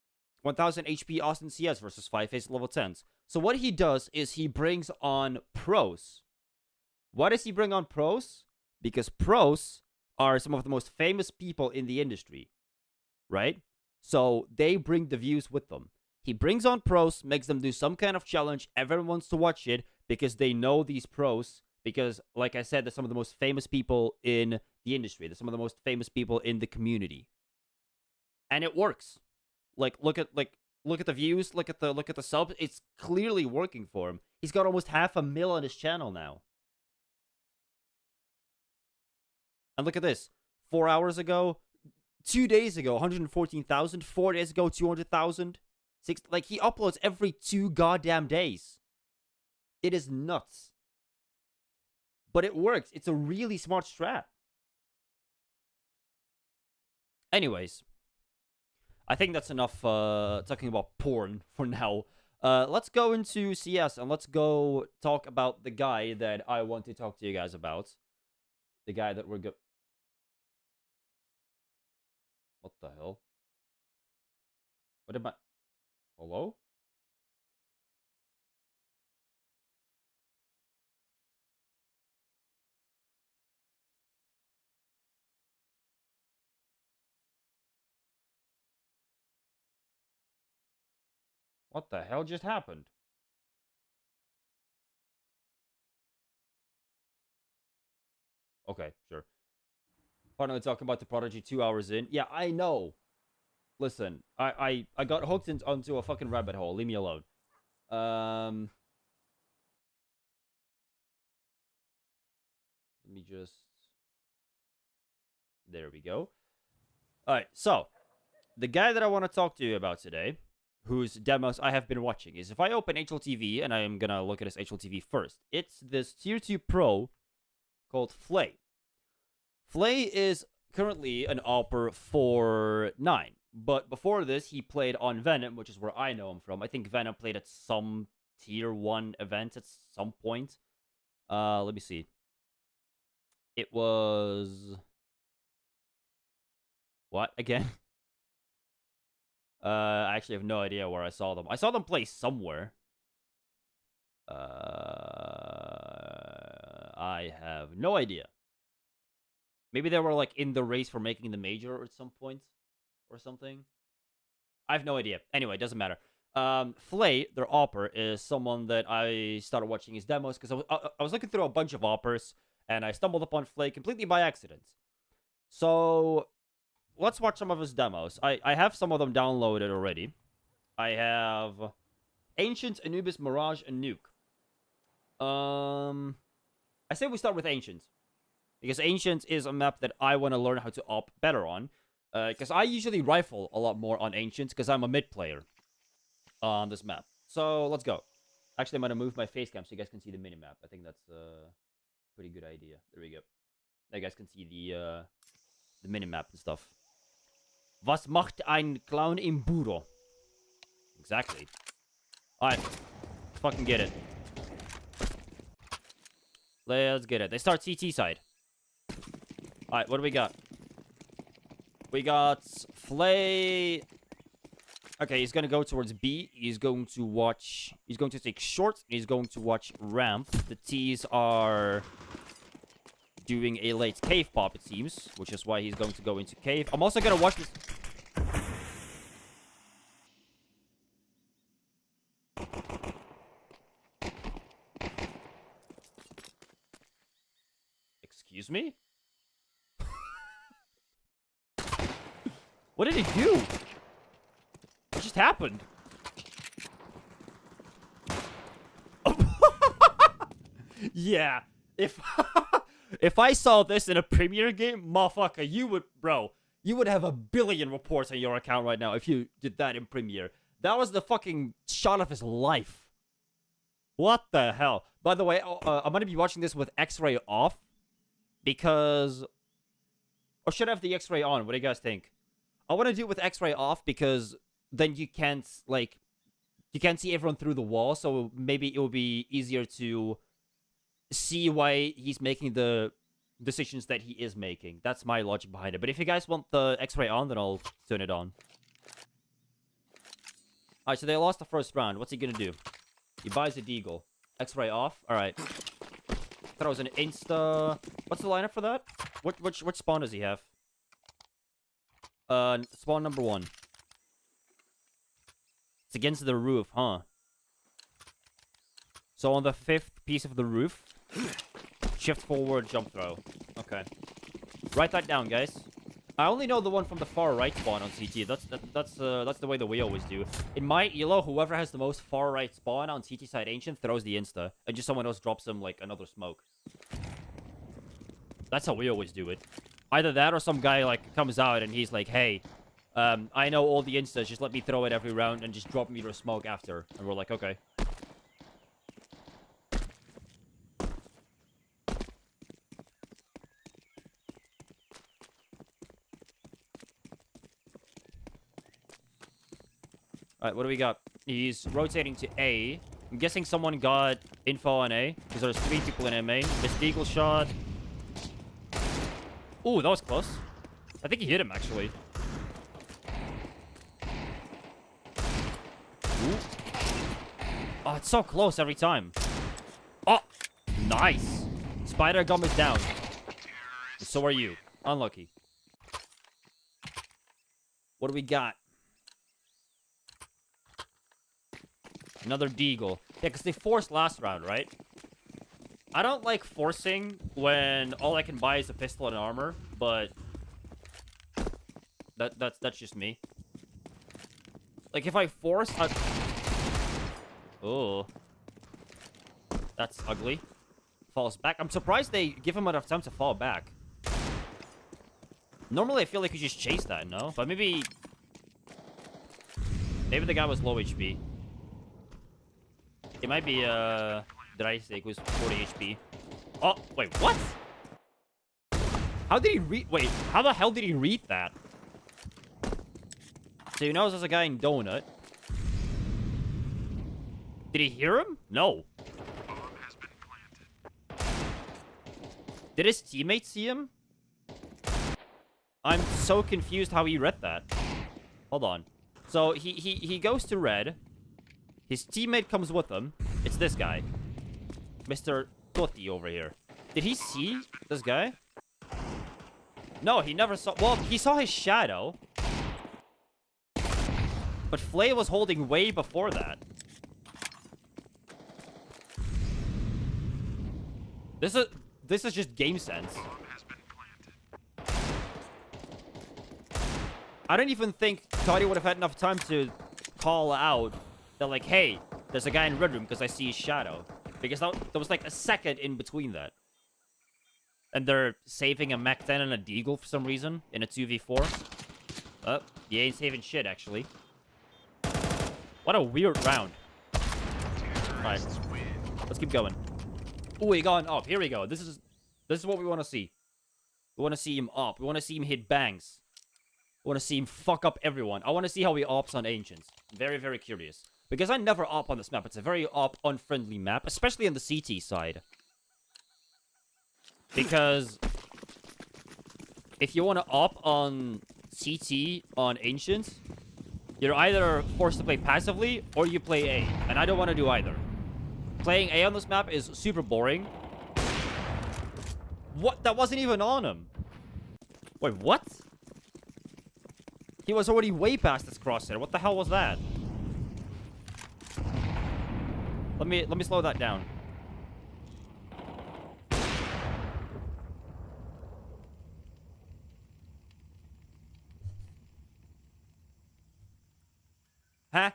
HP Austin CS versus 5 face at level 10s. So what he does is he brings on pros. Why does he bring on pros? Because pros are some of the most famous people in the industry, right? So they bring the views with them. He brings on pros, makes them do some kind of challenge. Everyone wants to watch it because they know these pros. Because, like I said, they're some of the most famous people in the industry. They're some of the most famous people in the community, and it works. Like, look at the views, look at the subs. It's clearly working for him. He's got almost 500,000 on his channel now. And look at this. 4 hours ago, 2 days ago, 114,000. 4 days ago, 200,000. Like, he uploads every 2 goddamn days. It is nuts. But it works. It's a really smart strat. Anyways, I think that's enough talking about porn for now. Let's go into CS and let's go talk about the guy that I want to talk to you guys about. The guy that we're What the hell? What am I... Hello? What the hell just happened? Okay, sure. Finally talking about the Prodigy 2 hours in. Yeah, I know. Listen, I got hooked onto a fucking rabbit hole. Leave me alone. Let me just... There we go. Alright, so. The guy that I want to talk to you about today, whose demos I have been watching, is if I open HLTV, and I am gonna look at his HLTV first, it's this Tier 2 Pro called Flay. Flay is currently an AWPer for 9, but before this, he played on Venom, which is where I know him from. I think Venom played at some Tier 1 event at some point. Let me see. It was... What, again? I actually have no idea where I saw them. I saw them play somewhere. I have no idea. Maybe they were, like, in the race for making the major at some point. Or something. I have no idea. Anyway, it doesn't matter. Flay, their opper, is someone that I started watching his demos because I was looking through a bunch of oppers and I stumbled upon Flay completely by accident. So let's watch some of his demos. I have some of them downloaded already. I have Ancient, Anubis, Mirage, and Nuke. I say we start with Ancient. Because Ancient is a map that I want to learn how to op better on. Because I usually rifle a lot more on Ancient because I'm a mid player on this map. So let's go. Actually, I'm going to move my face cam so you guys can see the minimap. I think that's a pretty good idea. There we go. Now you guys can see the minimap and stuff. Was macht ein Clown im Büro? Exactly. Alright. Let's fucking get it. Let's get it. They start CT side. Alright, what do we got? We got Flay. Okay, he's gonna go towards B. He's going to take short. He's going to watch ramp. The T's are doing a late cave pop, it seems, which is why he's going to go into cave. I'm also gonna watch this. Excuse me? What did he do? What just happened? Yeah, if I saw this in a Premiere game, motherfucker, you would have a billion reports on your account right now if you did that in Premiere. That was the fucking shot of his life. What the hell? By the way, I'm gonna be watching this with X-ray off because, or should I have the X-ray on? What do you guys think? I want to do it with X-ray off because then you can't see everyone through the wall, so maybe it will be easier to see why he's making the decisions that he is making. That's my logic behind it. But if you guys want the X-ray on, then I'll turn it on. Alright, so they lost the first round. What's he gonna do? He buys a deagle. X-ray off. Alright. Throws an insta. What's the lineup for that? Which spawn does he have? Spawn number 1. It's against the roof, huh? So on the 5th piece of the roof, shift forward, jump throw. Okay. Write that down, guys. I only know the one from the far right spawn on CT. That's the way that we always do. In my elo, whoever has the most far right spawn on CT side Ancient throws the insta, and just someone else drops him like another smoke. That's how we always do it. Either that or some guy like comes out and he's like, hey, I know all the instas, just let me throw it every round and just drop me to smoke after. And we're like, okay. Alright, what do we got? He's rotating to A. I'm guessing someone got info on A, because there's 3 people in MA. Missed eagle shot. Ooh, that was close. I think he hit him, actually. Ooh. Oh, it's so close every time. Oh, nice. Spider gum is down. So are you. Unlucky. What do we got? Another deagle. Yeah, because they forced last round, right? I don't like forcing when all I can buy is a pistol and armor, but that's just me. Like if I force, oh, that's ugly. Falls back. I'm surprised they give him enough time to fall back. Normally, I feel like you just chase that, no? But maybe the guy was low HP. It might be, Dreisig was 40 HP. Oh, wait, what? How did he read? Wait, how the hell did he read that? So he knows there's a guy in Donut. Did he hear him? No. Did his teammate see him? I'm so confused how he read that. Hold on. So he goes to red. His teammate comes with him. It's this guy. Mr. Totti over here. Did he see this guy? No, he never saw... Well, he saw his shadow. But Flay was holding way before that. This is just game sense. I don't even think Toddy would have had enough time to call out that, like, hey, there's a guy in red room because I see his shadow. Because there was like a second in between that. And they're saving a Mach 10 and a Deagle for some reason in a 2v4. Oh, he ain't saving shit, actually. What a weird round. Alright, let's keep going. Oh, he gone up. Here we go. This is what we want to see. We want to see him up. We want to see him hit bangs. We want to see him fuck up everyone. I want to see how he ops on Ancients. Very, very curious. Because I never op on this map. It's a very op-unfriendly map, especially on the CT side. Because if you want to op on CT on Ancients, you're either forced to play passively or you play A. And I don't want to do either. Playing A on this map is super boring. What? That wasn't even on him. Wait, what? He was already way past this crosshair. What the hell was that? Let me slow that down. Huh?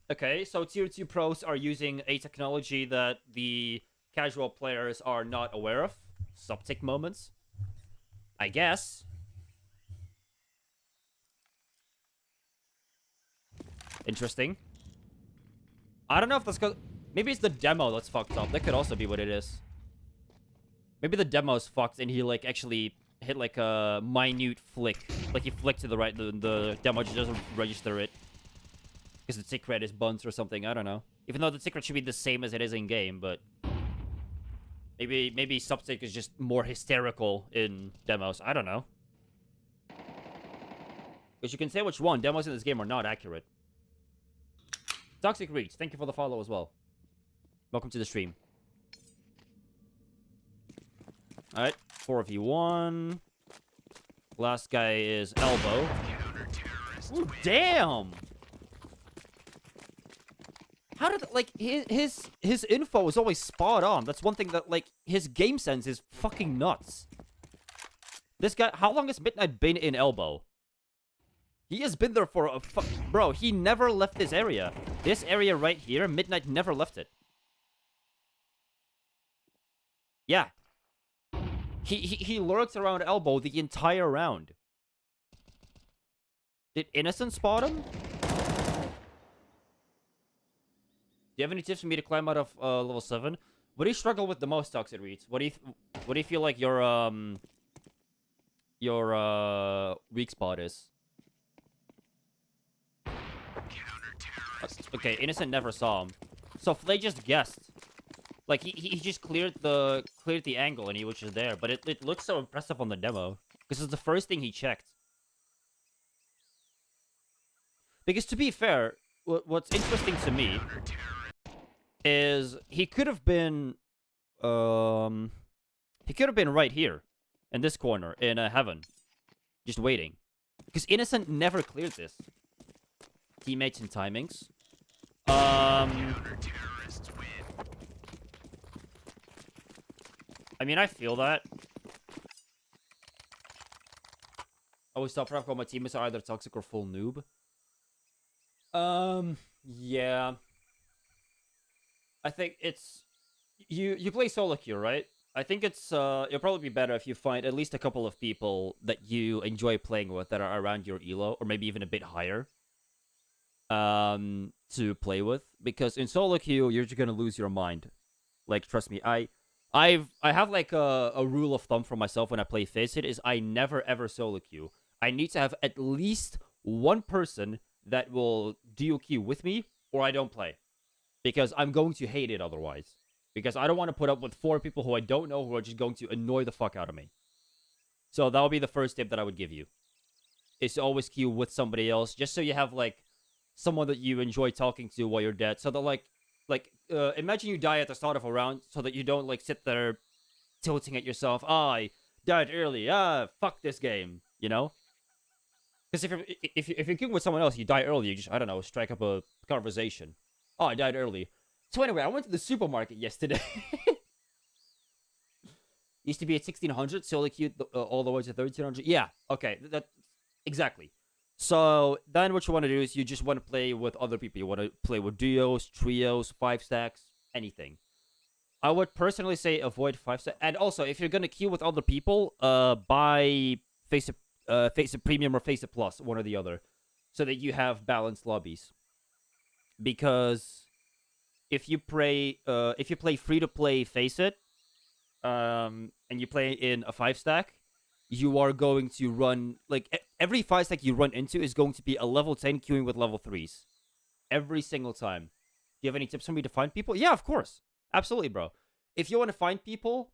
Okay, so Tier 2 pros are using a technology that the casual players are not aware of. Subtick moments. I guess. Interesting. I don't know if that's because... Maybe it's the demo that's fucked up. That could also be what it is. Maybe the demo's fucked and he, like, actually hit, like, a minute flick. Like, he flicked to the right. The demo just doesn't register it. Because the tick rate is buns or something. I don't know. Even though the tick rate should be the same as it is in-game, but... Maybe subtick is just more hysterical in demos. I don't know. Because you can say which one. Demos in this game are not accurate. Toxic Reach, thank you for the follow as well. Welcome to the stream. Alright, 4v1. Last guy is Elbow. Ooh, damn! How did, like, his info is always spot on. That's one thing that, like, his game sense is fucking nuts. This guy, how long has Midnight been in Elbow? He has been there for a bro, he never left this area. This area right here, Midnight never left it. Yeah. He lurks around Elbow the entire round. Did Innocent spot him? Do you have any tips for me to climb out of level 7? What do you struggle with the most, Toxic Reeds? What do you feel like your weak spot is? Okay, Innocent never saw him. So Flay just guessed. Like he just cleared the angle and he was just there, but it looks so impressive on the demo. Because it's the first thing he checked. Because to be fair, what's interesting to me is he could have been right here in this corner in Heaven, just waiting, because Innocent never cleared this. Teammates and timings. I mean, I feel that. I always stop when my teammates are either toxic or full noob. Yeah. I think it's... You play solo queue, right? I think it's, it'll probably be better if you find at least a couple of people that you enjoy playing with that are around your elo, or maybe even a bit higher, to play with. Because in solo queue, you're just gonna lose your mind. Like, trust me, I have like a rule of thumb for myself when I play Face It, is I never ever solo queue. I need to have at least one person that will duo queue with me, or I don't play. Because I'm going to hate it otherwise. Because I don't want to put up with 4 people who I don't know who are just going to annoy the fuck out of me. So that would be the first tip that I would give you. Is to always queue with somebody else, just so you have, like, someone that you enjoy talking to while you're dead. So that, like, imagine you die at the start of a round, so that you don't, like, sit there tilting at yourself. I died early. Fuck this game. You know? Because if you're queuing with someone else, you die early. You just, I don't know, strike up a conversation. Oh, I died early. So anyway, I went to the supermarket yesterday. Used to be at 1600, solo queued all the way to 1300. Yeah, okay, that exactly. So then what you want to do is you just want to play with other people. You want to play with duos, trios, 5 stacks, anything. I would personally say avoid 5 stacks. And also, if you're gonna queue with other people, buy Face It Premium or Face It Plus, one or the other, so that you have balanced lobbies. Because if you play free to play Face It, and you play in a 5 stack, you are going to run, like, every 5 stack you run into is going to be a level 10 queuing with level 3s. Every single time. Do you have any tips for me to find people? Yeah, of course. Absolutely, bro. If you want to find people,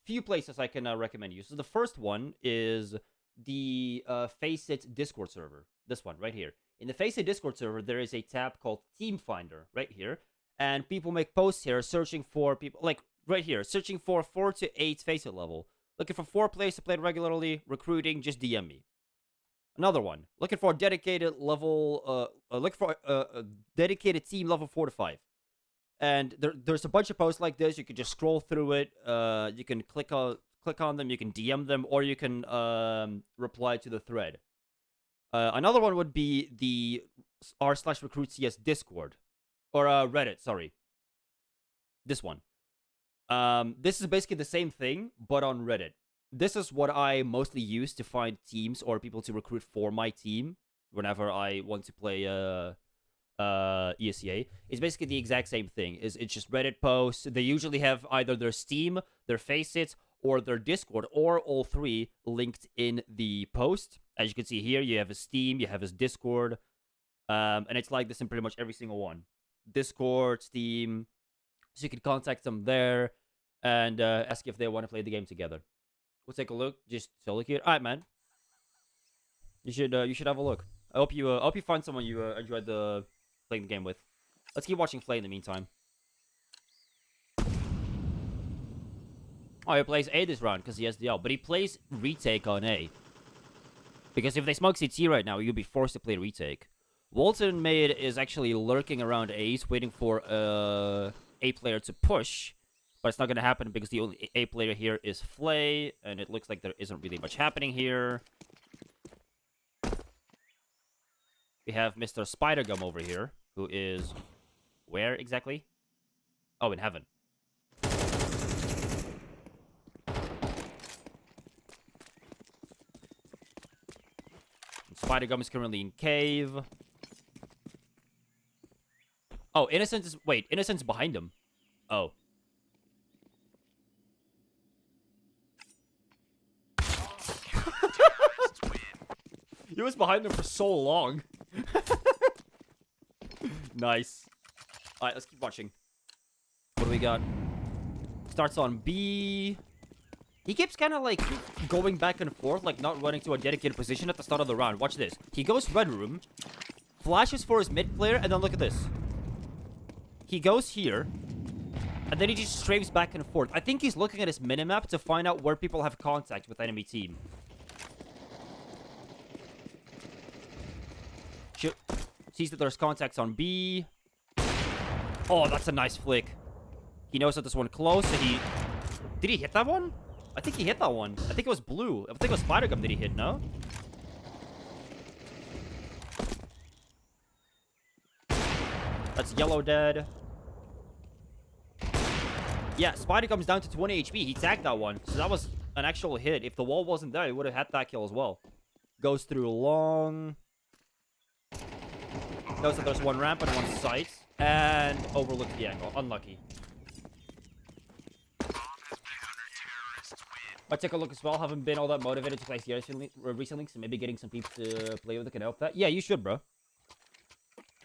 few places I can recommend you. So the first one is the Faceit Discord server. This one right here. In the Faceit Discord server, there is a tab called Team Finder right here, and people make posts here searching for people, like right here, searching for 4 to 8 Faceit level. Looking for 4 players to play regularly, recruiting, just DM me. Another one, looking for a dedicated level, looking for a dedicated team level 4 to 5. And there's a bunch of posts like this. You can just scroll through it. You can click on them. You can DM them, or you can reply to the thread. Another one would be the r/recruitcs Discord, or Reddit. Sorry, this one. This is basically the same thing, but on Reddit. This is what I mostly use to find teams or people to recruit for my team whenever I want to play ESEA. It's basically the exact same thing. It's just Reddit posts. They usually have either their Steam, their Faceit, or their Discord, or all 3 linked in the post. As you can see here, you have his Steam, you have his Discord, and it's like this in pretty much every single one. Discord, Steam, so you can contact them there and ask if they want to play the game together. We'll take a look. Just solo queue. All right, man. You should have a look. I hope you find someone you enjoyed playing the game with. Let's keep watching Flay in the meantime. Oh, he plays A this round because he has the L, but he plays retake on A. Because if they smoke CT right now, you'll be forced to play retake. Walton Maid is actually lurking around A's, waiting for A player to push. But it's not going to happen because the only A player here is Flay, and it looks like there isn't really much happening here. We have Mr. Spider-Gum over here, who is... where exactly? Oh, in heaven. Spider-Gum is currently in cave. Oh, Innocent is... wait, Innocent's behind him. Oh. He was behind him for so long. Nice. Alright, let's keep watching. What do we got? Starts on B. He keeps kind of like going back and forth, like not running to a dedicated position at the start of the round. Watch this. He goes red room, flashes for his mid player, and then look at this. He goes here, and then he just strafes back and forth. I think he's looking at his minimap to find out where people have contact with enemy team. Sees that there's contacts on B. Oh, that's a nice flick. He knows that this one close, so he... did he hit that one? I think he hit that one. I think it was blue. I think it was Spider-Gum that he hit, no? That's yellow dead. Yeah, Spider-Gum's down to 20 HP. He tagged that one. So that was an actual hit. If the wall wasn't there, he would have had that kill as well. Goes through long. Knows that there's one ramp and one site. And overlooks the angle. Unlucky. I took a look as well. Haven't been all that motivated to play CS recently, so maybe getting some people to play with it can help that. Yeah, you should, bro.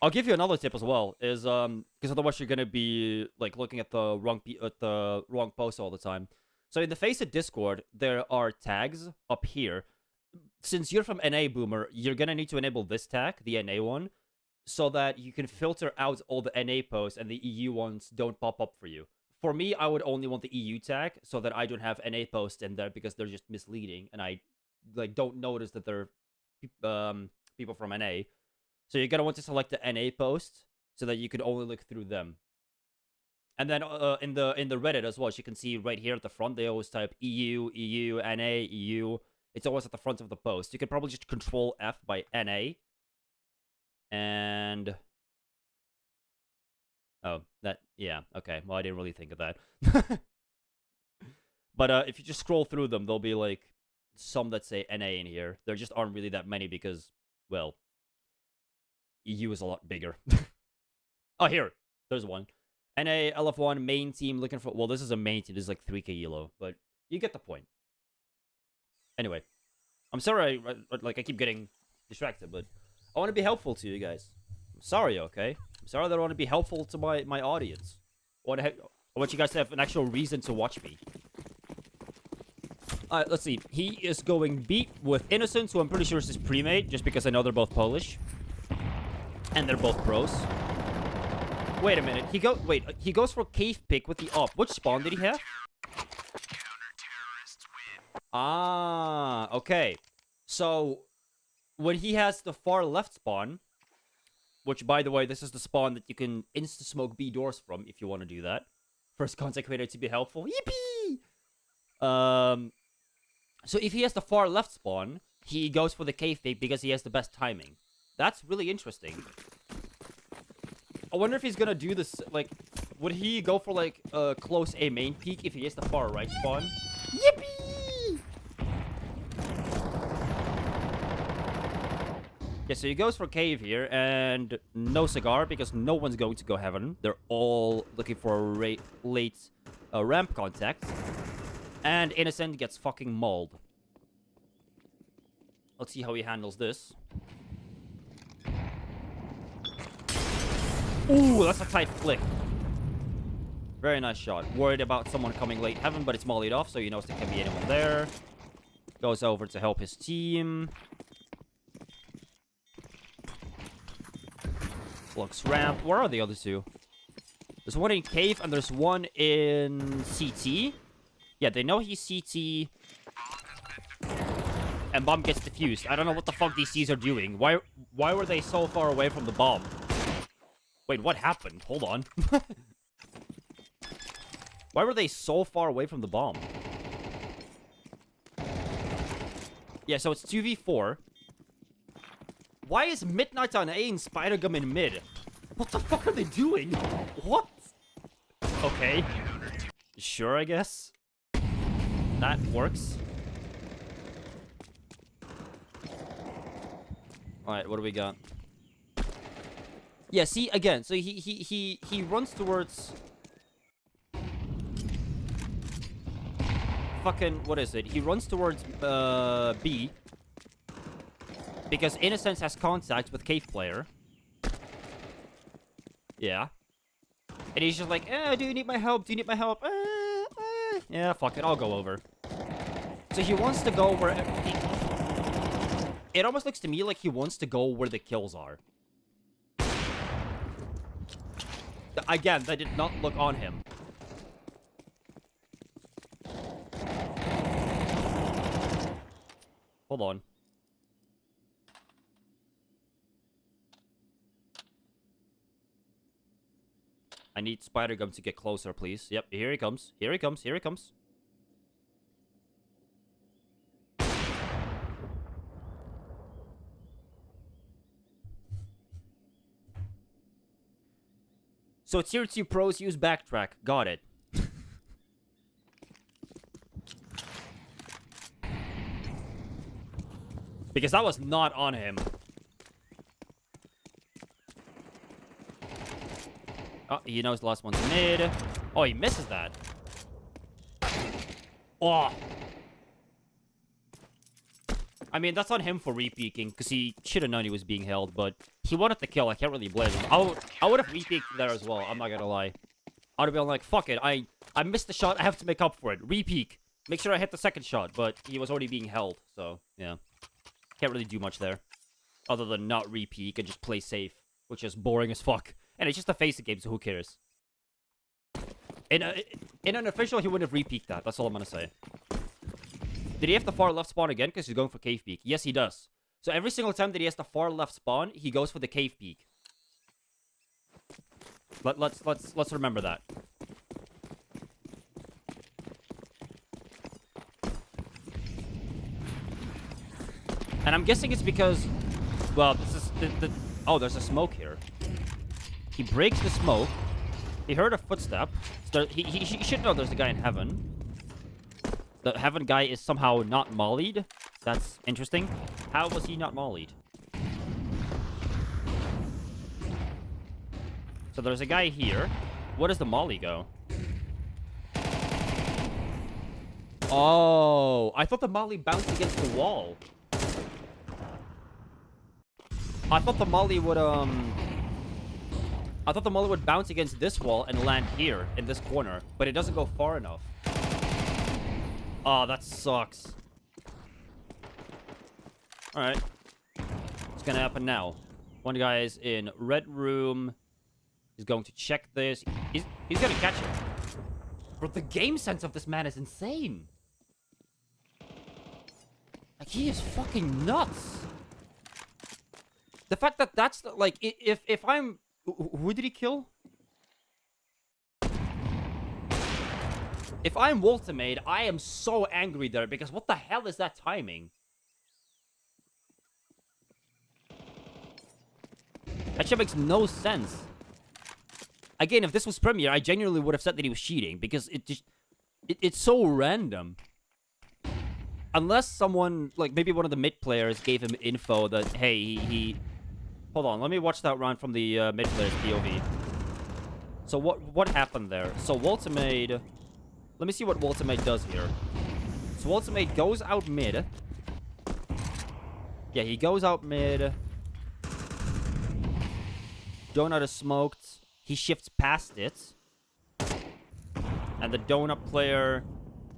I'll give you another tip as well. Is because otherwise you're gonna be like looking at the wrong post all the time. So in the Faceit Discord, there are tags up here. Since you're from NA Boomer, you're gonna need to enable this tag, the NA one, so that you can filter out all the NA posts and the EU ones don't pop up for you. For me, I would only want the EU tag so that I don't have NA posts in there because they're just misleading and I like don't notice that they're people from NA. So you're gonna want to select the NA post so that you can only look through them. And then in the Reddit as well, as you can see right here at the front, they always type EU, EU, NA, EU. It's always at the front of the post. You could probably just Control F by NA. And oh, that, yeah, okay. Well, I didn't really think of that. But if you just scroll through them, there'll be like some that say NA in here. There just aren't really that many because, well, EU is a lot bigger. Oh, here, there's one. NA, LF1, main team looking for... Well, this is a main team. This is like 3k elo, but you get the point. Anyway, I'm sorry I keep getting distracted, but I want to be helpful to you guys. I'm sorry, okay? I'm sorry that I want to be helpful to my audience. I want you guys to have an actual reason to watch me. Alright, let's see. He is going beat with Innocent, who I'm pretty sure is his pre-mate, just because I know they're both Polish. And they're both pros. Wait a minute. He goes for cave pick with the op. Which spawn did he have? Ah, okay. So, when he has the far left spawn, which, by the way, this is the spawn that you can insta-smoke B doors from, if you want to do that. First contact creator to be helpful. Yippee! So if he has the far left spawn, he goes for the cave pick because he has the best timing. That's really interesting. I wonder if he's gonna do this, like, would he go for, like, a close A main peek if he has the far right spawn? Yippee! Yeah, so he goes for cave here, and no cigar, because no one's going to go heaven. They're all looking for a late ramp contact. And Innocent gets fucking mauled. Let's see how he handles this. Ooh, that's a tight flick. Very nice shot. Worried about someone coming late heaven, but it's mollied off, so he knows there can be anyone there. Goes over to help his team. Looks ramp. Where are the other two? There's one in cave, and there's one in CT. Yeah, they know he's CT. And bomb gets defused. I don't know what the fuck these Cs are doing. Why were they so far away from the bomb? Wait, what happened? Hold on. Why were they so far away from the bomb? Yeah, so it's 2v4. Why is Midnight on A and Spider-Gum in mid? What the fuck are they doing? What? Okay. Sure, I guess. That works. Alright, what do we got? Yeah, see, again, so he runs towards... Fucking, what is it? He runs towards, B. Because Innocence has contact with Cave Player. Yeah. And he's just like, do you need my help? Do you need my help? Yeah, fuck it, I'll go over. So he wants to go where... It almost looks to me like he wants to go where the kills are. Again, that did not look on him. Hold on. I need Spider-Gum to get closer, please. Yep, here he comes. Here he comes. Here he comes. So tier 2 pros use backtrack. Got it. Because that was not on him. Oh, he knows the last one's mid. Oh, he misses that. Oh. I mean, that's on him for re-peeking, because he should have known he was being held, but he wanted the kill. I can't really blame him. I would have re-peeked there as well. I'm not gonna lie. I would have been like, fuck it. I missed the shot. I have to make up for it. Re-peek. Make sure I hit the second shot, but he was already being held, so, yeah. Can't really do much there. Other than not re-peek and just play safe, which is boring as fuck. And it's just a face game, so who cares? In an official, he wouldn't have re-peeked that. That's all I'm gonna say. Did he have the far left spawn again? Because he's going for cave peek. Yes, he does. So every single time that he has the far left spawn, he goes for the cave peak. Let's remember that. And I'm guessing it's because, well, this is oh, there's a smoke here. He breaks the smoke. He heard a footstep. So he should know there's a guy in heaven. The heaven guy is somehow not mollied. That's interesting. How was he not mollied? So there's a guy here. Where does the molly go? Oh, I thought the molly bounced against the wall. I thought the molly would bounce against this wall and land here in this corner, but it doesn't go far enough. Oh, that sucks. Alright. What's gonna happen now? One guy is in red room. He's going to check this. He's gonna catch it. Bro, the game sense of this man is insane. Like, he is fucking nuts. The fact that that's, like, if I'm... Who did he kill? If I'm Ultimate, I am so angry there, because what the hell is that timing? That shit makes no sense. Again, if this was Premier, I genuinely would have said that he was cheating, because it's so random. Unless someone, like, maybe one of the mid players gave him info that, hey, he... Hold on, let me watch that round from the mid player's POV. So what happened there? So Ultimate... Let me see what Ultimate does here. So Ultimate goes out mid. Yeah, he goes out mid. Donut is smoked. He shifts past it. And the Donut player...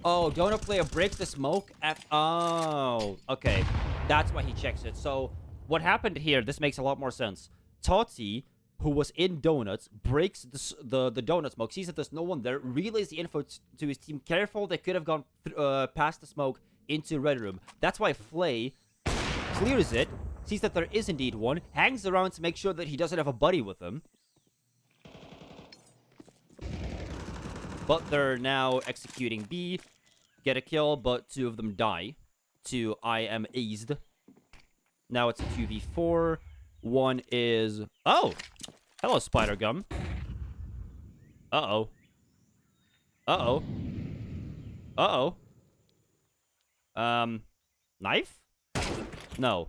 Oh, Donut player breaks the smoke at... Oh, okay. That's why he checks it. So, what happened here, this makes a lot more sense. Toti, who was in Donuts, breaks the Donut smoke, sees that there's no one there, relays the info to his team. Careful, they could have gone past the smoke into Red Room. That's why Flay clears it, sees that there is indeed one, hangs around to make sure that he doesn't have a buddy with him. But they're now executing B. Get a kill, but 2 of them die. To I am eased. Now it's a 2v4. One is... Oh! Hello, Spider Gum. Uh-oh. Uh-oh. Uh-oh. Knife? No.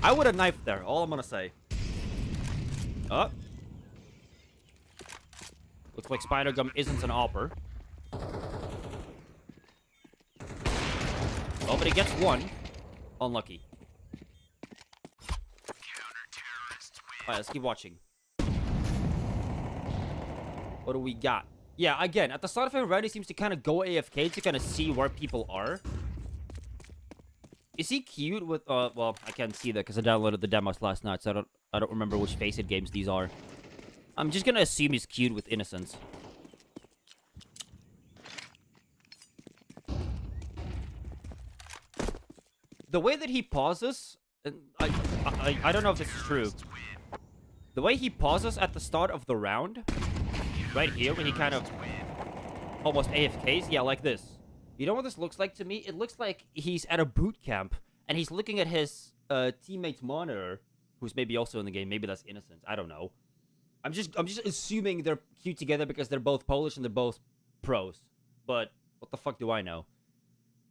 I would have knifed there, all I'm gonna say. Oh. Looks like Spider Gum isn't an AWPer. Oh, but he gets one. Unlucky. Alright, let's keep watching. What do we got? Yeah, again, at the start of every round, he seems to kind of go AFK to kind of see where people are. Is he cute with, well, I can't see that because I downloaded the demos last night, so I don't remember which Faceit games these are. I'm just gonna assume he's cute with innocence. The way that he pauses... I don't know if this is true. The way he pauses at the start of the round... Right here, when he kind of... Almost AFKs. Yeah, like this. You know what this looks like to me? It looks like he's at a boot camp. And he's looking at his teammate's monitor. Who's maybe also in the game. Maybe that's innocent. I don't know. I'm just assuming they're cute together because they're both Polish and they're both pros. But what the fuck do I know?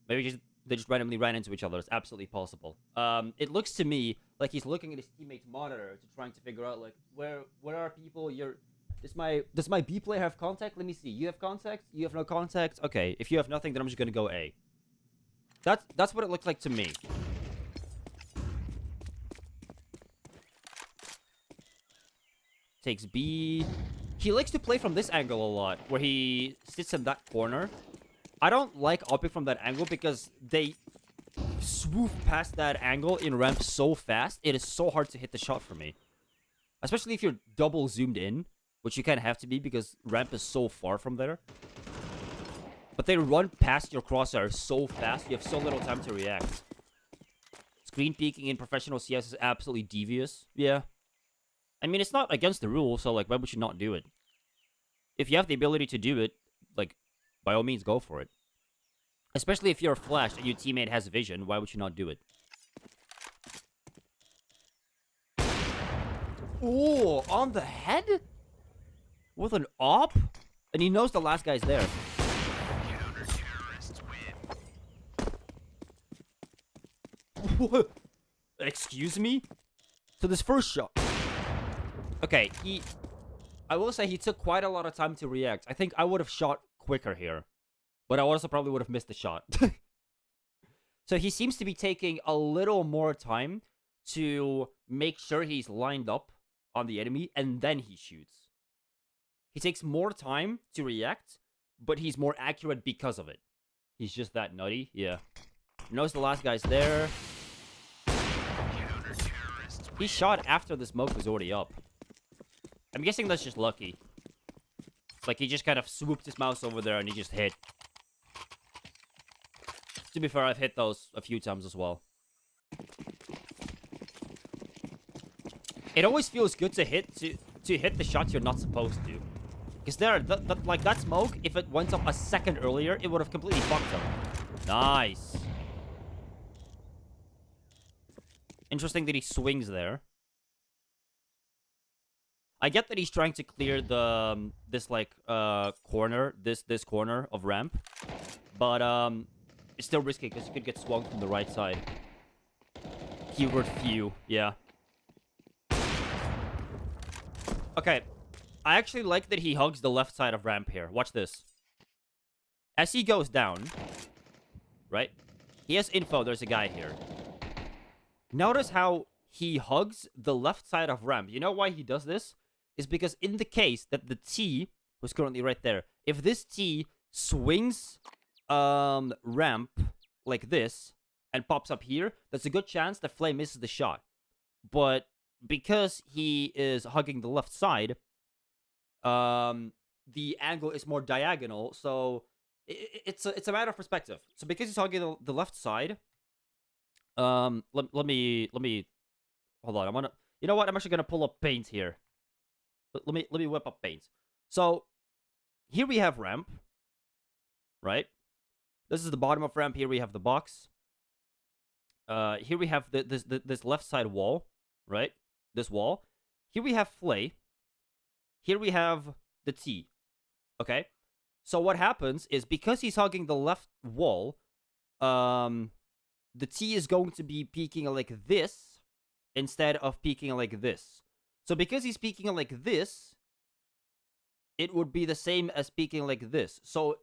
Maybe they just randomly ran into each other. It's absolutely possible. It looks to me like he's looking at his teammate's monitor to trying to figure out like where are people? Does my B player have contact? Let me see. You have contact? You have no contact? Okay. If you have nothing, then I'm just gonna go A. That's what it looks like to me. Takes B. He likes to play from this angle a lot, where he sits in that corner. I don't like opting from that angle because they swoop past that angle in ramp so fast. It is so hard to hit the shot for me. Especially if you're double zoomed in, which you kind of have to be because ramp is so far from there. But they run past your crosshair so fast, you have so little time to react. Screen peeking in professional CS is absolutely devious. Yeah. I mean, it's not against the rules, so, like, why would you not do it? If you have the ability to do it, like, by all means, go for it. Especially if you're flashed and your teammate has vision, why would you not do it? Oh, on the head? With an op? And he knows the last guy's there. Excuse me? So this first shot... Okay, I will say he took quite a lot of time to react. I think I would have shot quicker here. But I also probably would have missed the shot. So he seems to be taking a little more time to make sure he's lined up on the enemy, and then he shoots. He takes more time to react, but he's more accurate because of it. He's just that nutty, yeah. Knows the last guy's there. He shot after the smoke was already up. I'm guessing that's just lucky. Like, he just kind of swooped his mouse over there and he just hit. To be fair, I've hit those a few times as well. It always feels good to hit the shots you're not supposed to. Because like that smoke, if it went up a second earlier, it would have completely fucked him. Nice. Interesting that he swings there. I get that he's trying to clear the this corner, this corner of ramp, but it's still risky because he could get swung from the right side. Keyword few, yeah. Okay, I actually like that he hugs the left side of ramp here. Watch this. As he goes down, right? He has info. There's a guy here. Notice how he hugs the left side of ramp. You know why he does this? Is because in the case that the T was currently right there, if this T swings ramp like this and pops up here, there's a good chance that Flay misses the shot. But because he is hugging the left side, the angle is more diagonal, so it's a matter of perspective. So because he's hugging the left side, let me hold on. You know what? I'm actually gonna pull up paint here. Let me whip up paint. So here we have ramp, right? This is the bottom of ramp. Here we have the box. Here we have this left side wall, right? This wall. Here we have Flay. Here we have the T. Okay? So what happens is because he's hugging the left wall, the T is going to be peeking like this instead of peeking like this. So because he's peeking like this, it would be the same as peeking like this. So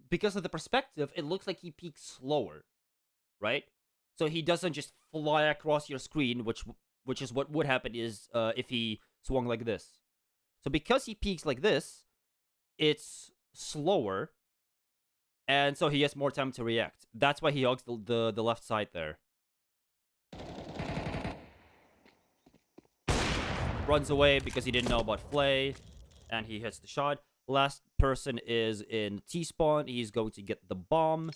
because of the perspective, it looks like he peeks slower, right? So he doesn't just fly across your screen, which is what would happen is if he swung like this. So because he peeks like this, it's slower, and so he has more time to react. That's why he hugs the left side there. Runs away because he didn't know about Flay, and he hits the shot. Last person is in T-spawn. He's going to get the bomb.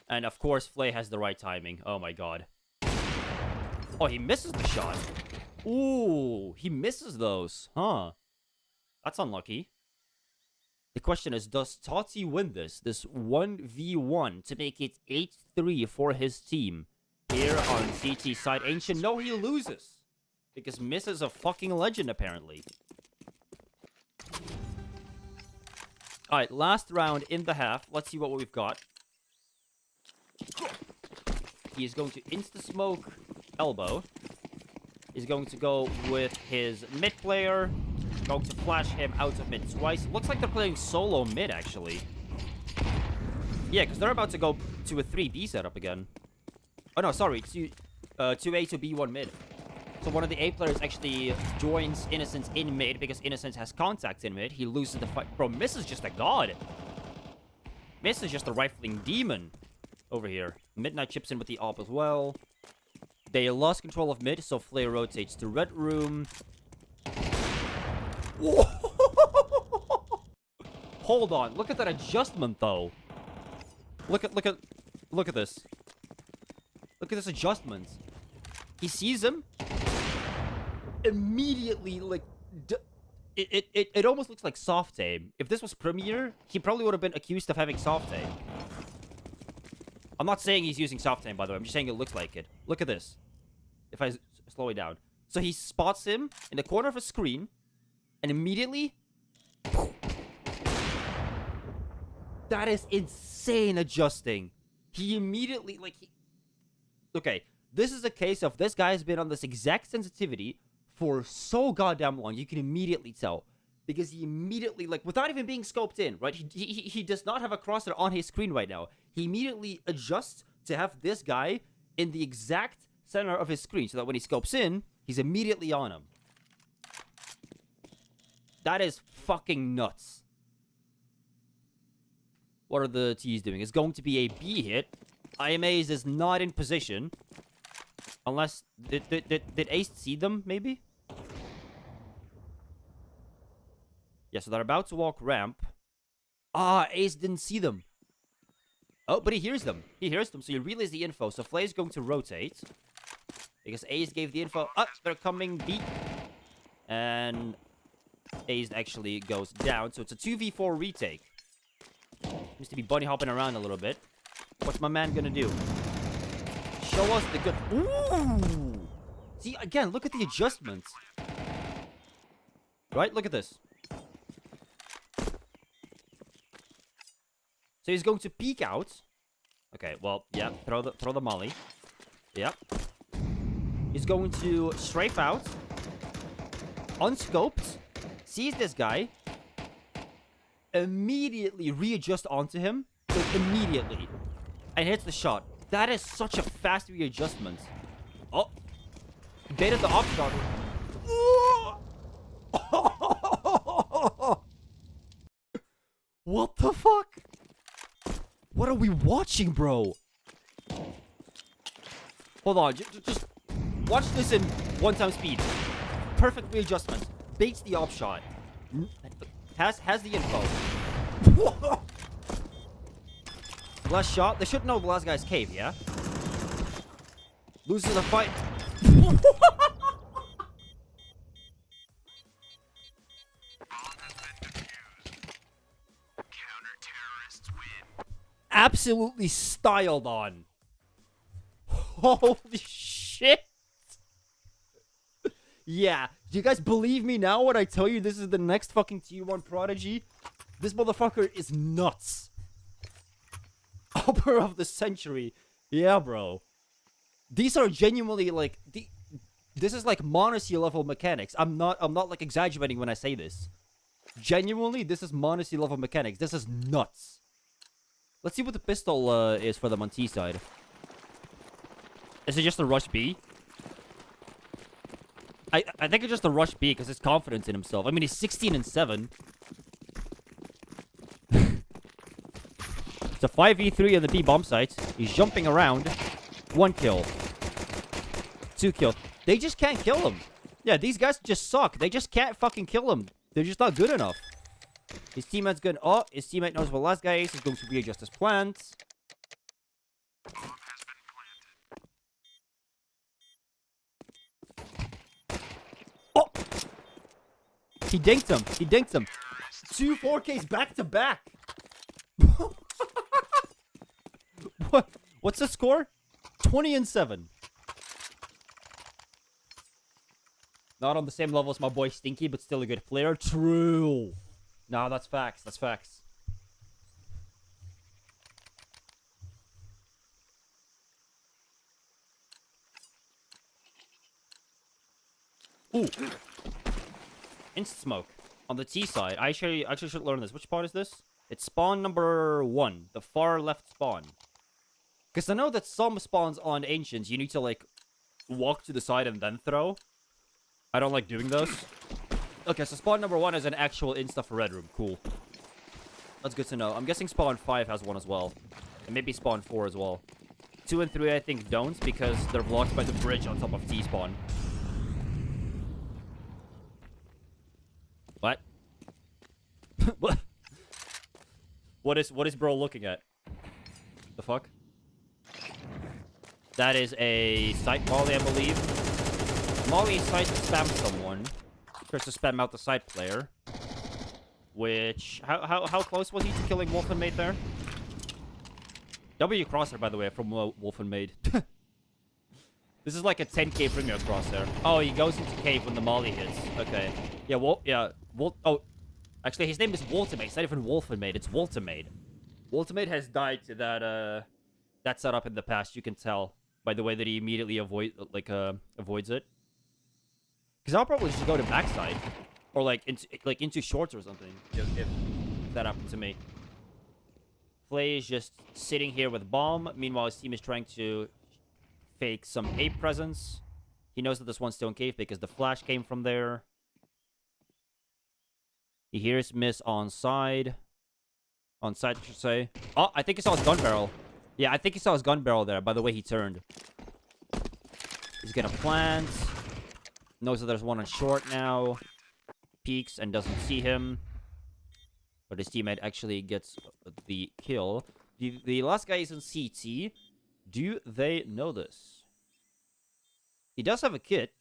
And of course, Flay has the right timing. Oh my god. Oh, he misses the shot. Ooh, he misses those. Huh. That's unlucky. The question is, does Totsi win this 1v1 to make it 8-3 for his team here on CT side? Ancient, no, he loses. Because Miss is a fucking legend, apparently. Alright, last round in the half. Let's see what we've got. He is going to insta-smoke elbow. He's going to go with his mid player. Going to flash him out of mid twice. Looks like they're playing solo mid, actually. Yeah, because they're about to go to a 3B setup again. Oh, no, sorry. 2A to B1 mid. So one of the A players actually joins Innocence in mid because Innocence has contacts in mid. He loses the fight. Bro, Miss is just a god. Miss is just a rifling demon over here. Midnight chips in with the AWP as well. They lost control of mid, so Flay rotates to red room. Hold on. Look at that adjustment, though. Look at this. Look at this adjustment. He sees him. Immediately, like... It almost looks like soft aim. If this was Premiere, he probably would have been accused of having soft aim. I'm not saying he's using soft aim, by the way. I'm just saying it looks like it. Look at this. If I slow it down. So he spots him in the corner of a screen. And immediately... That is insane adjusting. He immediately, like... Okay, this is a case of this guy has been on this exact sensitivity for so goddamn long. You can immediately tell. Because he immediately, like, without even being scoped in, right? He does not have a crosshair on his screen right now. He immediately adjusts to have this guy in the exact center of his screen. So that when he scopes in, he's immediately on him. That is fucking nuts. What are the T's doing? It's going to be a B hit. I am Ace is not in position. Unless... Did Ace see them, maybe? Yeah, so they're about to walk ramp. Ah, Ace didn't see them. Oh, but he hears them. He hears them, so he relays the info. So Flay is going to rotate. Because Ace gave the info. Ah, they're coming B. And Ace actually goes down. So it's a 2v4 retake. Seems to be bunny hopping around a little bit. What's my man gonna do? Show us the good... Ooh! See, again, look at the adjustments. Right? Look at this. So he's going to peek out. Okay, well, yeah, throw the molly. Yep. He's going to strafe out. Unscoped. Sees this guy. Immediately readjust onto him. Like, immediately. And hits the shot. That is such a fast readjustment. Oh. Baited the off shot. What the fuck? What are we watching, bro? Hold on. Just watch this in 1x speed. Perfect readjustment. Baits the op shot. Has the info. Last shot. They should know the last guy's cave, yeah? Loses the fight. Absolutely styled on. Holy shit. Yeah. Do you guys believe me now when I tell you this is the next fucking Tier 1 prodigy? This motherfucker is nuts. Upper of the century. Yeah, bro. These are genuinely like... This is like Monacy level mechanics. I'm not like exaggerating when I say this. Genuinely, this is Monacy level mechanics. This is nuts. Let's see what the pistol is for them on T side. Is it just a rush B? I think it's just a rush B because his confidence in himself. I mean, he's 16-7. It's a 5v3 on the B bomb site. He's jumping around. 1 kill. 2 kill. They just can't kill him. Yeah, these guys just suck. They just can't fucking kill him. They're just not good enough. His teammate's good. Oh, his teammate knows what last guy is. He's going to readjust his plans. Oh! He dinked him. He dinked him. 2 4Ks back to back. What? What's the score? 20-7. Not on the same level as my boy Stinky, but still a good player. True. No, that's facts. That's facts. Ooh. Instant smoke. On the T side. I actually should learn this. Which part is this? It's spawn number 1. The far left spawn. Because I know that some spawns on Ancients, you need to, like, walk to the side and then throw. I don't like doing those. Okay, so spawn number 1 is an actual insta for Red Room. Cool. That's good to know. I'm guessing spawn 5 has one as well. And maybe spawn 4 as well. 2 and 3, I think, don't, because they're blocked by the bridge on top of T-spawn. What? What? What is bro looking at? The fuck? That is a site molly, I believe. Molly tries to spam someone. Tries to spam out the site player. Which how close was he to killing Wolf and Maid there? W crosshair, by the way, from Wolf and Maid. This is like a 10k premier crosshair. Oh, he goes into cave when the molly hits. Okay. Yeah, oh, actually, his name is Waltermaid. It's not even Wolf and Maid. It's Waltermaid. Waltermaid has died to that setup in the past. You can tell by the way that he immediately avoids it. Because I'll probably just go to backside. Or into shorts or something. If that happened to me. Flay is just sitting here with bomb. Meanwhile, his team is trying to fake some A presence. He knows that there's one still in cave because the flash came from there. He hears miss on side. On side, I should say. Oh, I think he saw his gun barrel. Yeah, I think he saw his gun barrel there by the way he turned. He's gonna plant. Knows that there's one on short now. Peeks and doesn't see him. But his teammate actually gets the kill. The last guy is in CT. Do they know this? He does have a kit.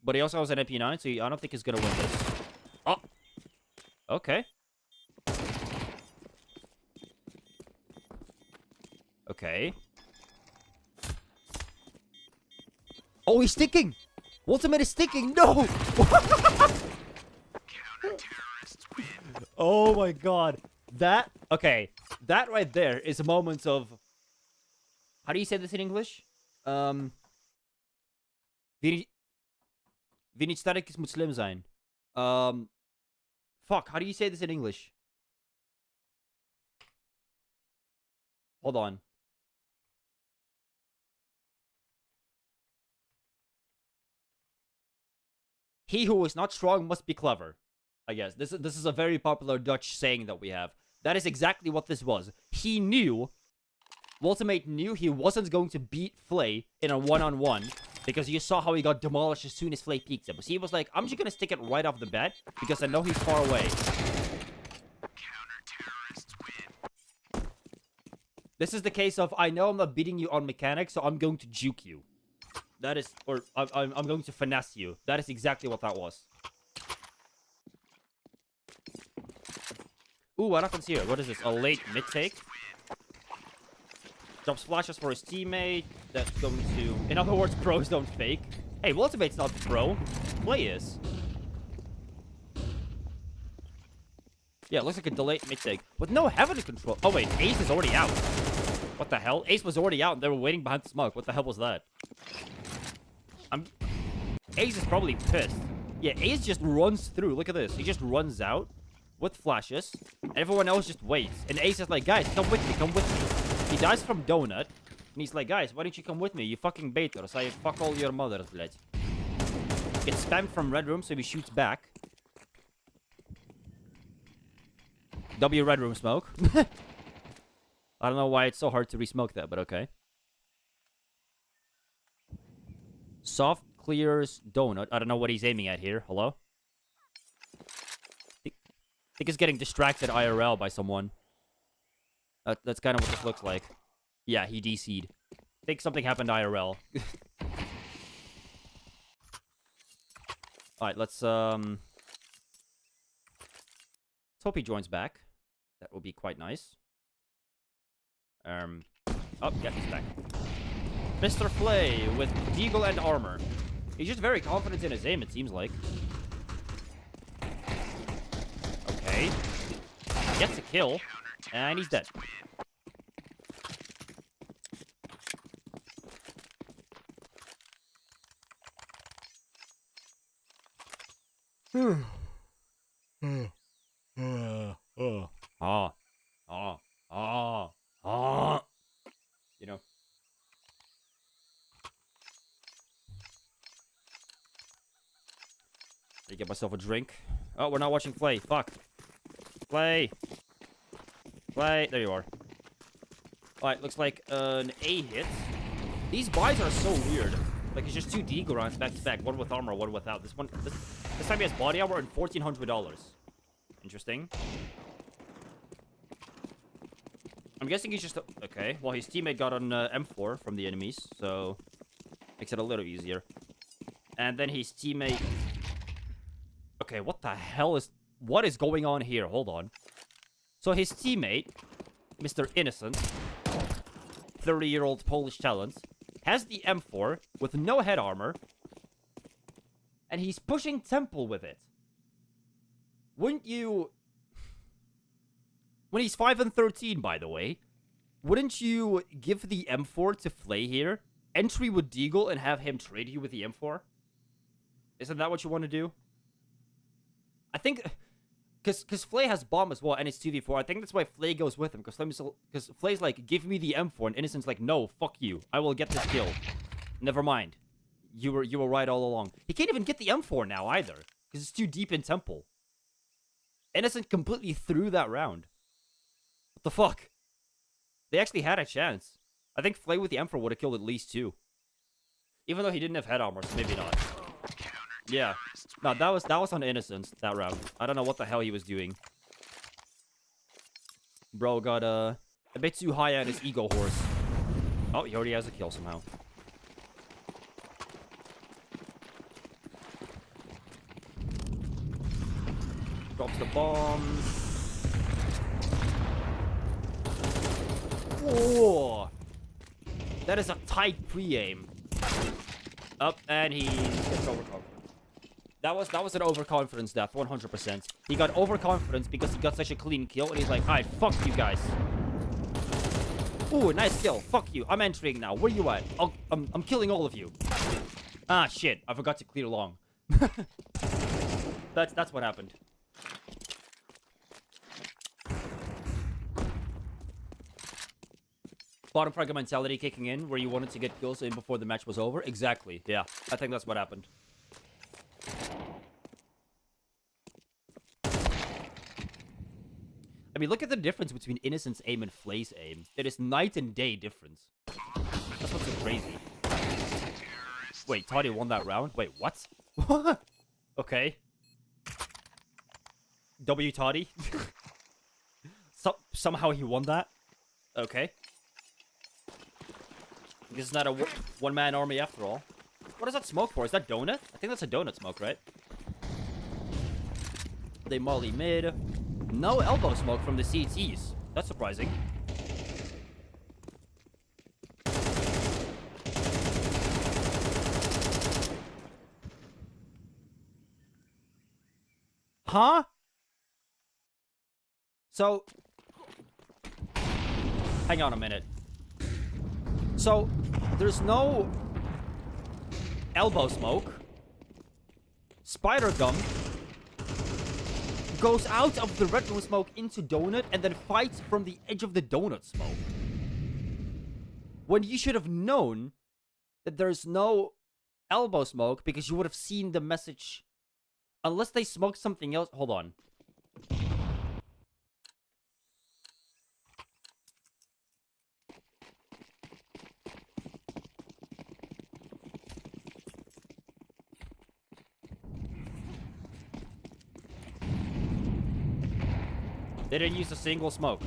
But he also has an MP9, so I don't think he's gonna win this. Oh! Okay. Okay. Oh, he's sticking! Ultimate is sticking! No! Oh my god. That... Okay. That right there is a moment of... How do you say this in English? Wie niet sterk is, moet slim zijn. Fuck, how do you say this in English? Hold on. He who is not strong must be clever. I guess. This is a very popular Dutch saying that we have. That is exactly what this was. He knew... Ultimate knew he wasn't going to beat Flay in a one-on-one. Because you saw how he got demolished as soon as Flay peeked him. So he was like, I'm just gonna stick it right off the bat. Because I know he's far away. This is the case of, I know I'm not beating you on mechanics, so I'm going to juke you. That is... Or, I'm going to finesse you. That is exactly what that was. Ooh, what happens here? What is this? A late mid-take? Drops flashes for his teammate. That's going to... In other words, pros don't fake. Hey, Ultimate's not the pro. Flay is. Yeah, it looks like a delayed mid-take. With no heaven control. Oh, wait. Ace is already out. What the hell? Ace was already out and they were waiting behind the smoke. What the hell was that? Ace is probably pissed. Yeah, Ace just runs through. Look at this. He just runs out with flashes. And everyone else just waits. And Ace is like, guys, come with me. Come with me. He dies from Donut. And he's like, guys, why don't you come with me? You fucking baiters. I fuck all your mothers, blood. Gets spammed from red room, so he shoots back. W red room smoke. I don't know why it's so hard to re-smoke that, but okay. Soft clears Donut. I don't know what he's aiming at here. Hello? I think he's getting distracted IRL by someone. That's kind of what this looks like. Yeah, he DC'd. I think something happened IRL. Alright, let's hope he joins back. That would be quite nice. Oh, yeah, he's back. Mr. Flay with Deagle and armor. He's just very confident in his aim, it seems like. Okay. Gets a kill. And he's dead. You know. I get myself a drink. Oh, we're not watching Flay. Fuck. Flay. Flay. There you are. Alright, looks like an A hit. These buys are so weird. Like, it's just two Deagle rounds back to back. One with armor, one without. This time he has body armor and $1,400. And Interesting. I'm guessing he's just... Okay, well, his teammate got on M4 from the enemies, so... Makes it a little easier. And then his teammate... Okay, what the hell is... What is going on here? Hold on. So his teammate, Mr. Innocent, 30-year-old Polish talent, has the M4 with no head armor, and he's pushing Temple with it. Wouldn't you... When he's 5 and 13, by the way, wouldn't you give the M4 to Flay here, entry with Deagle, and have him trade you with the M4? Isn't that what you want to do? I think... Because Flay has bomb as well, and it's 2v4. I think that's why Flay goes with him. Because Flay's like, give me the M4, and Innocent's like, no, fuck you. I will get this kill. Never mind. You were right all along. He can't even get the M4 now, either. Because it's too deep in Temple. Innocent completely threw that round. What the fuck? They actually had a chance. I think Flay with the M4 would have killed at least 2. Even though he didn't have head armor, so maybe not. Yeah. No, that was on Innocence, that round. I don't know what the hell he was doing. Bro got a bit too high on his ego horse. Oh, he already has a kill somehow. Drops the bombs. Whoa! That is a tight pre-aim. Up, and he gets overconfident. That was an overconfidence death, 100%. He got overconfidence because he got such a clean kill, and he's like, alright, fuck you guys. Ooh, nice kill. Fuck you. I'm entering now. Where you at? I'm killing all of you. Ah, shit. I forgot to clear long. That's what happened. Bottom fragger mentality kicking in, where you wanted to get kills in before the match was over. Exactly. Yeah, I think that's what happened. I mean, look at the difference between Innocent's aim and Flay's aim. It is night and day difference. That's what's so crazy. Wait, Toddy won that round? Wait, what? What? Okay. W Toddy? Somehow he won that? Okay. This is not a one-man army after all. What is that smoke for? Is that donut? I think that's a donut smoke, right? They molly mid. No elbow smoke from the CTs. That's surprising. Huh? So... Hang on a minute. So, there's no elbow smoke. Spider gum goes out of the red room smoke into donut and then fights from the edge of the donut smoke. When you should have known that there's no elbow smoke because you would have seen the message. Unless they smoked something else. Hold on. They didn't use a single smoke.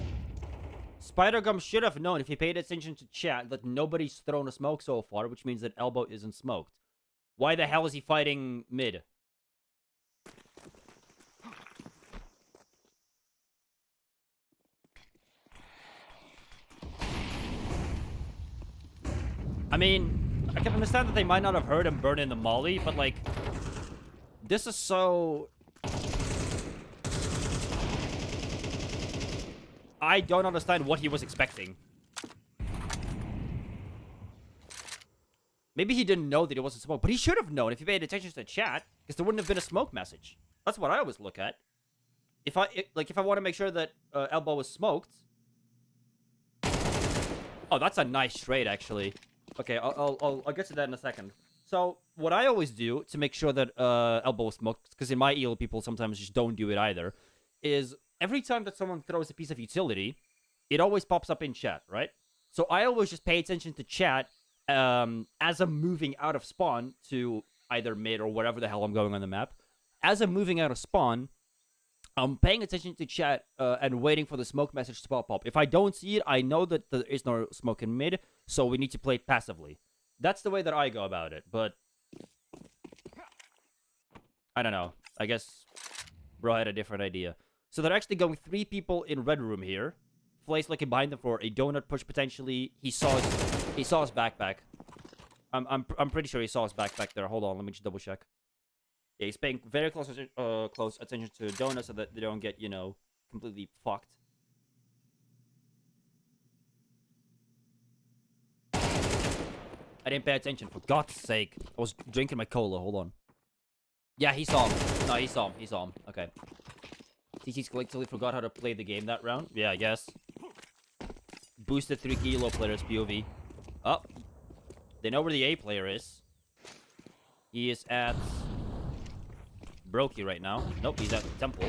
Spider-Gum should have known if he paid attention to chat that nobody's thrown a smoke so far, which means that elbow isn't smoked. Why the hell is he fighting mid? I mean, I can understand that they might not have heard him burn in the molly, but like, this is so... I don't understand what he was expecting. Maybe he didn't know that it wasn't smoke, but he should have known if he paid attention to the chat, because there wouldn't have been a smoke message. That's what I always look at. If I want to make sure that elbow was smoked. Oh, that's a nice trade, actually. Okay, I'll get to that in a second. So what I always do to make sure that elbow was smoked, because in my EL people sometimes just don't do it either, is every time that someone throws a piece of utility, it always pops up in chat, right? So I always just pay attention to chat as I'm moving out of spawn to either mid or wherever the hell I'm going on the map. As I'm moving out of spawn, I'm paying attention to chat and waiting for the smoke message to pop up. If I don't see it, I know that there is no smoke in mid, so we need to play it passively. That's the way that I go about it, but... I don't know. I guess bro had a different idea. So they're actually going 3 people in red room here. Flay's looking behind them for a donut push potentially. He saw his backpack. I'm pretty sure he saw his backpack there. Hold on, let me just double check. Yeah, he's paying very close attention to donuts so that they don't get, you know, completely fucked. I didn't pay attention, for God's sake. I was drinking my cola, hold on. Yeah, he saw him. No, he saw him. Okay. TC's collectively forgot how to play the game that round. Yeah, I guess. Boosted 3 kilo players POV. Oh. They know where the A player is. He is at... Brokey right now. Nope, he's at Temple.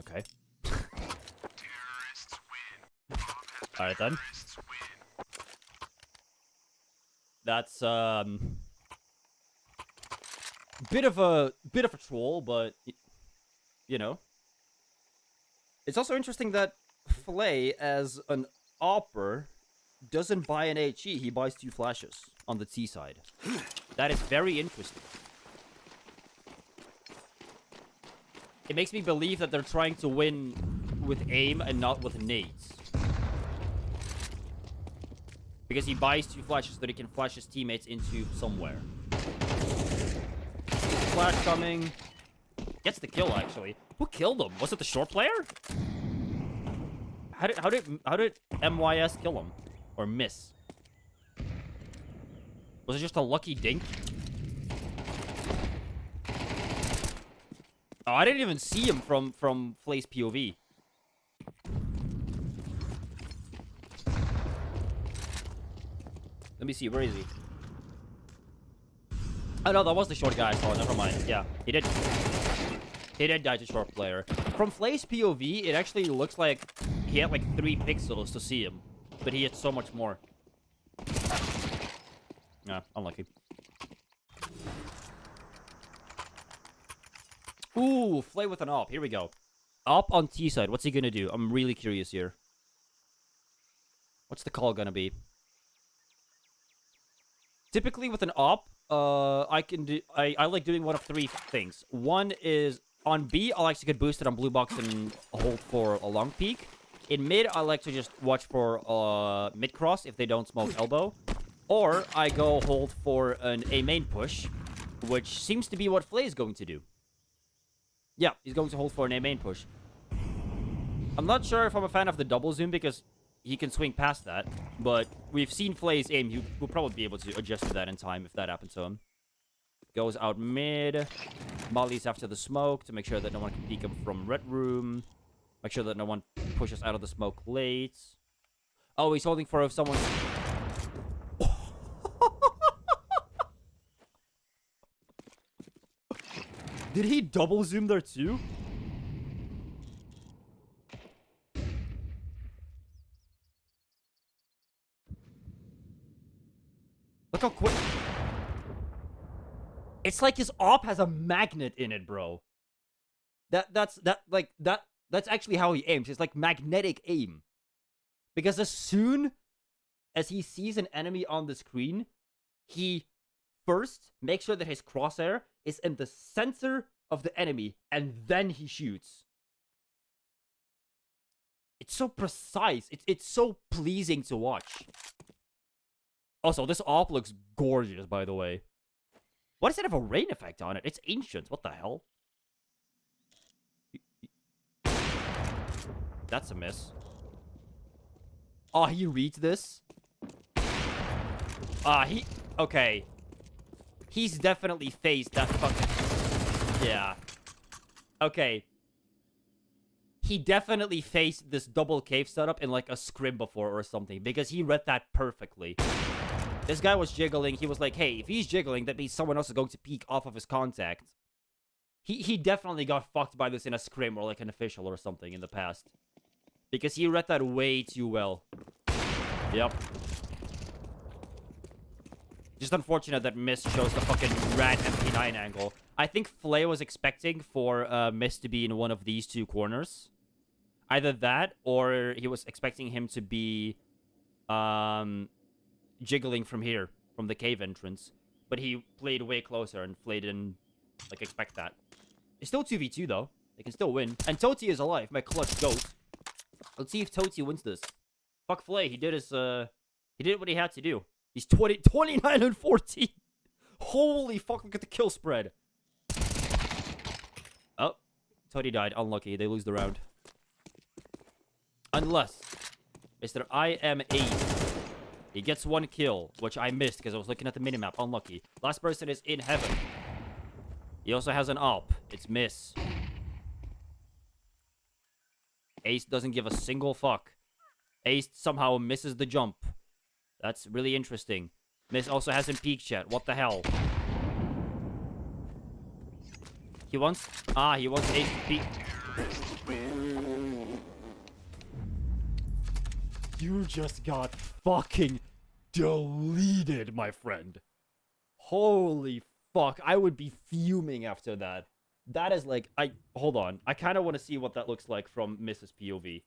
Okay. Alright then. That's bit of a troll, but you know. It's also interesting that Flay, as an opper, doesn't buy an HE, he buys 2 flashes on the T side. That is very interesting. It makes me believe that they're trying to win with aim and not with nades. Because he buys 2 flashes so that he can flash his teammates into somewhere. Flash coming. Gets the kill, actually. Who killed him? Was it the short player? How did MYS kill him? Or miss? Was it just a lucky dink? Oh, I didn't even see him from Flay's POV. Let me see, where is he? Oh no, that was the short guy I saw, never mind. Yeah, he did die to short player. From Flay's POV, it actually looks like he had like 3 pixels to see him. But he had so much more. Yeah, unlucky. Ooh, Flay with an op. Here we go. Op on T side. What's he gonna do? I'm really curious here. What's the call gonna be? Typically with an op, I like doing one of 3 things. One is on B, I like to get boosted on blue box and hold for a long peek. In mid, I like to just watch for mid cross if they don't smoke elbow. Or I go hold for an A main push, which seems to be what Flay is going to do. Yeah, he's going to hold for an A main push. I'm not sure if I'm a fan of the double zoom because he can swing past that, but we've seen Flay's aim. He will probably be able to adjust to that in time if that happens to him. Goes out mid. Molly's after the smoke to make sure that no one can peek him from red room. Make sure that no one pushes out of the smoke late. Oh, he's holding for if someone's... Did he double zoom there too? Look how quick. It's like his op has a magnet in it, bro. That's actually how he aims. It's like magnetic aim. Because as soon as he sees an enemy on the screen, he first makes sure that his crosshair is in the center of the enemy, and then he shoots. It's so precise. It's so pleasing to watch. Also, this op looks gorgeous, by the way. Why does it have a rain effect on it? It's ancient. What the hell? That's a miss. Oh, he reads this? Okay. He's definitely faced that fucking... Yeah. Okay. He definitely faced this double cave setup in like a scrim before or something, because he read that perfectly. This guy was jiggling. He was like, hey, if he's jiggling, that means someone else is going to peek off of his contact. He definitely got fucked by this in a scrim or like an official or something in the past. Because he read that way too well. Yep. Just unfortunate that Miss chose the fucking rat MP9 angle. I think Flay was expecting for Miss to be in one of these two corners. Either that, or he was expecting him to be jiggling from here, from the cave entrance. But he played way closer, and Flay didn't, like, expect that. It's still 2v2, though. They can still win. And Toti is alive, my clutch goat. Let's see if Toti wins this. Fuck Flay, he did what he had to do. He's 29 and 14. Holy fuck, look at the kill spread. Oh, Toti died. Unlucky. They lose the round. Unless Mr. IM8, he gets 1 kill, which I missed because I was looking at the minimap. Unlucky. Last person is in heaven. He also has an op. It's Miss. Ace doesn't give a single fuck. Ace somehow misses the jump. That's really interesting. Miss also hasn't peeked yet. What the hell? He wants Ace to peek. You just got fucking deleted, my friend. Holy fuck. I would be fuming after that. That is like, hold on. I kind of want to see what that looks like from Mrs. POV.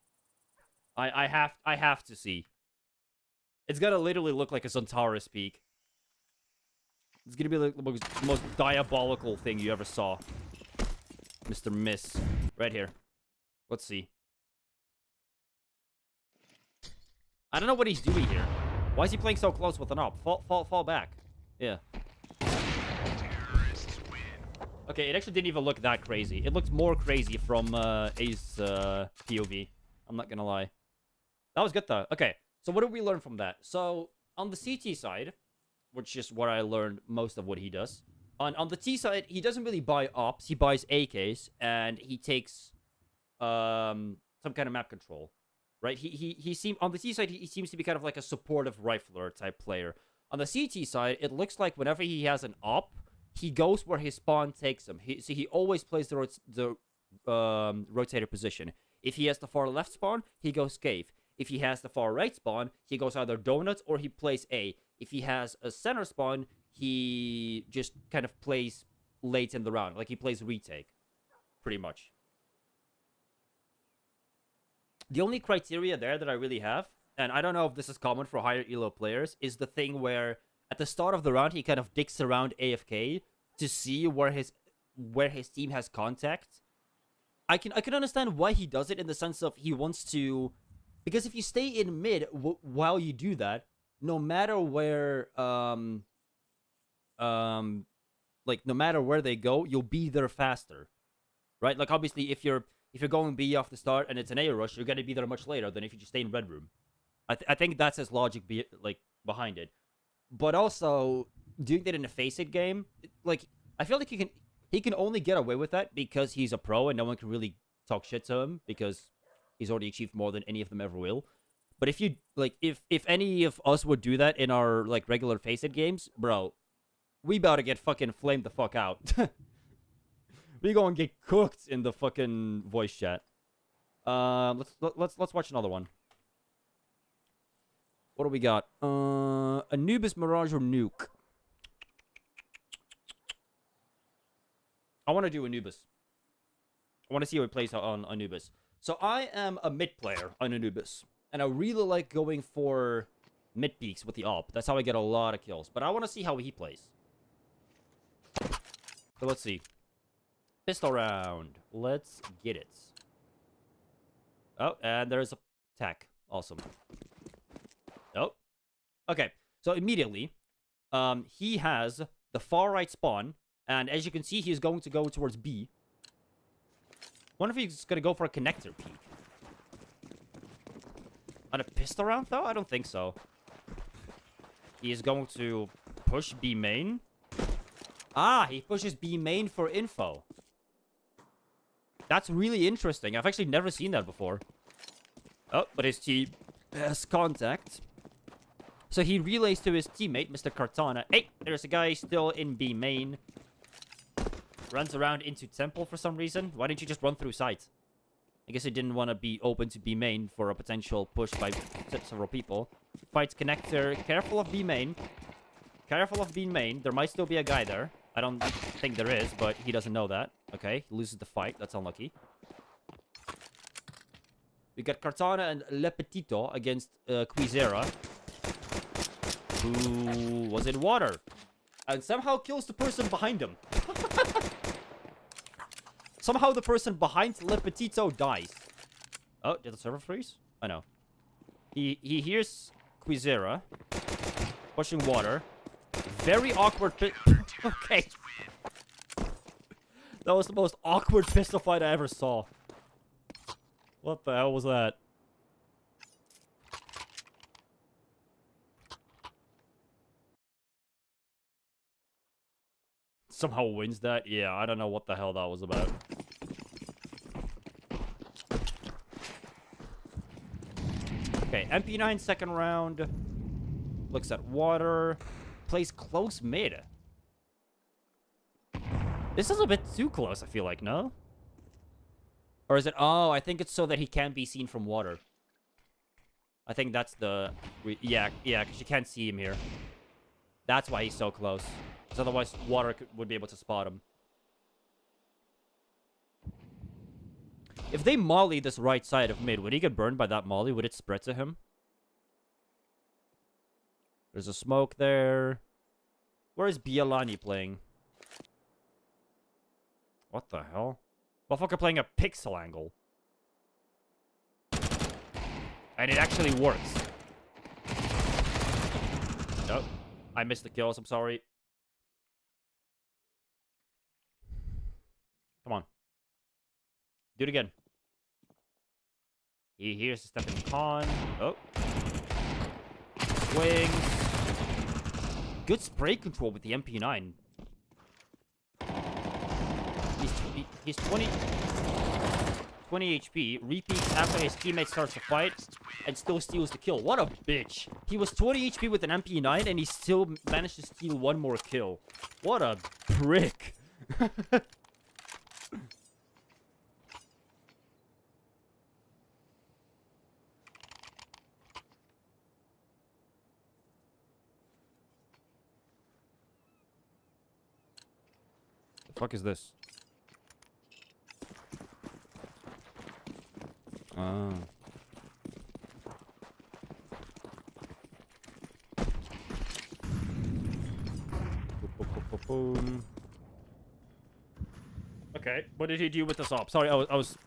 I have to see. It's gonna literally look like a Zentaris peak. It's gonna be like the most diabolical thing you ever saw. Mr. Miss. Right here. Let's see. I don't know what he's doing here. Why is he playing so close with an op? Fall back. Yeah. Okay, it actually didn't even look that crazy. It looked more crazy from Ace POV. I'm not gonna lie. That was good though. Okay, so what did we learn from that? So on the CT side, which is what I learned most of what he does. On the T side, he doesn't really buy ops. He buys AKs and he takes some kind of map control. Right? He seems on the T side he seems to be kind of like a supportive rifler type player. On the CT side, it looks like whenever he has an op, he goes where his spawn takes him. So he always plays the rotator position. If he has the far left spawn, he goes cave. If he has the far right spawn, he goes either donut or he plays A. If he has a center spawn, he just kind of plays late in the round. Like he plays retake, pretty much. The only criteria there that I really have, and I don't know if this is common for higher elo players, is the thing where at the start of the round he kind of dicks around AFK to see where his team has contact. I can understand why he does it in the sense of he wants to, because if you stay in mid while you do that, no matter where like no matter where they go, you'll be there faster, right? Like obviously if you're going B off the start and it's an A rush, you're gonna be there much later than if you just stay in red room. I think that's his logic behind it. But also doing that in a face-it game, like I feel like he can only get away with that because he's a pro and no one can really talk shit to him because he's already achieved more than any of them ever will. But if you like if any of us would do that in our like regular face-it games, bro, we about to get fucking flamed the fuck out. We gonna get cooked in the fucking voice chat. Let's watch another one. What do we got? Anubis, Mirage, or Nuke? I want to do Anubis. I want to see how he plays on Anubis. So I am a mid player on Anubis. And I really like going for mid peaks with the op. That's how I get a lot of kills. But I want to see how he plays. So let's see. Pistol round. Let's get it. Oh, and there's a tack. Awesome. Oh. Okay. So immediately, he has the far right spawn. And as you can see, he's going to go towards B. Wonder if he's going to go for a connector peek. On a pistol round, though? I don't think so. He is going to push B main. Ah, he pushes B main for info. That's really interesting. I've actually never seen that before. Oh, but his team has contact. So he relays to his teammate, Mr. Cartana. Hey, there's a guy still in B main. Runs around into temple for some reason. Why didn't you just run through sight? I guess he didn't want to be open to B main for a potential push by several people. Fights connector. Careful of B main. Careful of B main. There might still be a guy there. I don't think there is, but he doesn't know that. Okay, he loses the fight. That's unlucky. We got Cartana and Le Petito against Quizera, who was in water and somehow kills the person behind him. Somehow the person behind Le Petito dies. Oh, did the server freeze? I know. He hears Quizera pushing water. Very awkward okay. That was the most awkward pistol fight I ever saw. What the hell was that? Somehow wins that? Yeah, I don't know what the hell that was about. Okay, MP9 second round. Looks at water. Plays close mid. This is a bit too close, I feel like, no? Or is it... Oh, I think it's so that he can't be seen from water. I think that's the... Yeah, because you can't see him here. That's why he's so close. Because otherwise, water would be able to spot him. If they molly this right side of mid, would he get burned by that molly? Would it spread to him? There's a smoke there. Where is Bialani playing? What the hell? Motherfucker playing a pixel angle. And it actually works. Nope. I missed the kills, I'm sorry. Come on. Do it again. He hears the stepping con. Oh. Swings. Good spray control with the MP9. He's 20 HP, repeats after his teammate starts to fight, and still steals the kill. What a bitch. He was 20 HP with an MP9, and he still managed to steal one more kill. What a prick. The fuck is this? Ah. Boom. Okay, what did he do with this op? Sorry, I was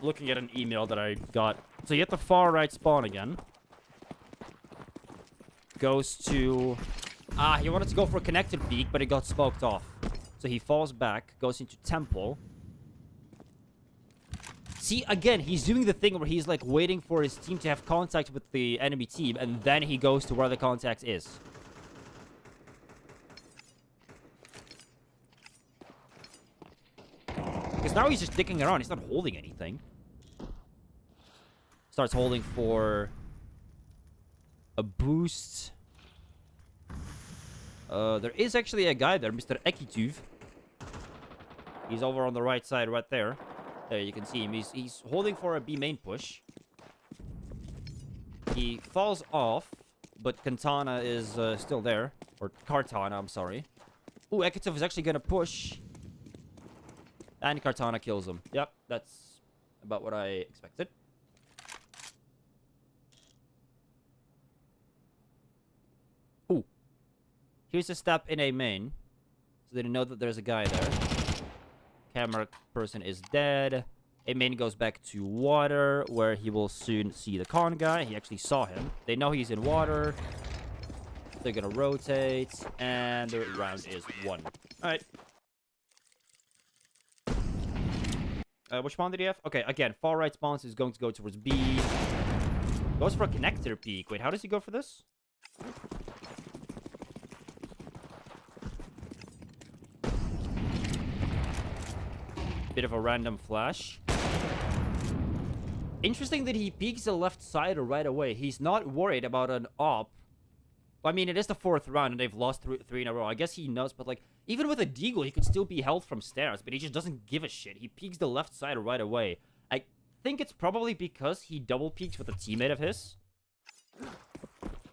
looking at an email that I got. So you hit the far right spawn again. Goes to... Ah, he wanted to go for a connected peek, but it got smoked off. So he falls back, goes into temple. See, again, he's doing the thing where he's, like, waiting for his team to have contact with the enemy team, and then he goes to where the contact is. Because now he's just dicking around. He's not holding anything. Starts holding for a boost. There is actually a guy there, Mr. Ekituv. He's over on the right side right there. There, you can see him. He's holding for a B main push. He falls off, but Katana is still there. Or Cartana, I'm sorry. Ooh, Ekituv is actually going to push. And Cartana kills him. Yep, that's about what I expected. Ooh. Here's a step in A main. So they know that there's a guy there. Camera person is dead. A main goes back to water, where he will soon see the con guy. He actually saw him. They know he's in water. They're gonna rotate, and the round is won. Alright. Which spawn did he have? Okay, again, far right spawns is going to go towards B. Goes for a connector peek. Wait, how does he go for this? Bit of a random flash. Interesting that he peeks the left side right away. He's not worried about an op. I mean, it is the 4th round, and they've lost three in a row. I guess he knows, but, like, even with a deagle, he could still be held from stairs, but he just doesn't give a shit. He peeks the left side right away. think it's probably because he double peeks with a teammate of his.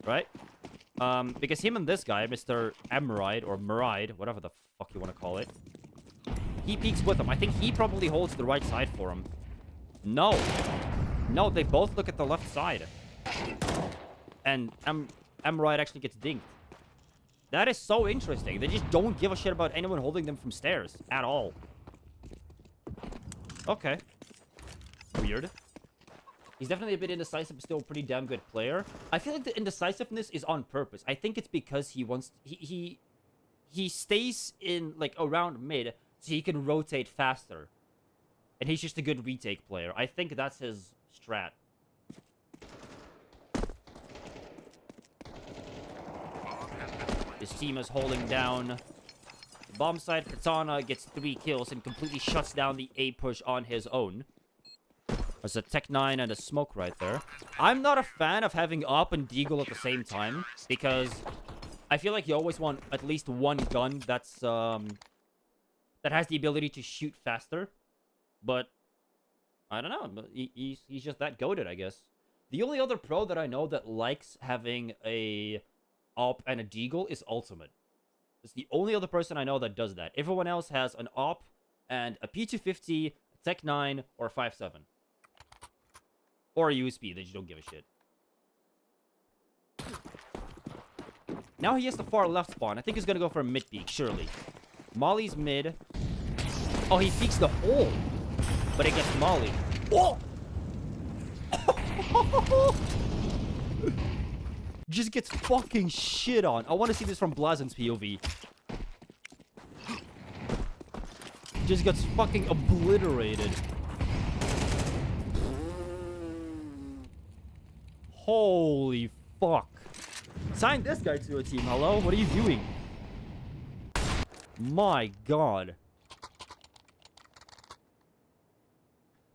Right? Because him and this guy, Mr. Emeride, or Muride, whatever the fuck you want to call it, he peeks with him. I think he probably holds the right side for him. No. No, they both look at the left side. And Emeride actually gets dinked. That is so interesting. They just don't give a shit about anyone holding them from stairs at all. Okay. Weird. He's definitely a bit indecisive, but still a pretty damn good player. I feel like the indecisiveness is on purpose. I think it's because he wants... He stays in, like, around mid so he can rotate faster. And he's just a good retake player. I think that's his strat. His team is holding down. Bomb side, Katana gets 3 kills and completely shuts down the A push on his own. There's a Tech 9 and a smoke right there. I'm not a fan of having Op and Deagle at the same time, because I feel like you always want at least one gun that's that has the ability to shoot faster. But I don't know. He's just that goated, I guess. The only other pro that I know that likes having a Op and a Deagle is Ultimate. It's the only other person I know that does that. Everyone else has an Op and a P250, a Tech 9, or a 5.7. Or a USB, they just don't give a shit. Now he has the far left spawn. I think he's gonna go for a mid peek, surely. Molly's mid. Oh, he peeks the hole. But it gets Molly. Oh! Just gets fucking shit on. I want to see this from Blazen's POV. Just gets fucking obliterated. Holy fuck. Sign this guy to a team. Hello? What are you doing? My god.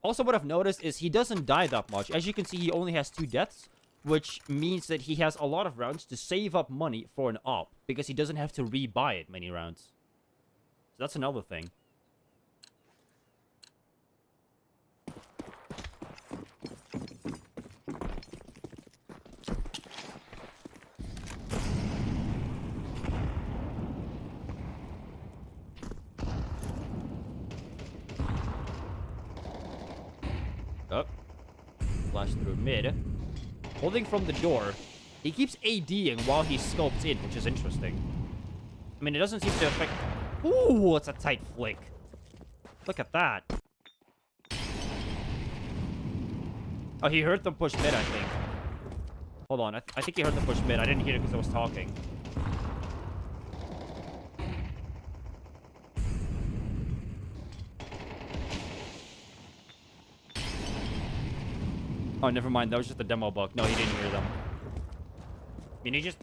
Also, what I've noticed is he doesn't die that much. As you can see, he only has 2 deaths, which means that he has a lot of rounds to save up money for an op, because he doesn't have to rebuy it many rounds. So that's another thing. Up. Flash through mid. Holding from the door. He keeps ADing while he scopes in, which is interesting. I mean, it doesn't seem to affect... Ooh, it's a tight flick. Look at that. Oh, he heard them push mid, I think. Hold on, I think he heard them push mid. I didn't hear it because I was talking. Oh, never mind. That was just a demo bug. No, he didn't hear them. I mean, he just...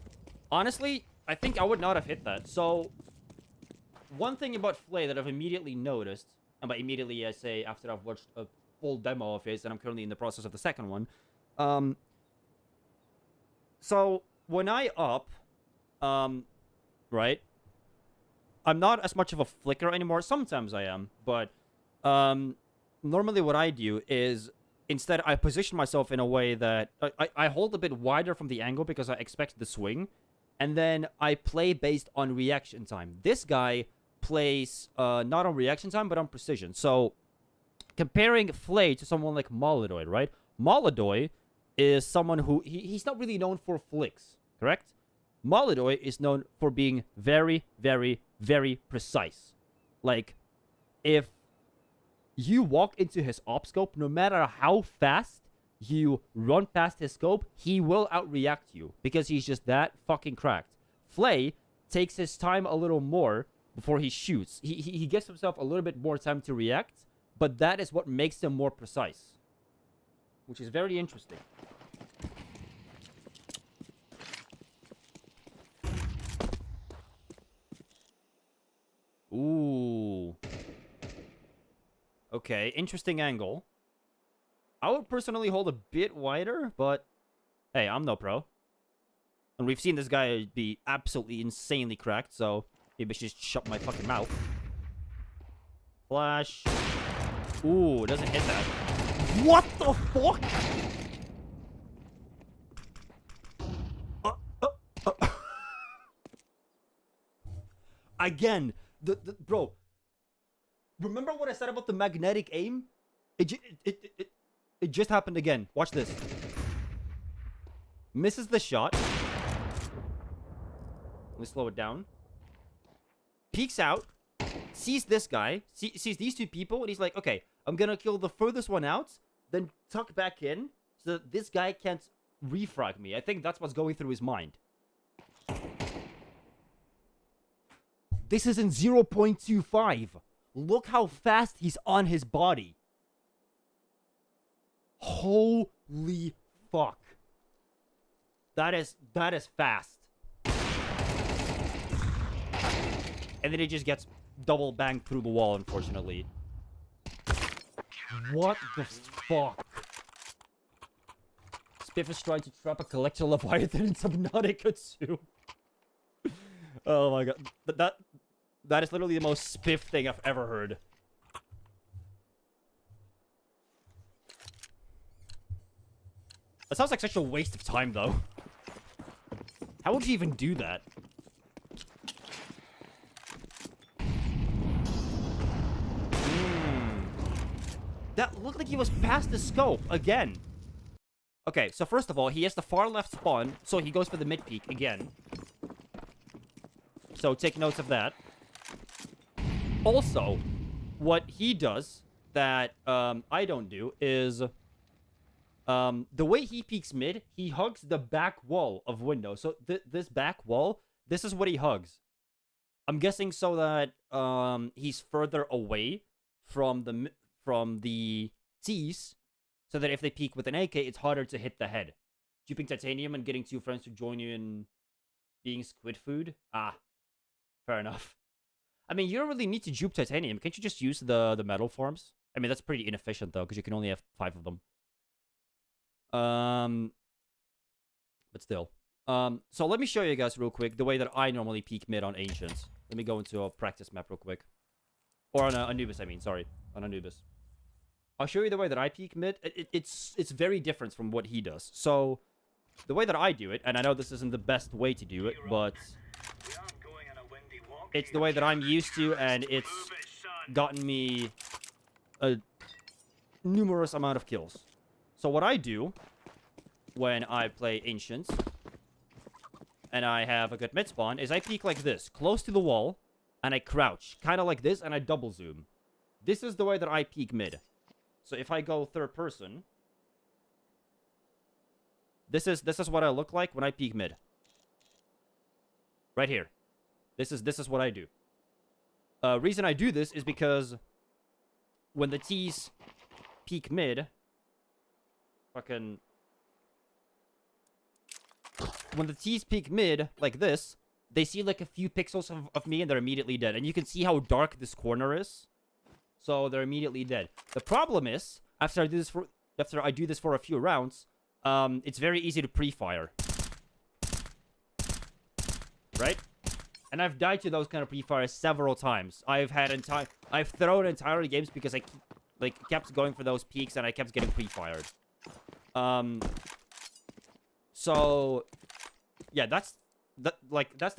Honestly, I think I would not have hit that. So, one thing about Flay that I've immediately noticed, and by immediately I say after I've watched a full demo of his, and I'm currently in the process of the second one. So, when I up, right, I'm not as much of a flicker anymore. Sometimes I am, but normally what I do is... Instead, I position myself in a way that I hold a bit wider from the angle because I expect the swing. And then I play based on reaction time. This guy plays not on reaction time, but on precision. So, comparing Flay to someone like Molodoy, right? Molodoy is someone who... He's not really known for flicks, correct? Molodoy is known for being very, very, very precise. Like, if... you walk into his op scope, no matter how fast you run past his scope, he will outreact you because he's just that fucking cracked. Flay takes his time a little more before he shoots. He gives himself a little bit more time to react, but that is what makes him more precise, which is very interesting. Ooh. Okay, interesting angle. I would personally hold a bit wider, but hey, I'm no pro. And we've seen this guy be absolutely insanely cracked, so maybe I should just shut my fucking mouth. Flash. Ooh, doesn't hit that. What the fuck? Again, bro. Remember what I said about the magnetic aim? It just happened again. Watch this. Misses the shot. Let me slow it down. Peeks out. Sees this guy. Sees these two people. And he's like, okay, I'm going to kill the furthest one out. Then tuck back in. So that this guy can't refrag me. I think that's what's going through his mind. This is in 0.25. Look how fast he's on his body. Holy fuck. That is fast. And then it just gets double banged through the wall, unfortunately. What the fuck? Spiff is trying to trap a collector Leviathan in Subnautica too. Oh my god. That is literally the most spiff thing I've ever heard. That sounds like such a waste of time, though. How would you even do that? That looked like he was past the scope again. Okay, so first of all, he has the far left spawn, so he goes for the mid peak again. So take notes of that. Also, what he does that I don't do is the way he peeks mid, he hugs the back wall of window. So this back wall, this is what he hugs. I'm guessing so that he's further away from the T's, so that if they peek with an AK, it's harder to hit the head. Duping titanium and getting two friends to join you in being squid food? Ah, fair enough. I mean, you don't really need to dupe titanium. Can't you just use the metal forms? I mean, that's pretty inefficient, though, because you can only have 5 of them. But still. So let me show you guys real quick the way that I normally peek mid on Ancients. Let me go into a practice map real quick. Or on Anubis, I mean. Sorry. On Anubis. I'll show you the way that I peek mid. It's very different from what he does. So, the way that I do it, and I know this isn't the best way to do it, but it's the way that I'm used to, and it's gotten me a numerous amount of kills. So what I do when I play Ancients, and I have a good mid spawn, is I peek like this, close to the wall, and I crouch, kind of like this, and I double zoom. This is the way that I peek mid. So if I go third person, this is what I look like when I peek mid. Right here. This is what I do. Reason I do this is because when the T's peek mid, when the T's peek mid like this, they see like a few pixels of me and they're immediately dead. And you can see how dark this corner is. So they're immediately dead. The problem is, after I do this for a few rounds, it's very easy to pre-fire. Right? And I've died to those kind of pre-fires several times. I've thrown entire games because I kept going for those peaks and I kept getting pre-fired. So yeah, that's the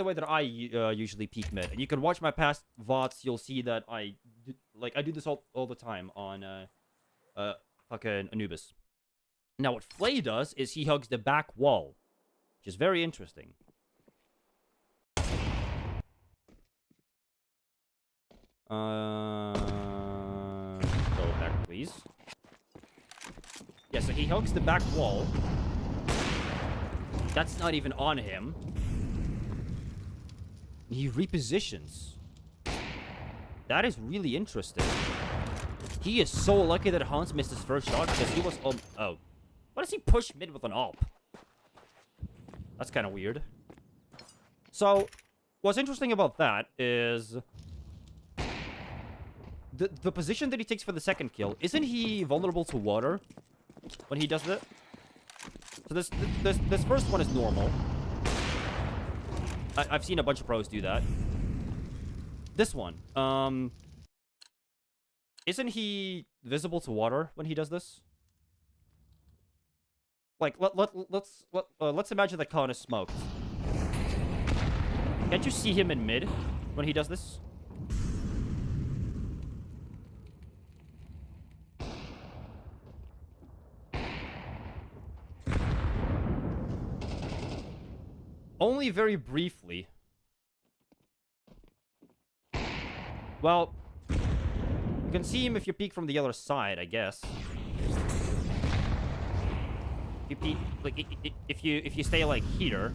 way that I usually peek mid. And you can watch my past VODs, you'll see that I do this all the time on fucking Anubis. Now what Flay does is he hugs the back wall, which is very interesting. Go back, please. Yeah, so he hugs the back wall. That's not even on him. He repositions. That is really interesting. He is so lucky that Hans missed his first shot because he was... Oh. Why does he push mid with an AWP? That's kind of weird. So, what's interesting about that is... The position that he takes for the second kill, isn't he vulnerable to water when he does that? So this first one is normal. I've seen a bunch of pros do that. This one, isn't he visible to water when he does this? Like, let's imagine the cone is smoked. Can't you see him in mid when he does this? Only very briefly. Well, you can see him if you peek from the other side, I guess. You peek, like, if you stay like here.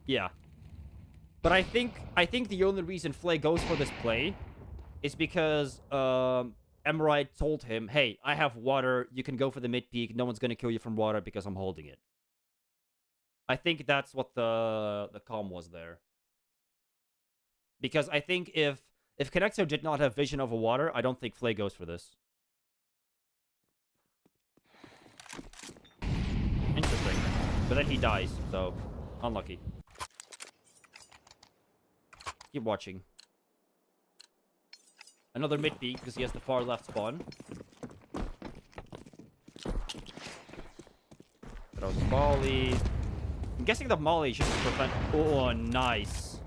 Yeah. But I think the only reason Flay goes for this play is because Emerald told him, "Hey, I have water. You can go for the mid peek. No one's gonna kill you from water because I'm holding it." I think that's what the comm was there. Because I think if Connector did not have vision over water, I don't think Flay goes for this. Interesting. But then he dies, so unlucky. Keep watching. Another mid peek because he has the far left spawn. Throws a volley. I'm guessing the molly just to prevent... Oh, nice.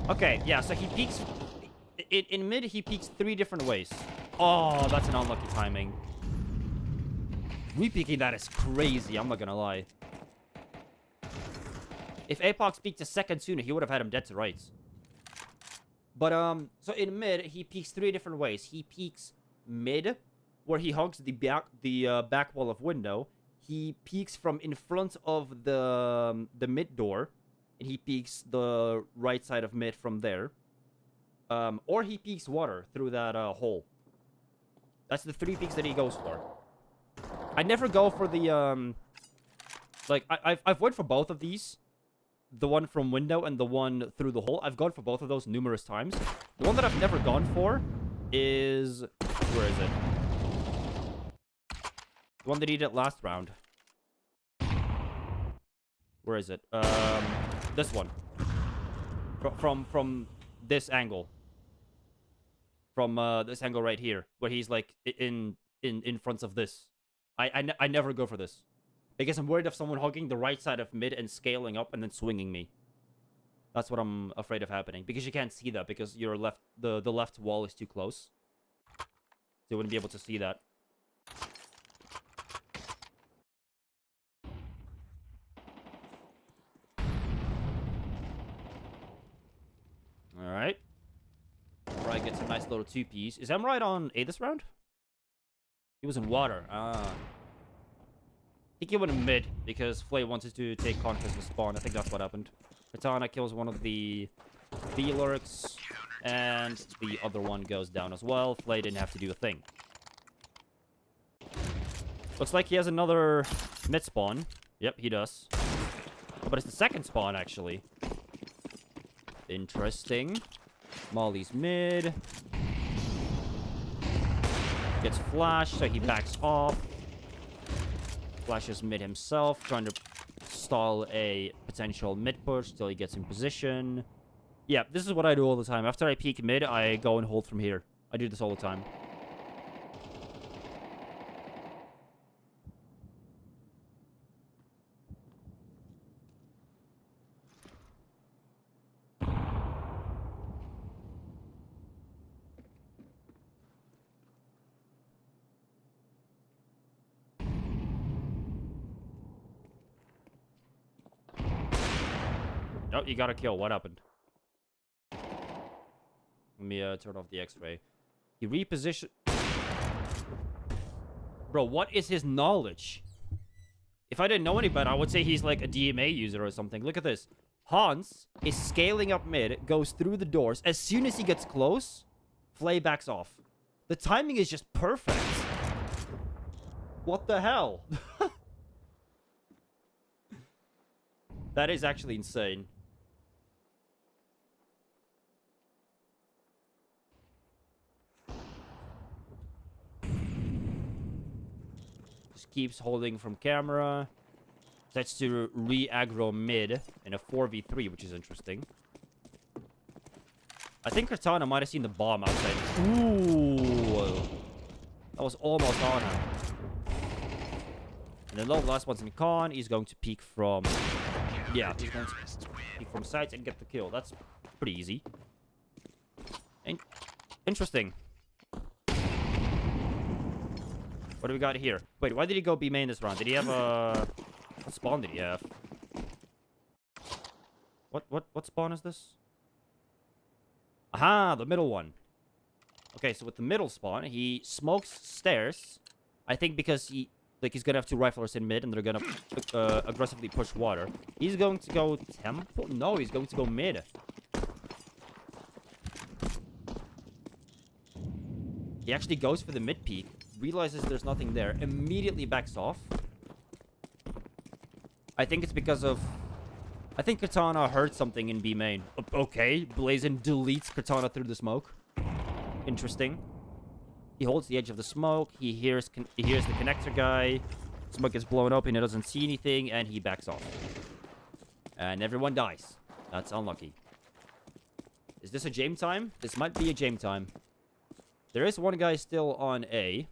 Okay, yeah, so he peeks... In mid, he peeks 3 different ways. Oh, that's an unlucky timing. Re-peeking that is crazy, I'm not gonna lie. If Apox peeked a second sooner, he would have had him dead to rights. But, so in mid, he peeks 3 different ways. He peeks mid, where he hugs the back wall of window. He peeks from in front of the mid door, and he peeks the right side of mid from there. Or he peeks water through that hole. That's the 3 peeks that he goes for. I never go for the like I've went for both of these, the one from window and the one through the hole. I've gone for both of those numerous times. The one that I've never gone for is where is it? The one that he did last round. Where is it? This one. From this angle. From this angle right here, where he's like in front of this. I never go for this because I'm worried of someone hogging the right side of mid and scaling up and then swinging me. That's what I'm afraid of happening because you can't see that because your the left wall is too close, so you wouldn't be able to see that. All right. Emride gets a nice little 2-piece. Is Emride on A this round? He was in water. I think he went in mid because Flay wanted to take conquest with spawn. I think that's what happened. Katana kills one of the B-lurks, and the other one goes down as well. Flay didn't have to do a thing. Looks like he has another mid spawn. Yep, he does. But it's the second spawn, actually. Interesting. Molly's mid. Gets flashed, so he backs off. Flashes mid himself, trying to stall a potential mid push till he gets in position. Yeah, this is what I do all the time. After I peek mid, I go and hold from here. I do this all the time. Oh, you got a kill. What happened? Let me turn off the X-ray. He repositioned... Bro, what is his knowledge? If I didn't know any better, I would say he's like a DMA user or something. Look at this. Hans is scaling up mid, goes through the doors. As soon as he gets close, Flay backs off. The timing is just perfect. What the hell? That is actually insane. Just keeps holding from camera. Sets to re-aggro mid in a 4v3, which is interesting. I think Cortana might have seen the bomb outside. Ooh. That was almost on him. And the last one's in con. He's going to peek from... Yeah, he's going to peek from sides and get the kill. That's pretty easy. Interesting. What do we got here? Wait, why did he go B main this round? Did he have a... What spawn did he have? What spawn is this? Aha, the middle one. Okay, so with the middle spawn, he smokes stairs. I think because he's gonna have two riflers in mid, and they're gonna aggressively push water. He's going to go temple? No, he's going to go mid. He actually goes for the mid peak, realizes there's nothing there, immediately backs off. I think it's because of... I think Katana heard something in B main. Okay, Blazin deletes Katana through the smoke. Interesting. He holds the edge of the smoke. He hears the connector guy. Smoke gets blown up and he doesn't see anything, and he backs off. And everyone dies. That's unlucky. Is this a Jame time? This might be a Jame time. There is one guy still on A.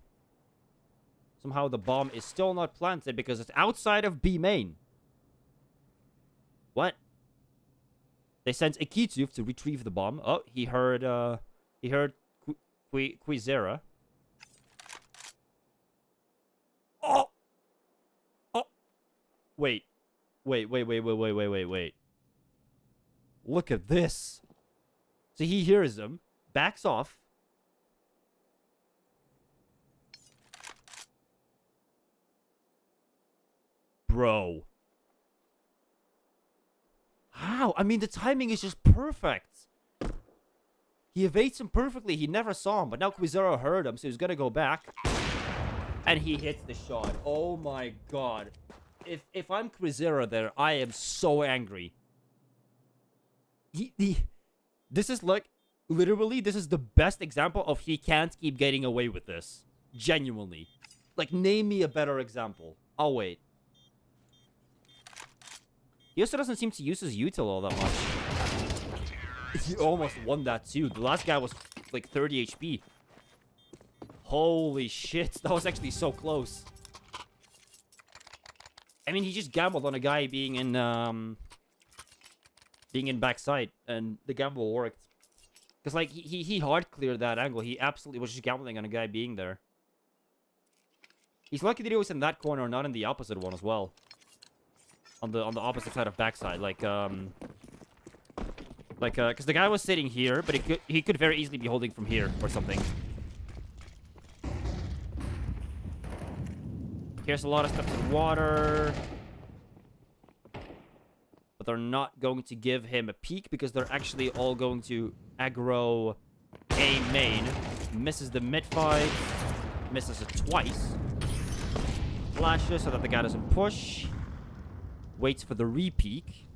Somehow the bomb is still not planted because it's outside of B main. What? They sent Akitsuf to retrieve the bomb. Oh, he heard Quizera. Oh! Oh! Wait. Look at this. So he hears him, backs off. Bro. How? I mean, the timing is just perfect. He evades him perfectly. He never saw him, but now Quizera heard him, so he's gonna go back. And he hits the shot. Oh my god. If I'm Quizera there, I am so angry. This is like, literally, this is the best example of he can't keep getting away with this. Genuinely. Like, name me a better example. I'll wait. He also doesn't seem to use his util all that much. He almost won that too. The last guy was like 30 HP. Holy shit. That was actually so close. I mean, he just gambled on a guy being in backside, and the gamble worked. Because like he hard cleared that angle. He absolutely was just gambling on a guy being there. He's lucky that he was in that corner, not in the opposite one as well. On the opposite side of backside, because the guy was sitting here, but he could very easily be holding from here or something. Here's a lot of stuff in water, but they're not going to give him a peek because they're actually all going to aggro A main. Misses the mid fight, misses it twice. Flashes so that the guy doesn't push. Waits for the re-peek.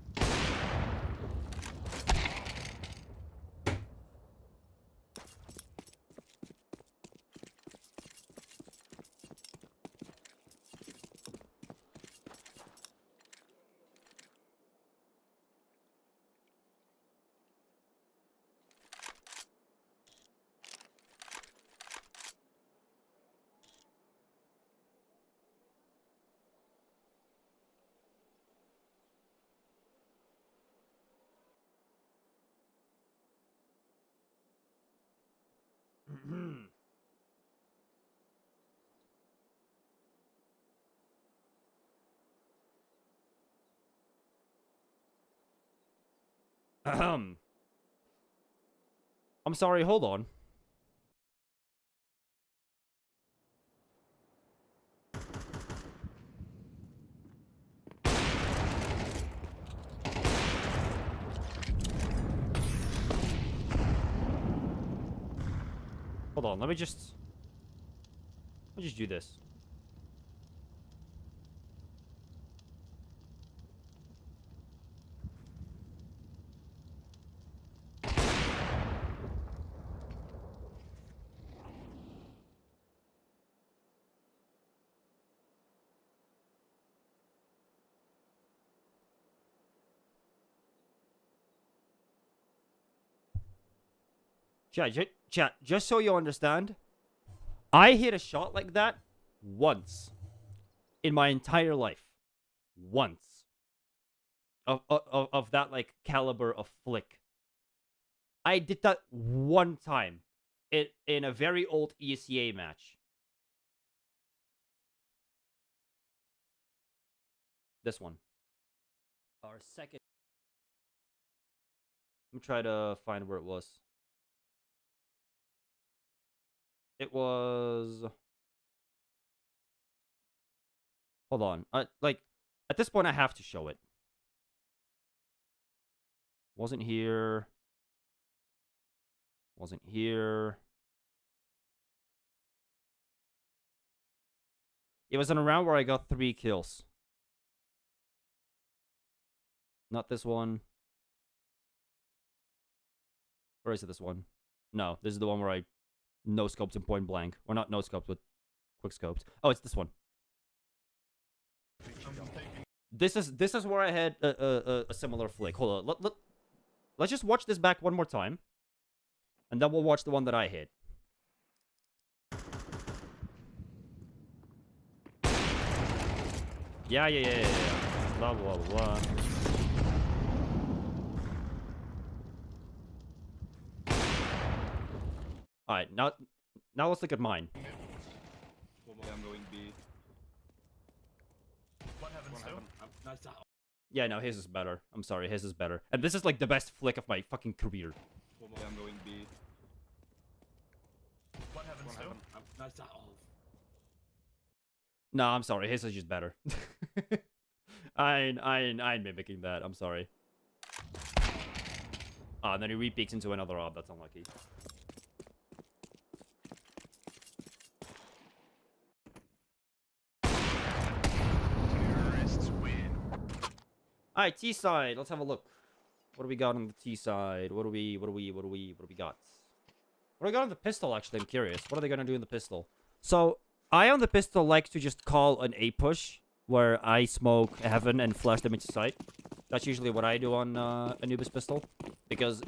I'm sorry, hold on. Hold on, let me just do this. Chat, just so you understand, I hit a shot like that once in my entire life. Once. Of that, like, caliber of flick. I did that one time. In a very old ESEA match. This one. Our second. Let me try to find where it was. It was... Hold on. Like, at this point, I have to show it. Wasn't here. Wasn't here. It was in a round where I got 3 kills. Not this one. Or is it this one? No, this is the one where I no-scoped in point blank. Or not no-scoped, but quick-scoped. Oh, it's this one. This is where I had a similar flick. Hold on. Let's just watch this back one more time. And then we'll watch the one that I hit. Yeah. Blah, blah, blah. Alright, now let's look at mine. I'm going B. What happens to? Yeah, no, his is better. I'm sorry, his is better. And this is like the best flick of my fucking career. I'm going B. What happens to? No, I'm sorry, his is just better. I ain't mimicking that. I'm sorry. Ah, and then he repeats into another ob. That's unlucky. Alright, T side. Let's have a look. What do we got on the T side? What do we got? What do we got on the pistol, actually? I'm curious. What are they gonna do in the pistol? So, I on the pistol like to just call an A push, where I smoke heaven and flash them into sight. That's usually what I do on Anubis pistol, because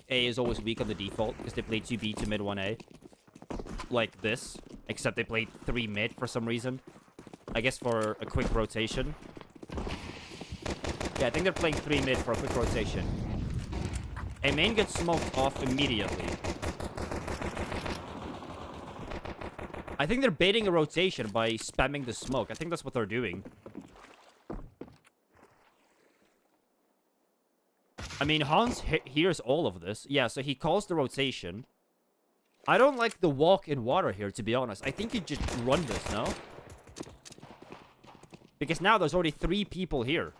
A is always weak on the default, because they play 2B to mid 1A. Like this, except they played 3 mid for some reason. I guess for a quick rotation. Yeah, I think they're playing 3 mid for a quick rotation. A main gets smoked off immediately. I think they're baiting a rotation by spamming the smoke. I think that's what they're doing. I mean, Hans hears all of this. Yeah, so he calls the rotation. I don't like the walk in water here, to be honest. I think you just run this, no? Because now there's already 3 people here.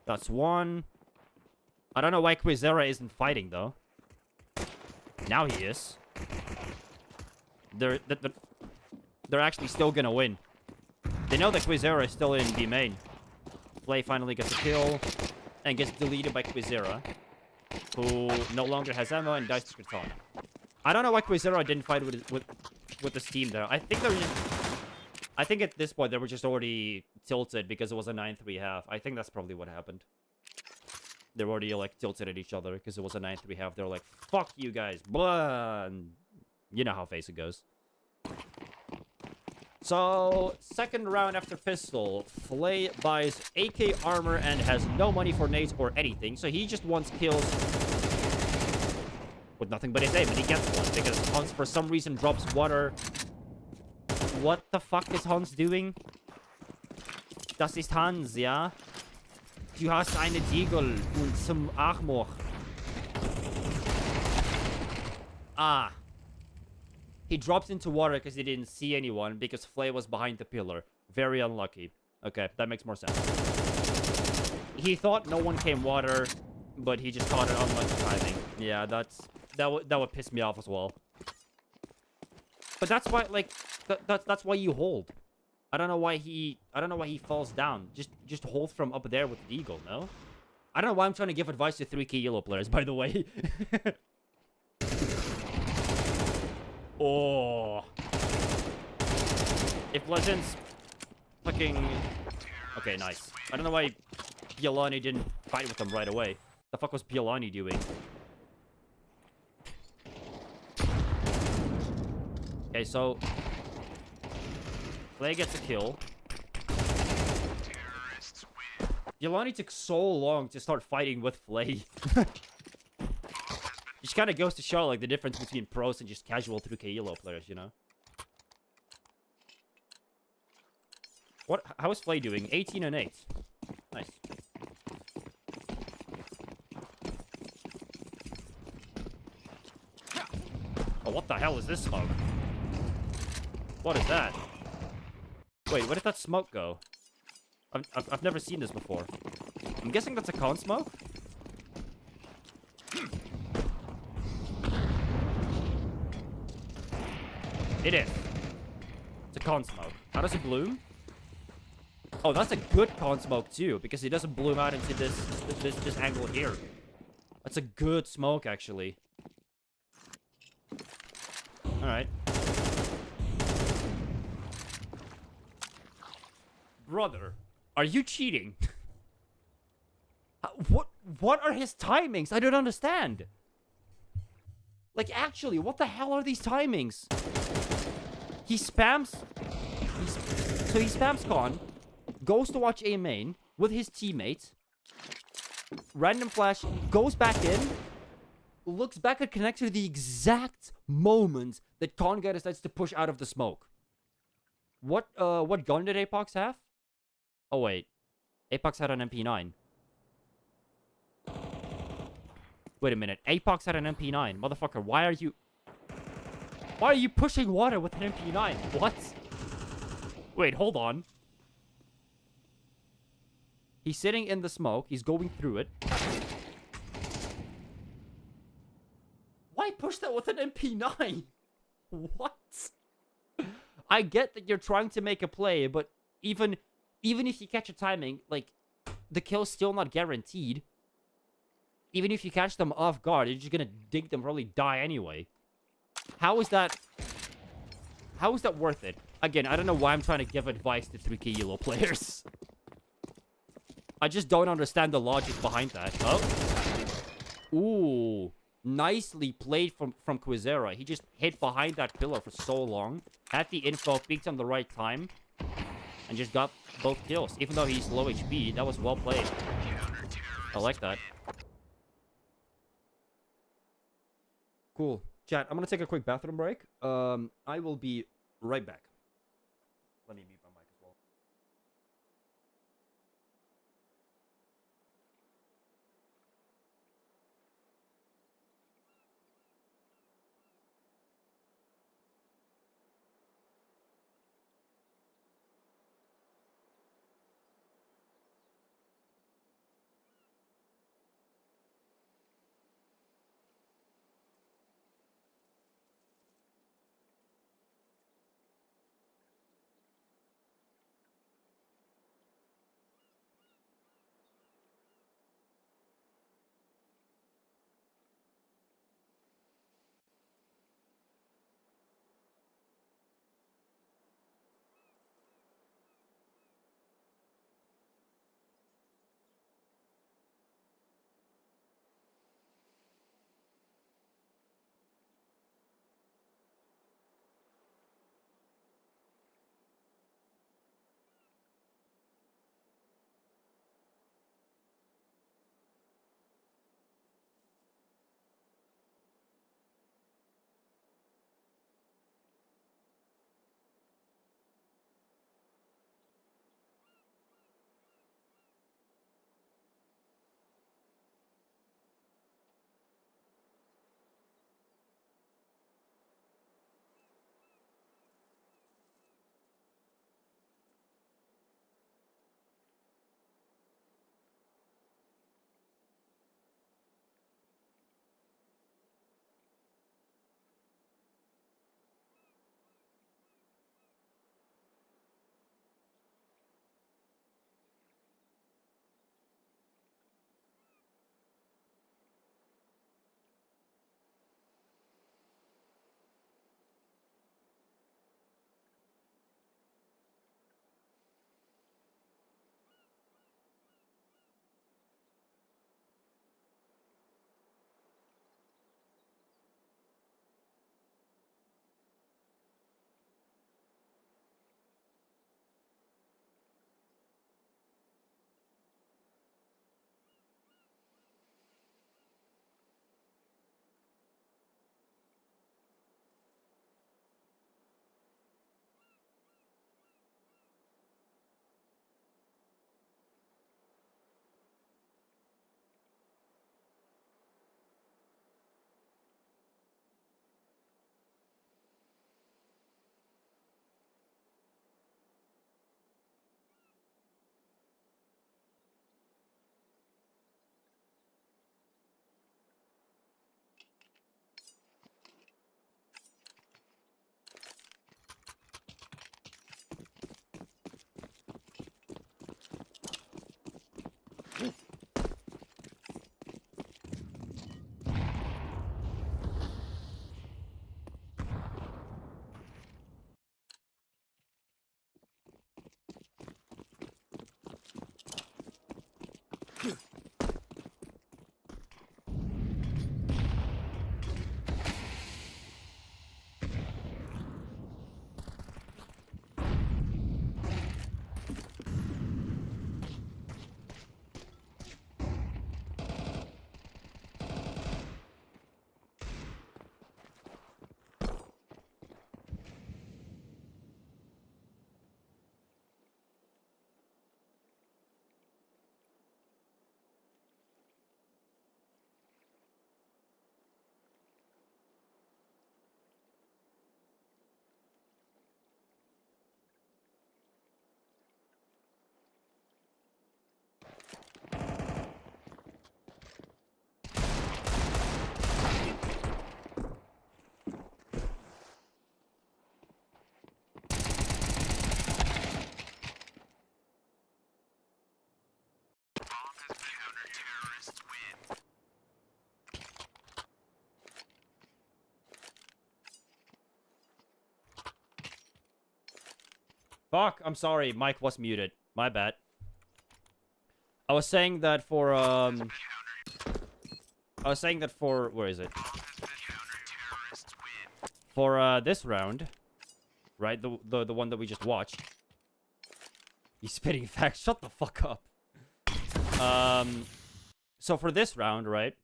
That's 1. I don't know why Quizera isn't fighting, though. Now he is. They're actually still gonna win. They know that Quizera is still in B main. Flay finally gets a kill and gets deleted by Quizera, who no longer has ammo and dies to Katana. I don't know why Quizera didn't fight with this team there. I think at this point they were just already tilted because it was a 9-3 half. I think that's probably what happened. They're already like tilted at each other because it was a 9-3 half. They're like, "Fuck you guys," blah. And you know how FACEIT goes. So, second round after pistol, Flay buys AK armor and has no money for nades or anything, so he just wants kills with nothing but his aim, and he gets one, because Hans for some reason drops water. What the fuck is Hans doing? Das ist Hans, ja? Du hast eine Diegel und zum Armor. Ah. He drops into water because he didn't see anyone, because Flay was behind the pillar. Very unlucky. Okay, that makes more sense. He thought no one came water, but he just caught it unlucky timing. Yeah, that would piss me off as well. But that's why, like, that's why you hold. I don't know why he falls down. Just hold from up there with the eagle, no? I don't know why I'm trying to give advice to 3K yellow players, by the way. Oh. If Legends fucking... Okay, nice. I don't know why Bielani didn't fight with him right away. The fuck was Bielani doing? Okay, so Flay gets a kill. Yolani took so long to start fighting with Flay. Just kind of goes to show, like, the difference between pros and just casual 3K ELO players, you know? What? How is Flay doing? 18 and 8. Nice. Oh, what the hell is this smoke? What is that? Wait, where did that smoke go? I've never seen this before. I'm guessing that's a con smoke? It is. It's a con smoke. How does it bloom? Oh, that's a good con smoke too, because it doesn't bloom out into this angle here. That's a good smoke, actually. Alright. Brother, are you cheating? What are his timings? I don't understand. Like, actually, what the hell are these timings? He spams... So he spams con, goes to watch A main with his teammate, random flash, goes back in, looks back at connector the exact moment that con guy decides to push out of the smoke. What gun did Apox have? Oh, wait. Apox had an MP9. Wait a minute. Apox had an MP9. Motherfucker, why are you pushing water with an MP9? What? Wait, hold on. He's sitting in the smoke. He's going through it. Why push that with an MP9? What? I get that you're trying to make a play, but even if you catch a timing, like, the kill's still not guaranteed. Even if you catch them off guard, you're just gonna dig them, probably die anyway. How is that worth it? Again, I don't know why I'm trying to give advice to 3K ELO players. I just don't understand the logic behind that. Oh. Ooh. Nicely played from Quizera. He just hid behind that pillar for so long. Had the info, peeked on the right time. And just got both kills. Even though he's low HP, that was well played. I like that. Cool. Chat, I'm gonna take a quick bathroom break. I will be right back. Let me mute my mic as well. Fuck, I'm sorry. Mic was muted. My bad. I was saying that for, where is it? For, this round, right? The one that we just watched. He's spitting facts. Shut the fuck up. So for this round, right?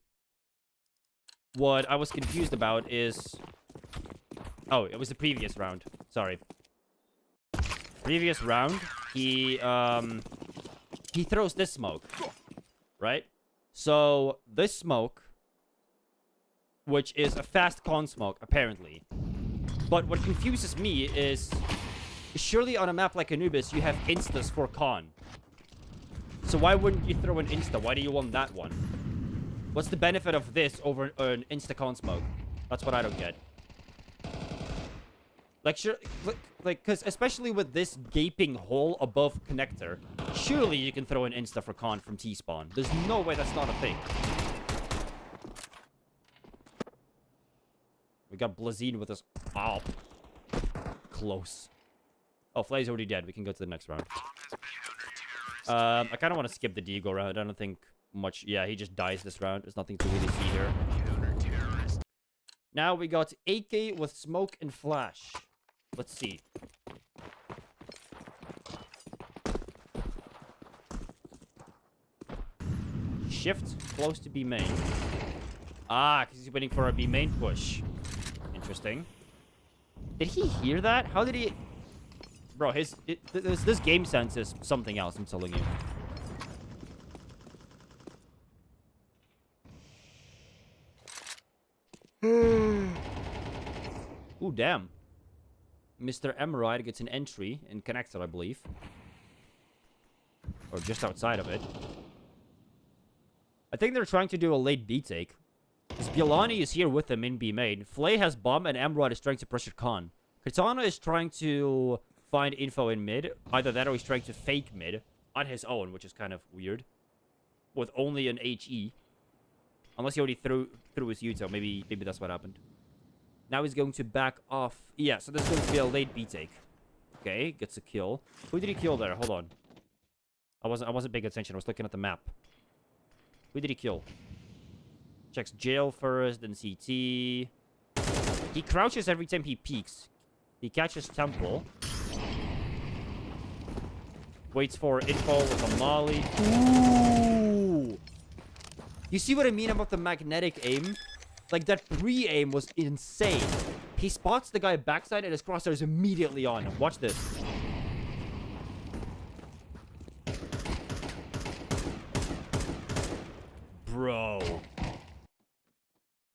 What I was confused about is... Oh, it was the previous round. Sorry. Previous round, he throws this smoke, right? So this smoke, which is a fast con smoke, apparently. But what confuses me is, surely on a map like Anubis, you have instas for con. So why wouldn't you throw an insta? Why do you want that one? What's the benefit of this over an insta con smoke? That's what I don't get. Like, sure, like, because especially with this gaping hole above connector, surely you can throw an insta for con from T-spawn. There's no way that's not a thing. We got Blazine with us. Ow. Close. Oh, Flay's already dead. We can go to the next round. I kind of want to skip the Deagle round. I don't think much... Yeah, he just dies this round. There's nothing to really see here. Now we got AK with smoke and flash. Let's see. Shift close to B main. Ah, because he's waiting for a B main push. Interesting. Did he hear that? How did he... Bro, this game sense is something else, I'm telling you. Ooh, damn. Mr. Emerald gets an entry in connector, I believe. Or just outside of it. I think they're trying to do a late B take. Because Bielani is here with them in B main. Flay has bomb and Emerald is trying to pressure Khan. Katana is trying to find info in mid. Either that or he's trying to fake mid on his own, which is kind of weird. With only an HE. Unless he already threw his Yuto. Maybe that's what happened. Now he's going to back off. Yeah, so this is going to be a late B take. Okay, gets a kill. Who did he kill there? Hold on. I wasn't paying attention. I was looking at the map. Who did he kill? Checks jail first, then CT. He crouches every time he peeks. He catches temple. Waits for info with a molly. Ooh! You see what I mean about the magnetic aim? Like, that pre-aim was insane. He spots the guy backside and his crosshair is immediately on him. Watch this. Bro.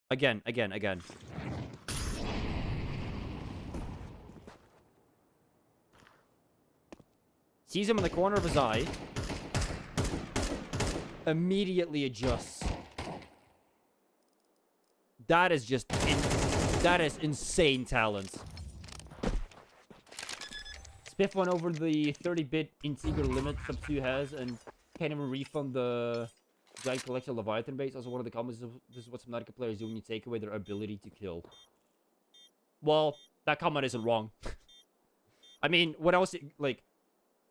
Again. Sees him in the corner of his eye. Immediately adjusts. That is just... that is insane talent. Spiff went over the 30-bit integer limit sub 2 has and can't even refund the giant collection Leviathan base. Also, one of the comments is this is what Subnautica players do when you take away their ability to kill. Well, that comment isn't wrong. I mean, what else... Like,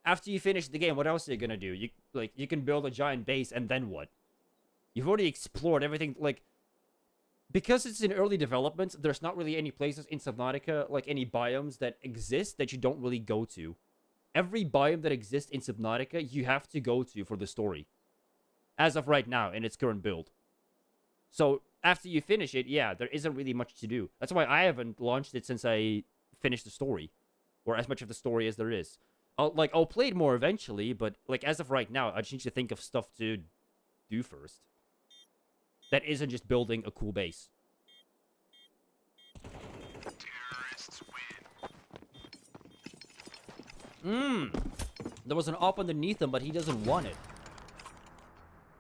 after you finish the game, what else are you gonna do? You can build a giant base, and then what? You've already explored everything, like... Because it's in early development, there's not really any places in Subnautica, like any biomes that exist that you don't really go to. Every biome that exists in Subnautica, you have to go to for the story. As of right now, in its current build. So, after you finish it, yeah, there isn't really much to do. That's why I haven't launched it since I finished the story. Or as much of the story as there is. I'll play it more eventually, but, like, as of right now, I just need to think of stuff to do first. That isn't just building a cool base. There was an op underneath him, but he doesn't want it.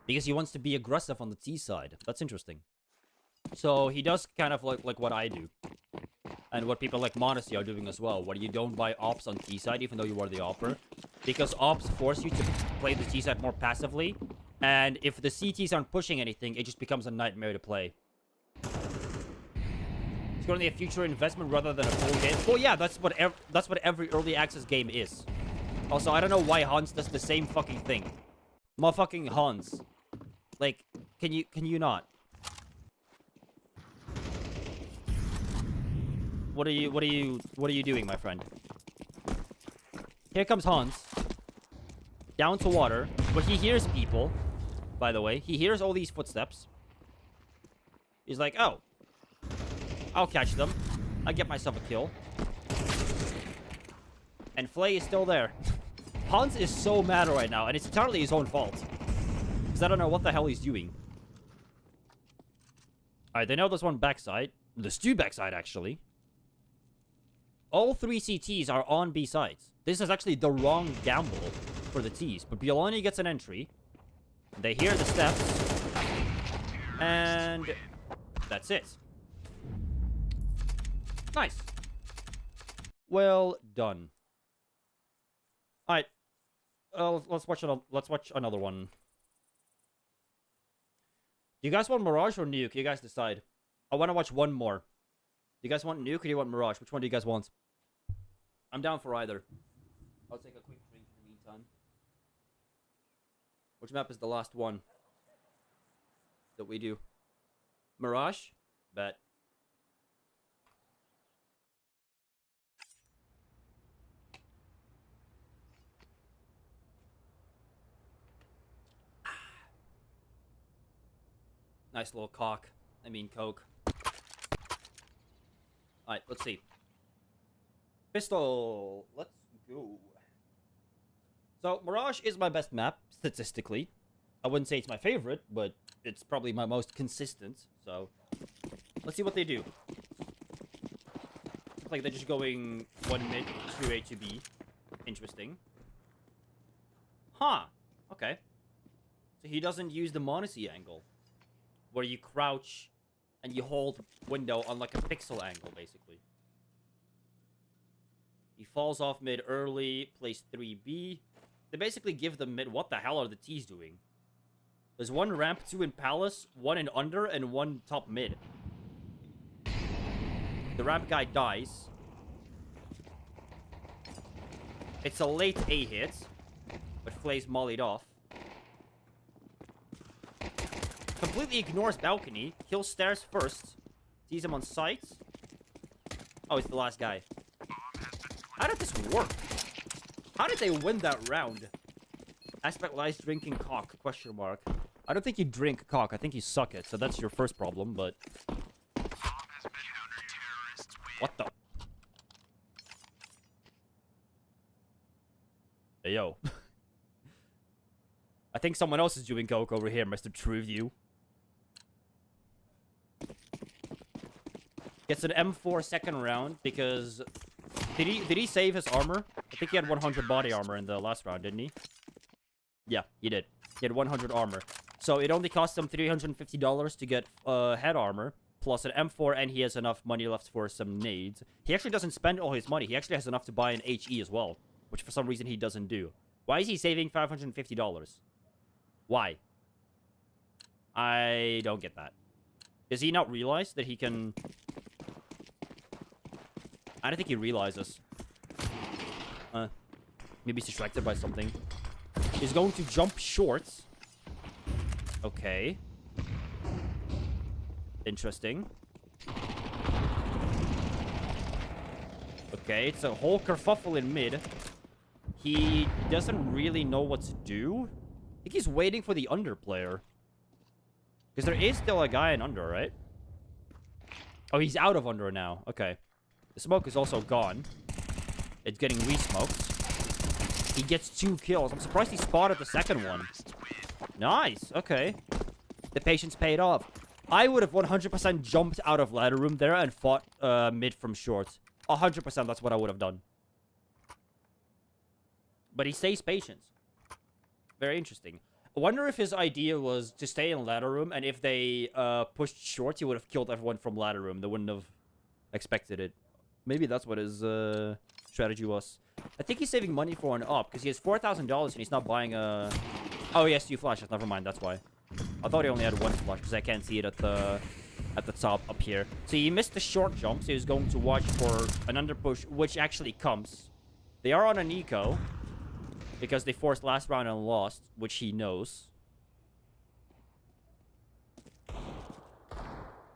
Because he wants to be aggressive on the T side. That's interesting. So he does kind of like what I do. And what people like Modesty are doing as well. Where you don't buy ops on T side, even though you are the opper. Because ops force you to play the T side more passively. And if the CTs aren't pushing anything, it just becomes a nightmare to play. It's going to be a future investment rather than a full game. Well, yeah, that's what every early access game is. Also, I don't know why Hans does the same fucking thing. Motherfucking Hans. Like, can you not? What are you doing, my friend? Here comes Hans. Down to water. But he hears people, by the way. He hears all these footsteps. He's like, oh. I'll catch them. I'll get myself a kill. And Flay is still there. Hans is so mad right now, and it's entirely his own fault. Because I don't know what the hell he's doing. Alright, they know there's one backside. There's two backside, actually. All 3 CTs are on B sides. This is actually the wrong gamble for the T's. But Biolani gets an entry. They hear the steps. And that's it. Nice. Well done. Alright. Let's watch another one. Do you guys want Mirage or Nuke? You guys decide. I want to watch one more. Do you guys want Nuke or do you want Mirage? Which one do you guys want? I'm down for either. I'll take a quick drink in the meantime. Which map is the last one that we do? Mirage? Bet. Nice little coke. Alright, let's see. Pistol. Let's go. So, Mirage is my best map, statistically. I wouldn't say it's my favorite, but it's probably my most consistent. So, let's see what they do. Looks like they're just going 1 mid, 2 A to B. Interesting. Huh. Okay. So he doesn't use the Monacy angle, where you crouch and you hold window on like a pixel angle, basically. He falls off mid early, plays 3B. They basically give them mid. What the hell are the T's doing? There's one ramp, 2 in Palace, 1 in under, and 1 top mid. The ramp guy dies. It's a late A hit, but Flay's mollied off. Completely ignores balcony. Kills stairs first. Sees him on sight. Oh, it's the last guy. How did this work? How did they win that round? Aspect lies drinking cock, question mark. I don't think you drink cock. I think you suck it. So that's your first problem, but... What the? Hey, yo. I think someone else is doing coke over here, Mr. Trueview. Gets an M4 second round because... Did he save his armor? I think he had 100 body armor in the last round, didn't he? Yeah, he did. He had 100 armor. So it only cost him $350 to get head armor, plus an M4, and he has enough money left for some nades. He actually doesn't spend all his money. He actually has enough to buy an HE as well, which for some reason he doesn't do. Why is he saving $550? Why? I don't get that. Does he not realize that he can... I don't think he realizes. Maybe he's distracted by something. He's going to jump short. Okay. Interesting. Okay, it's a whole kerfuffle in mid. He doesn't really know what to do. I think he's waiting for the under player. Because there is still a guy in under, right? Oh, he's out of under now. Okay. The smoke is also gone. It's getting re-smoked. He gets 2 kills. I'm surprised he spotted the second one. Nice. Okay. The patience paid off. I would have 100% jumped out of ladder room there and fought mid from short. 100% that's what I would have done. But he stays patient. Very interesting. I wonder if his idea was to stay in ladder room, and if they pushed short, he would have killed everyone from ladder room. They wouldn't have expected it. Maybe that's what his strategy was. I think he's saving money for an up, because he has $4,000 and he's not buying a... Oh, he has 2 flashes. Never mind, that's why. I thought he only had 1 flash, because I can't see it at the at the top up here. So he missed the short jump, so he was going to watch for an underpush, which actually comes. They are on an eco, because they forced last round and lost, which he knows.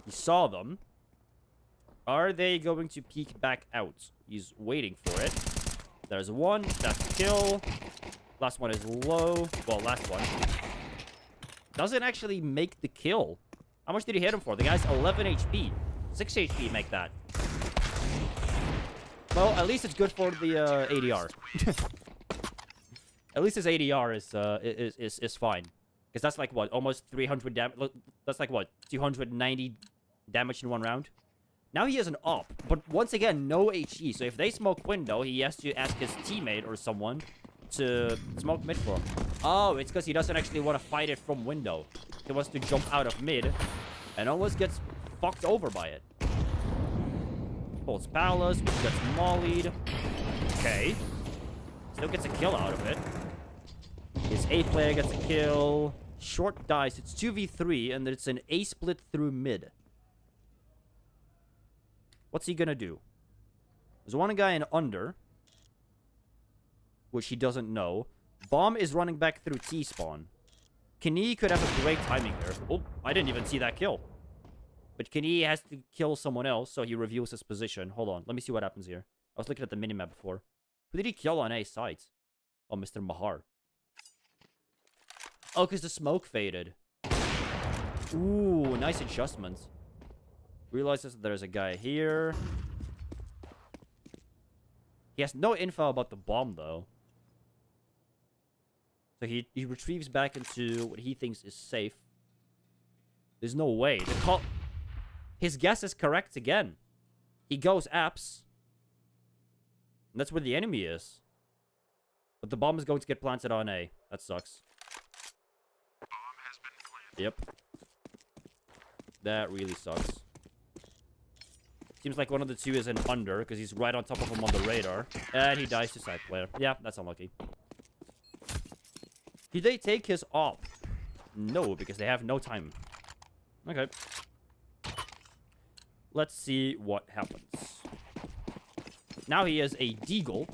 He saw them. Are they going to peek back out? He's waiting for it. There's one. That's a kill. Last one is low. Well, last one. Doesn't actually make the kill. How much did he hit him for? The guy's 11 HP. 6 HP make that. Well, at least it's good for the ADR. At least his ADR is fine. Because that's like, what? Almost 300 damage. That's like, what? 290 damage in one round? Now he has an op, but once again, no HE. So if they smoke window, he has to ask his teammate or someone to smoke mid for him. Oh, it's because he doesn't actually want to fight it from window. He wants to jump out of mid and almost gets fucked over by it. Pulls Palace, which gets mollied. Okay. Still gets a kill out of it. His A player gets a kill. Short dice. It's 2v3, and it's an A split through mid. What's he gonna do? There's one guy in under, which he doesn't know. Bomb is running back through T-spawn. Kenny could have a great timing there. Oh, I didn't even see that kill. But Kenny has to kill someone else, so he reveals his position. Hold on, let me see what happens here. I was looking at the minimap before. Who did he kill on A site? Oh, Mr. Mahar. Oh, because the smoke faded. Ooh, nice adjustments. Realizes that there's a guy here. He has no info about the bomb, though. So he retrieves back into what he thinks is safe. There's no way. His guess is correct again. He goes apps. And that's where the enemy is. But the bomb is going to get planted on A. That sucks. Bomb has been planted. Yep. That really sucks. Seems like one of the two is an under, because he's right on top of him on the radar. And he dies to side player. Yeah, that's unlucky. Did they take his op? No, because they have no time. Okay. Let's see what happens. Now he has a deagle.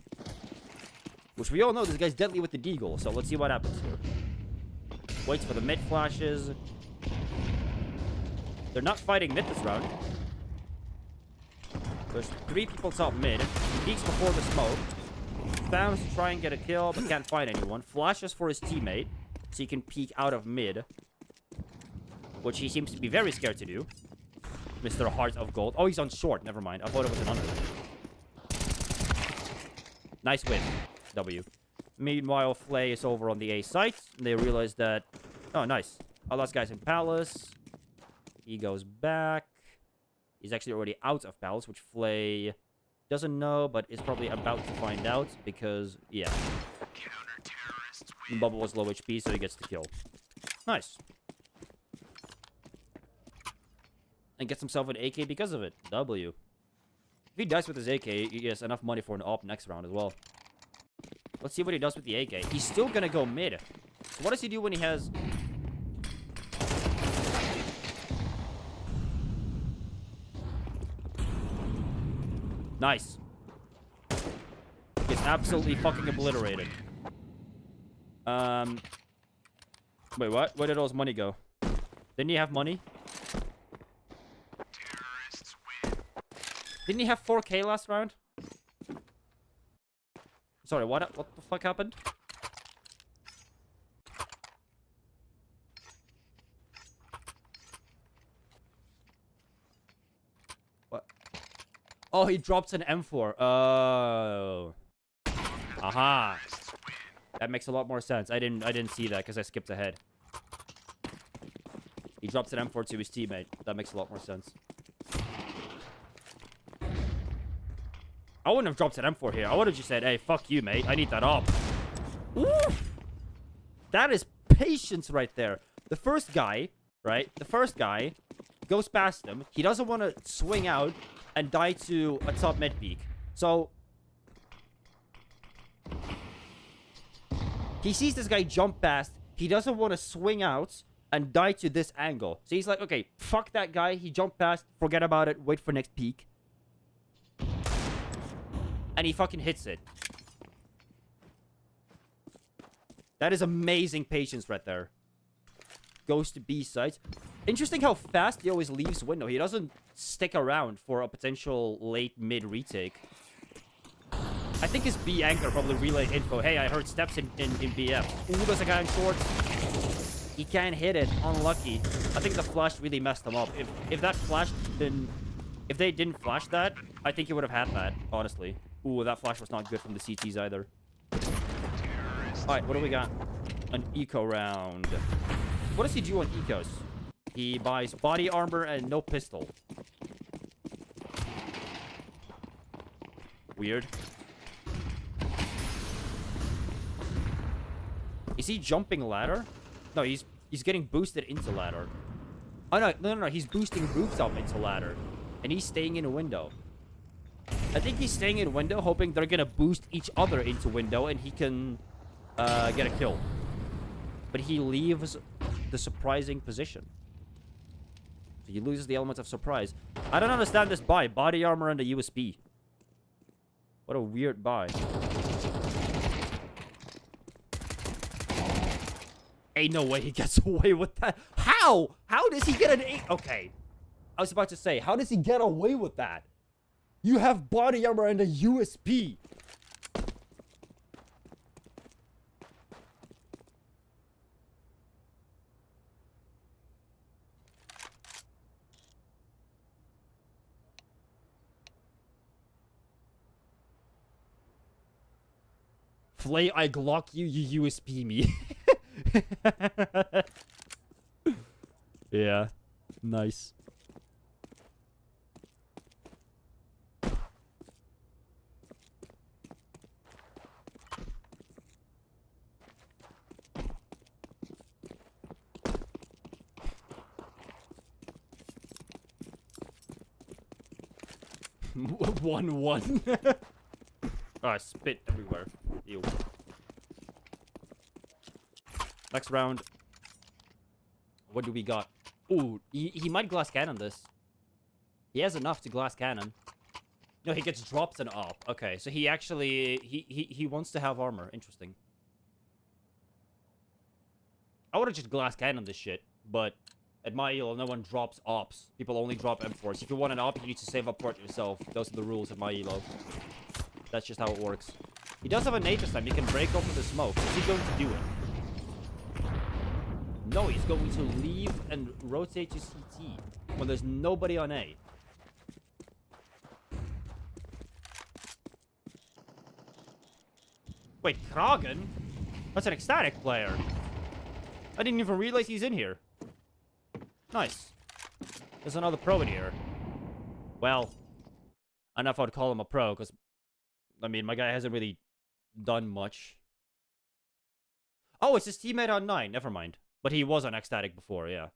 Which we all know this guy's deadly with the deagle. So let's see what happens here. Waits for the mid flashes. They're not fighting mid this round. There's 3 people top mid. Peeks before the smoke. Spams to try and get a kill, but can't find anyone. Flashes for his teammate, so he can peek out of mid. Which he seems to be very scared to do. Mr. Heart of Gold. Oh, he's on short. Never mind. I thought it was an under. Nice win. W. Meanwhile, Flay is over on the A site. And they realize that... Oh, nice. Our last guy's in Palace. He goes back. He's actually already out of Palace, which Flay doesn't know, but is probably about to find out because, yeah. The bubble was low HP, so he gets the kill. Nice. And gets himself an AK because of it. W. If he dies with his AK, he has enough money for an op next round as well. Let's see what he does with the AK. He's still gonna go mid. So what does he do when he has... Nice. Gets absolutely fucking obliterated. Wait, what? Where did all his money go? Didn't he have money? Didn't he have 4K last round? Sorry, what the fuck happened? What? Oh, he drops an M4. Oh. Aha. That makes a lot more sense. I didn't see that because I skipped ahead. He drops an M4 to his teammate. That makes a lot more sense. I wouldn't have dropped an M4 here. I would have just said, hey, fuck you, mate. I need that op. Ooh! That is patience right there. The first guy, right? The first guy goes past him. He doesn't want to swing out and die to a top mid peak. So... he sees this guy jump past. He doesn't want to swing out and die to this angle. So he's like, okay, fuck that guy. He jumped past, forget about it, wait for next peak. And he fucking hits it. That is amazing patience right there. Goes to B sides. Interesting how fast he always leaves window. He doesn't stick around for a potential late mid retake. I think his B anchor probably relayed info. Hey, I heard steps in BF. Ooh, there's a guy in shorts. He can't hit it. Unlucky. I think the flash really messed him up. If that flash didn't... If they didn't flash that, I think he would have had that, honestly. Ooh, that flash was not good from the CTs either. Alright, what do we got? An eco round. What does he do on ecos? He buys body armor and no pistol. Weird. Is he jumping ladder? No, he's getting boosted into ladder. Oh, no. He's boosting rooftop into ladder. And he's staying in a window. I think he's staying in window, hoping they're gonna boost each other into window and he can get a kill. But he leaves the surprising position. So he loses the element of surprise. I don't understand this buy. Body armor and a USB. What a weird buy. Ain't no way he gets away with that. How? How does he get an 8? Okay. I was about to say, how does he get away with that? You have body armor and a USB. Flay, I Glock you, you USB me. Yeah. Nice. One. Oh, spit everywhere. Ew. Next round. What do we got? Ooh, he might glass cannon this. He has enough to glass cannon. No, he gets dropped and up. Okay, so he actually... He wants to have armor. Interesting. I would have just glass cannon this shit, but... At my elo, no one drops ops. People only drop M4s. If you want an op, you need to save up port yourself. Those are the rules at my elo. That's just how it works. He does have a nade this time. He can break open the smoke. Is he going to do it? No, he's going to leave and rotate to CT when there's nobody on A. Wait, Kragen? That's an ecstatic player. I didn't even realize he's in here. Nice. There's another pro in here. Well, I don't know if I'd call him a pro, because, I mean, my guy hasn't really done much. Oh, it's his teammate on 9. Never mind. But he was on ecstatic before, yeah.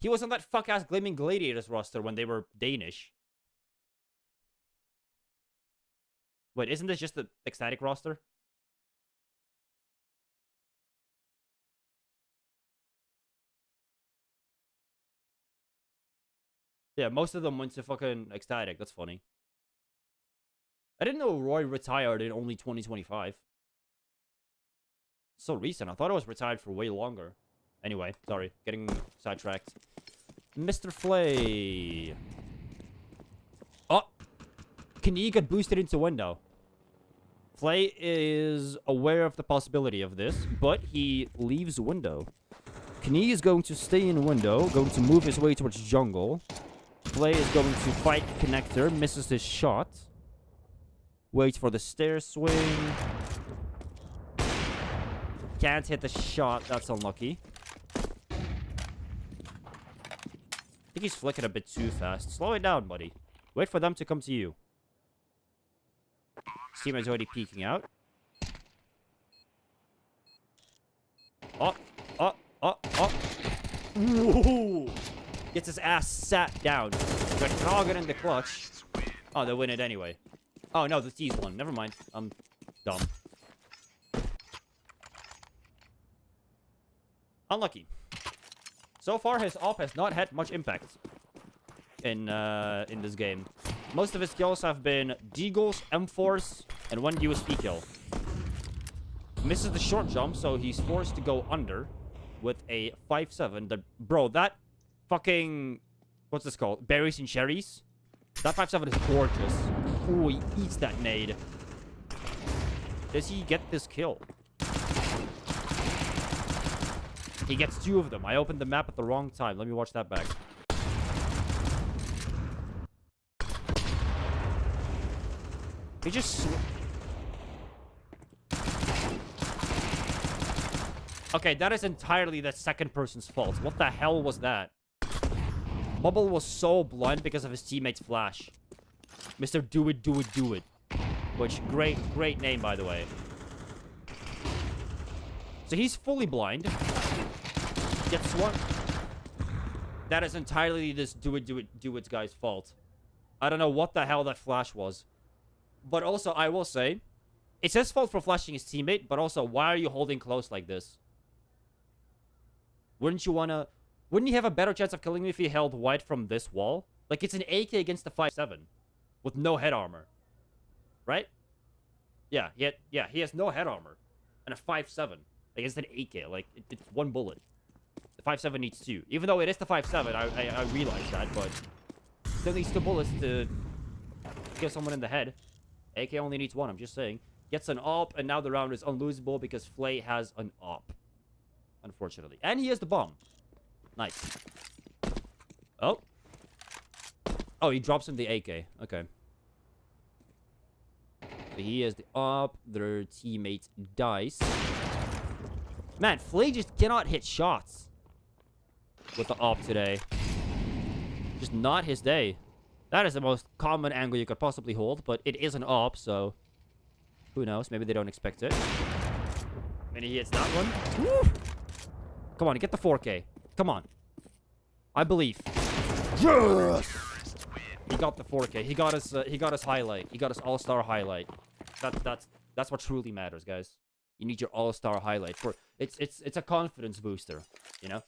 He was on that fuck-ass Gleaming Gladiators roster when they were Danish. Wait, isn't this just the ecstatic roster? Yeah, most of them went to fucking ecstatic. That's funny. I didn't know Roy retired in only 2025. So recent. I thought I was retired for way longer. Anyway, sorry. Getting sidetracked. Mr. Flay. Oh! Knee got boosted into window. Flay is aware of the possibility of this, but he leaves window. Knee is going to stay in window, going to move his way towards jungle. Flay is going to fight connector, misses his shot. Waits for the stair swing. Can't hit the shot, that's unlucky. I think he's flicking a bit too fast. Slow it down, buddy. Wait for them to come to you. Teammate's already peeking out. Oh. Whoa. Gets his ass sat down. Got Kragen in the clutch. Oh, they win it anyway. Oh, no, the T's won. Never mind. I'm dumb. Unlucky. So far, his op has not had much impact in this game. Most of his kills have been deagles, M4s, and one USP kill. Misses the short jump, so he's forced to go under with a 5.7. Bro, that fucking... What's this called? Berries and cherries? That 5.7 is gorgeous. Ooh, he eats that nade. Does he get this kill? He gets 2 of them. I opened the map at the wrong time. Let me watch that back. He just... Okay, that is entirely the second person's fault. What the hell was that? Bubble was so blind because of his teammate's flash. Mr. Do It, Do It, Do It. Which, great name, by the way. So he's fully blind. Gets one. That is entirely this Do It guy's fault. I don't know what the hell that flash was. But also, I will say, it's his fault for flashing his teammate, but also, why are you holding close like this? Wouldn't you have a better chance of killing me if he held wide from this wall? Like, it's an AK against the 5.7 with no head armor. Right? Yeah, he has no head armor. And a 5.7 against an AK. Like, it's one bullet. The 5.7 needs 2. Even though it is the 5.7, I realize that, but still needs 2 bullets to kill someone in the head. AK only needs 1, I'm just saying. Gets an AWP, and now the round is unlosable because Flay has an AWP. Unfortunately. And he has the bomb. Nice. Oh. Oh, he drops him the AK. Okay. So he has the AWP. Their teammate dies. Man, Flay just cannot hit shots with the AWP today. Just not his day. That is the most common angle you could possibly hold, but it is an AWP, so who knows? Maybe they don't expect it. And he hits that one. Woo! Come on, get the 4K. Come on. I believe. Yes! He got the 4K. He got his highlight. He got his all-star highlight. That's what truly matters, guys. You need your all-star highlight for it's a confidence booster, you know?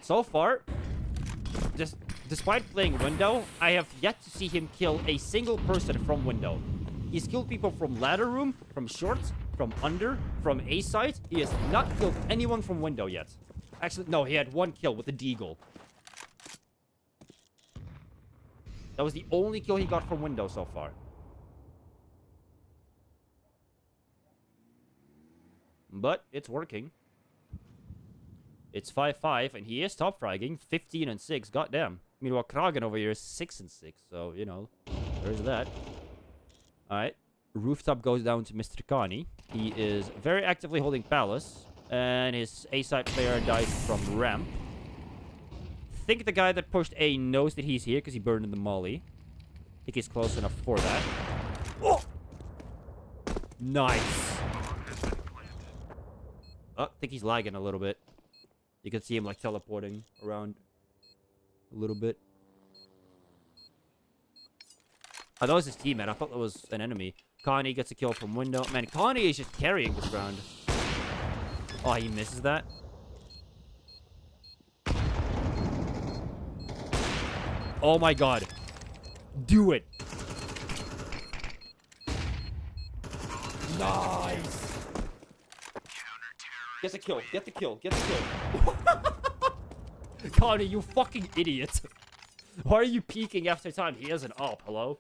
So far, just despite playing window, I have yet to see him kill a single person from window. He's killed people from ladder room, from shorts, from under, from A side. He has not killed anyone from window yet. Actually, no, he had 1 kill with the deagle. That was the only kill he got from window so far. But it's working. It's 5-5, and he is top fragging, 15-6. Goddamn. Meanwhile, Kragen over here is 6-6, so, you know, there's that. Alright. Rooftop goes down to Mr. Kani. He is very actively holding Palace, and his A-side player dies from ramp. I think the guy that pushed A knows that he's here because he burned in the molly. I think he's close enough for that. Oh! Nice. Oh, I think he's lagging a little bit. You can see him like teleporting around a little bit. Oh, that was his teammate. I thought that was an enemy. Connie gets a kill from window. Man, Connie is just carrying this round. Oh, he misses that. Oh my god. Do it. Nice. Get the kill. Get the kill. Get the kill. Connie, you fucking idiot. Why are you peeking after time? He has an AWP. Hello?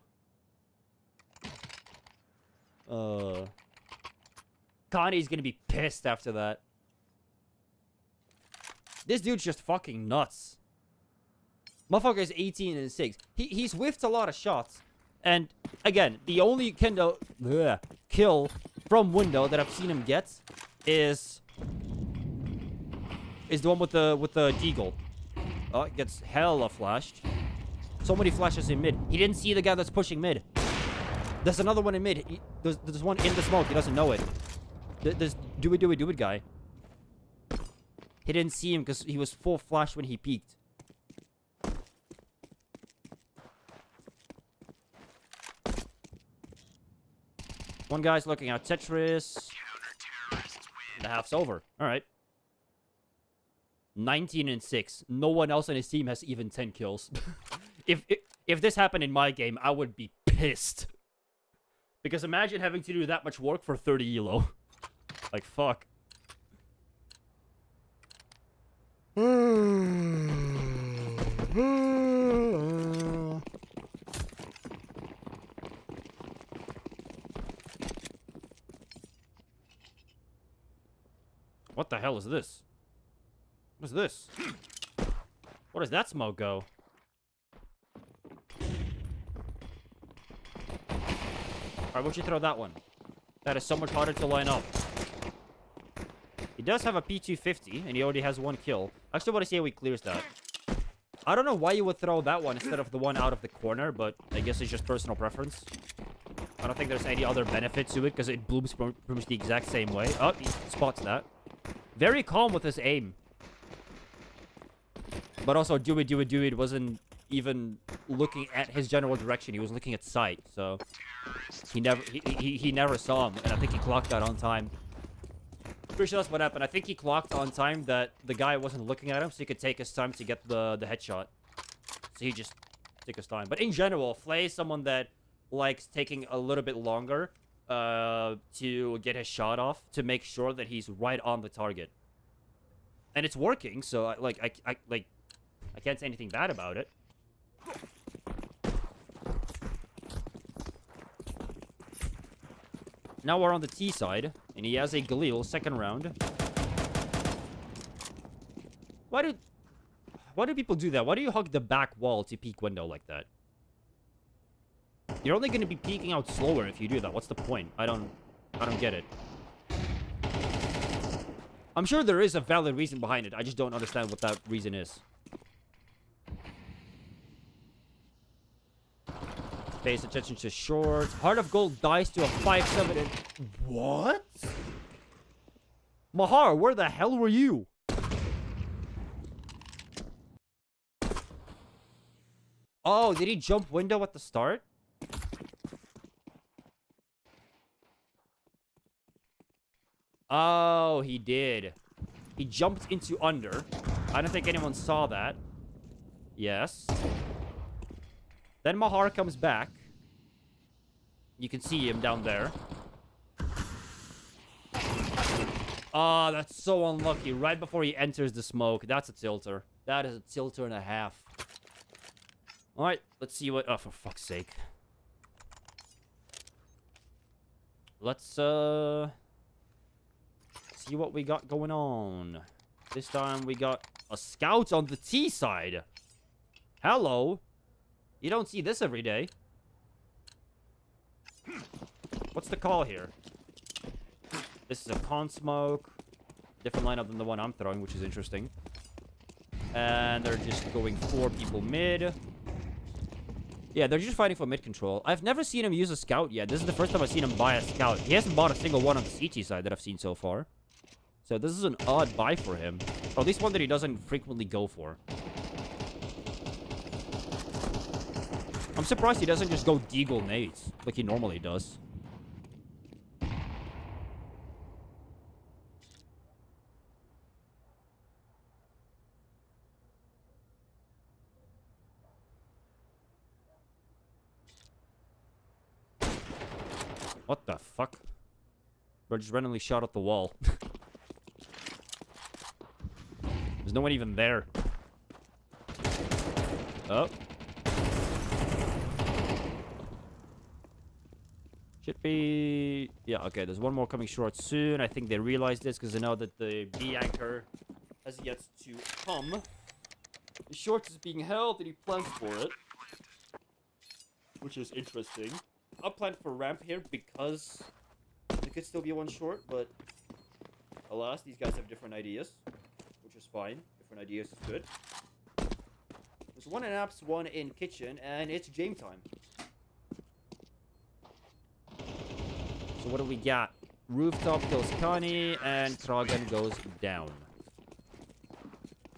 Connie's gonna be pissed after that. This dude's just fucking nuts. Motherfucker is 18-6. He's whiffed a lot of shots. And, again, the only kill from window that I've seen him get is the one with the deagle. Oh, it gets hella flashed. So many flashes in mid. He didn't see the guy that's pushing mid. There's another one in mid. There's one in the smoke. He doesn't know it. There's do it guy. He didn't see him because he was full flash when he peeked. One guy's looking at Tetris. half's over. All right. 19-6. No one else on his team has even 10 kills. If this happened in my game, I would be pissed. Because imagine having to do that much work for 30 elo. Like, fuck. What the hell is this? What is this? Where does that smoke go? Alright, why'd you throw that one? That is so much harder to line up. He does have a P250, and he already has 1 kill. I still want to see how he clears that. I don't know why you would throw that one instead of the one out of the corner, but I guess it's just personal preference. I don't think there's any other benefit to it, because it blooms pretty much the exact same way. Oh, he spots that. Very calm with his aim. But also, do it wasn't even looking at his general direction. He was looking at sight, so he never saw him, and I think he clocked that on time. Pretty sure that's what happened. I think he clocked on time that the guy wasn't looking at him, so he could take his time to get the headshot. So he just took his time. But in general, Flay is someone that likes taking a little bit longer to get his shot off, to make sure that he's right on the target. And it's working, so I can't say anything bad about it. Now we're on the T side, and he has a Galil, second round. Why do people do that? Why do you hug the back wall to peek window like that? You're only going to be peeking out slower if you do that. What's the point? I don't get it. I'm sure there is a valid reason behind it. I just don't understand what that reason is. Pays attention to short. Heart of Gold dies to a 5-7 and... What? Mahar, where the hell were you? Oh, did he jump window at the start? Oh, he did. He jumped into under. I don't think anyone saw that. Yes. Then Mahar comes back. You can see him down there. Ah, oh, that's so unlucky. Right before he enters the smoke. That's a tilter. That is a tilter and a half. Alright, let's see what... Oh, for fuck's sake. Let's, see what we got going on. This time we got a scout on the T side. Hello. You don't see this every day. What's the call here? This is a con smoke. Different lineup than the one I'm throwing, which is interesting. And they're just going 4 people mid. Yeah, they're just fighting for mid control. I've never seen him use a scout yet. This is the first time I've seen him buy a scout. He hasn't bought a single one on the CT side that I've seen so far. So this is an odd buy for him. Or at least one that he doesn't frequently go for. I'm surprised he doesn't just go deagle nades like he normally does. What the fuck? Bro just randomly shot at the wall. There's no one even there. Oh. Should be... Yeah, okay, there's one more coming short soon. I think they realize this because they know that the B anchor has yet to come. The short is being held and he plans for it. Which is interesting. I'll plan for ramp here because there could still be one short, but alas, these guys have different ideas, which is fine. Different ideas is good. There's one in apps, one in kitchen, and it's game time. So what do we got? Rooftop kills Kani, and Kragan goes down.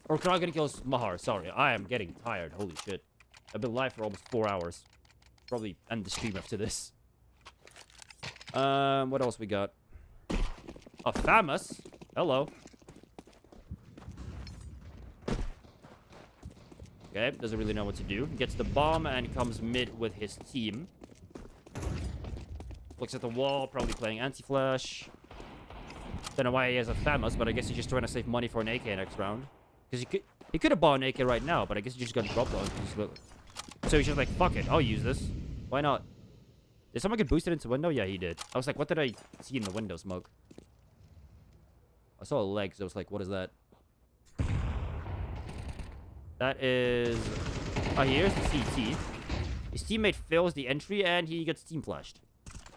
Or Kragan kills Mahar, sorry. I am getting tired, holy shit. I've been live for almost 4 hours. Probably end the stream after this. What else we got? A Famous. Hello. Okay, doesn't really know what to do. Gets the bomb and comes mid with his team. Looks at the wall, probably playing anti-flash. Don't know why he has a FAMAS, but I guess he's just trying to save money for an AK next round. Because he could have bought an AK right now, but I guess he just got dropped on. So he's just like, fuck it, I'll use this. Why not? Did someone get boosted into window? Yeah, he did. I was like, what did I see in the window smoke? I saw legs. I was like, what is that? That is... Oh, here's the CT. His teammate fails the entry and he gets team flashed.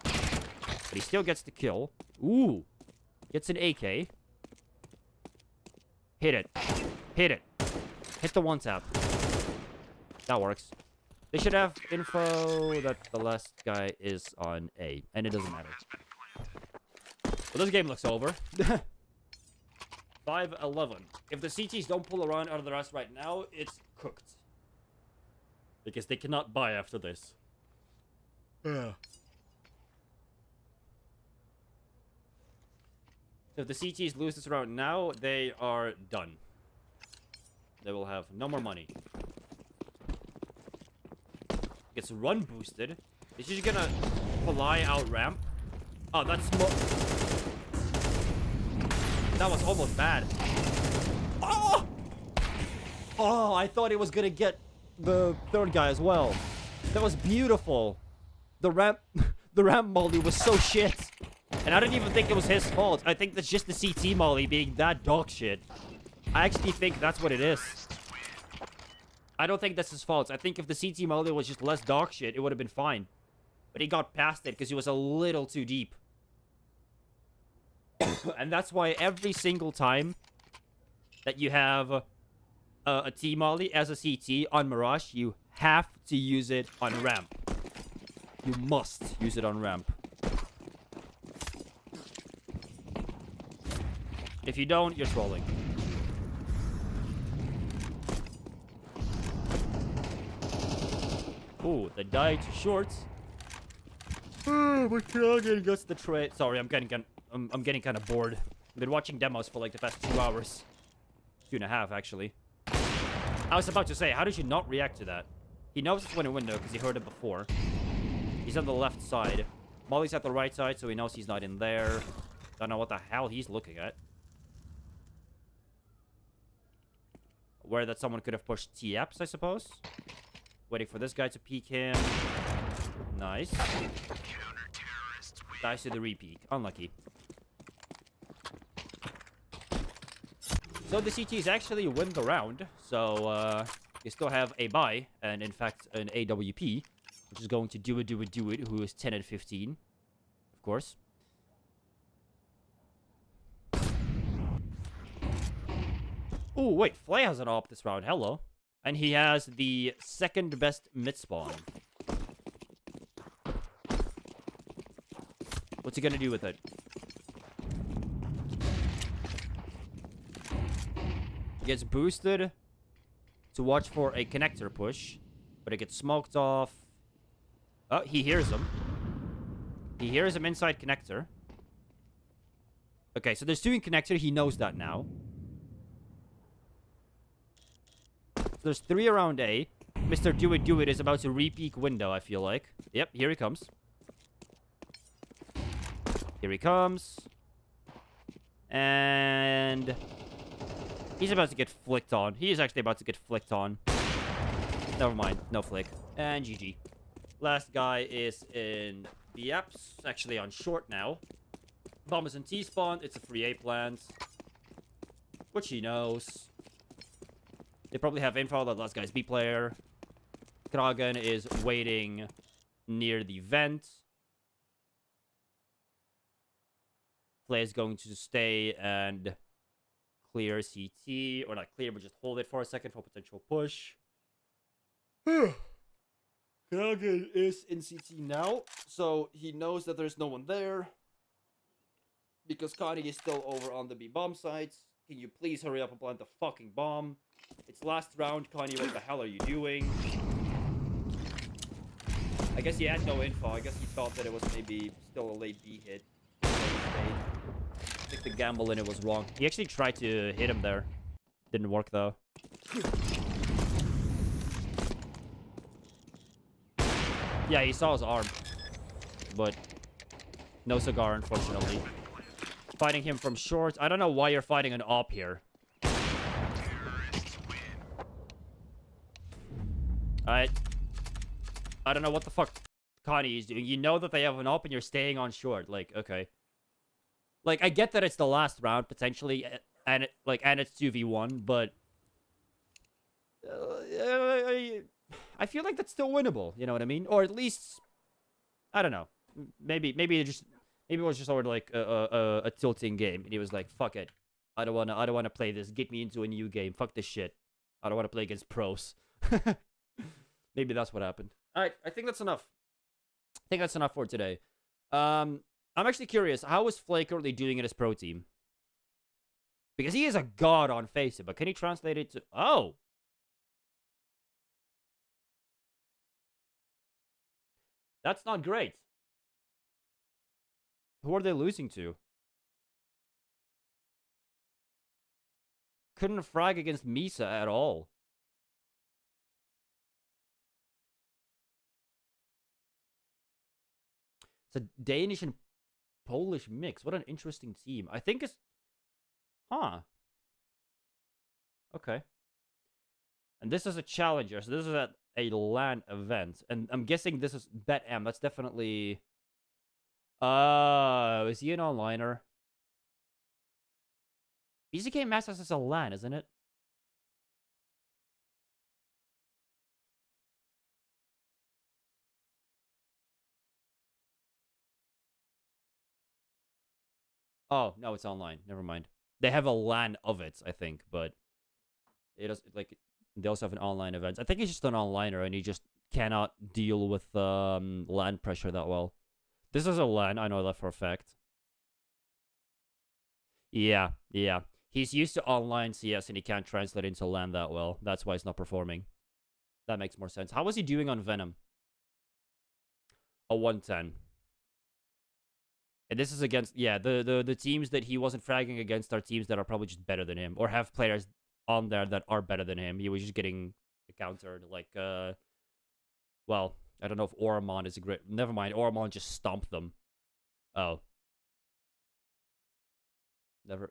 But he still gets the kill. Ooh. Gets an AK. Hit it. Hit it. Hit the one tap. That works. They should have info that the last guy is on A. And it doesn't matter. Well, this game looks over. 5-11. If the CTs don't pull around out of the rest right now, it's cooked. Because they cannot buy after this. Yeah. So if the CTs lose this round now, they are done. They will have no more money. Gets run boosted. Is she gonna fly out ramp? Oh, that's that was almost bad. Oh! Oh, I thought he was gonna get the third guy as well. That was beautiful. The ramp molly was so shit. And I didn't even think it was his fault. I think that's just the CT molly being that dog shit. I actually think that's what it is. I don't think that's his fault. I think if the CT molly was just less dog shit, it would have been fine. But he got past it because he was a little too deep. And that's why every single time that you have a T-molly as a CT on Mirage, you have to use it on ramp. You must use it on ramp. If you don't, you're trolling. Ooh, the die to shorts. But Cologne gets the trade. Sorry, I'm getting kind of bored. I've been watching demos for like the past 2 hours. 2.5, actually. I was about to say, how did you not react to that? He knows it's in a window because he heard it before. He's on the left side. Molly's at the right side, so he knows he's not in there. Don't know what the hell he's looking at. Where that someone could have pushed T-Apps, I suppose. Waiting for this guy to peek him. Nice. Dies to the re-peek. Unlucky. So the CTs actually win the round. So you still have a buy. And in fact, an AWP. Which is going to do it, who is 10 and 15. Of course. Oh, wait. Flay has an AWP this round. Hello. And he has the second best mid spawn. What's he gonna do with it? Gets boosted to watch for a connector push. But it gets smoked off. Oh, he hears him. He hears him inside connector. Okay, so there's two in connector. He knows that now. There's 3 around A. Mr. Do It is about to re-peek window, I feel like. Yep, here he comes. Here he comes. And he's about to get flicked on. He is actually about to get flicked on. Never mind, no flick. And GG. Last guy is in B-Apps, actually on short now. Bomb is in T-spawn, it's a free A plant. Which he knows. They probably have info that last guy's B player. Kragen is waiting near the vent. Flay is going to stay and clear CT. Or not clear, but just hold it for a second for potential push. Kragen is in CT now, so he knows that there's no one there. Because Connie is still over on the B bomb site. Can you please hurry up and plant the fucking bomb? It's last round, Connie, what the hell are you doing? I guess he had no info. I guess he thought that it was maybe still a late B hit. think the gamble in it was wrong. He actually tried to hit him there. Didn't work, though. Yeah, he saw his arm. But no cigar, unfortunately. Fighting him from short. I don't know why you're fighting an op here. I don't know what the fuck Connie is doing. You know that they have an op and you're staying on short. Like, okay. Like, I get that it's the last round, potentially, and it's 2v1, but... I feel like that's still winnable, you know what I mean? Or at least... I don't know. Maybe it was just sort of like a tilting game, and he was like, fuck it. I don't wanna play this. Get me into a new game. Fuck this shit. I don't wanna play against pros. Maybe that's what happened. Alright, I think that's enough. I think that's enough for today. I'm actually curious, how is Flay currently doing in his pro team? Because he is a god on Face It, but can he translate it to... Oh! That's not great. Who are they losing to? Couldn't frag against Misa at all. It's a Danish and Polish mix. What an interesting team. I think it's... Huh. Okay. And this is a challenger. So this is at a LAN event. And I'm guessing this is BetM. That's definitely... is he an onliner? BZK Masters is a LAN, isn't it? Oh, no, it's online. Never mind. They have a LAN of it, I think, but it is like they also have an online event. I think he's just an onliner and he just cannot deal with LAN pressure that well. This is a LAN, I know that for a fact. Yeah. He's used to online CS and he can't translate into LAN that well. That's why he's not performing. That makes more sense. How was he doing on Venom? A 110. And this is against, yeah, the teams that he wasn't fragging against are teams that are probably just better than him. Or have players on there that are better than him. He was just getting countered. Like, well, I don't know if Oromon is a great... Never mind, Oromon just stomped them. Oh.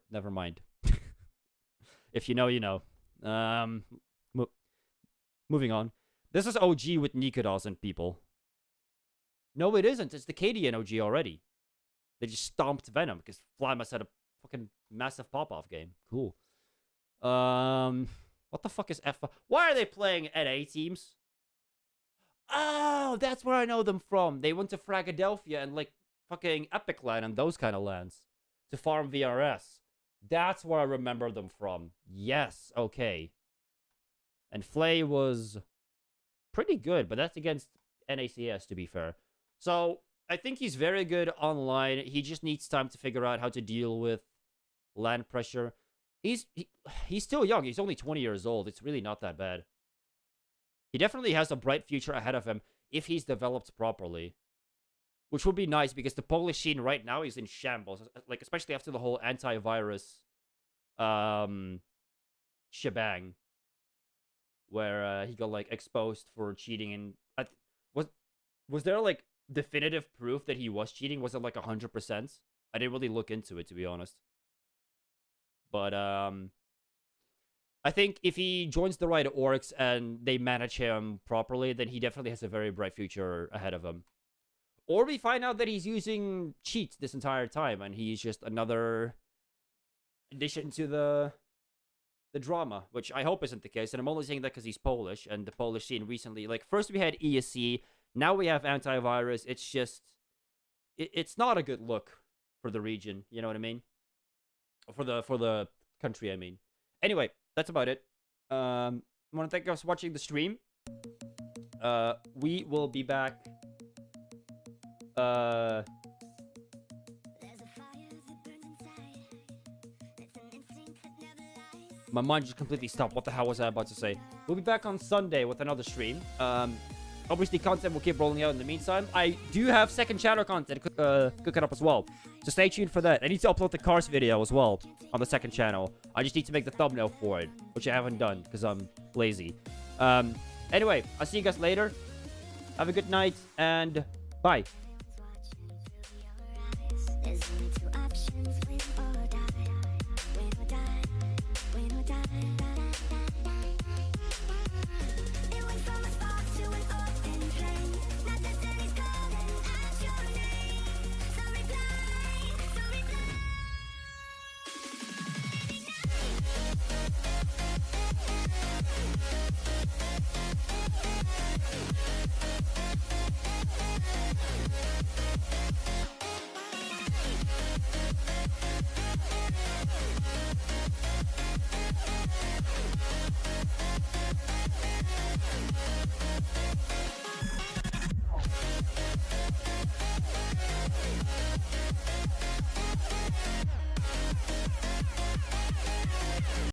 Never mind. If you know, you know. Moving on. This is OG with Nikodos and people. No, it isn't. It's the KDN OG already. They just stomped Venom because Fly must have had a fucking massive pop-off game. Cool. What the fuck is F? Why are they playing NA teams? Oh, that's where I know them from. They went to Fragadelphia and like fucking Epic Land and those kind of lands to farm VRS. That's where I remember them from. Yes, okay. And Flay was pretty good, but that's against NACS, to be fair. So I think he's very good online. He just needs time to figure out how to deal with LAN pressure. He's still young. He's only 20 years old. It's really not that bad. He definitely has a bright future ahead of him if he's developed properly. Which would be nice because the Polish scene right now is in shambles. Like, especially after the whole antivirus shebang. Where he got, like, exposed for cheating. And was there, like, definitive proof that he was cheating? Was it, like, 100%? I didn't really look into it, to be honest. But, I think if he joins the right orcs and they manage him properly, then he definitely has a very bright future ahead of him. Or we find out that he's using cheats this entire time and he's just another addition to the drama, which I hope isn't the case. And I'm only saying that because he's Polish and the Polish scene recently, like, first we had ESC, now we have antivirus. It's just, it's not a good look for the region, you know what I mean? For the country, I mean. Anyway, that's about it. I want to thank you guys for watching the stream. We will be back. My mind just completely stopped. What the hell was I about to say? We'll be back on Sunday with another stream. Obviously, content will keep rolling out in the meantime. I do have second channel content cooking up as well. So stay tuned for that. I need to upload the Cars video as well on the second channel. I just need to make the thumbnail for it, which I haven't done because I'm lazy. Anyway, I'll see you guys later. Have a good night, and bye.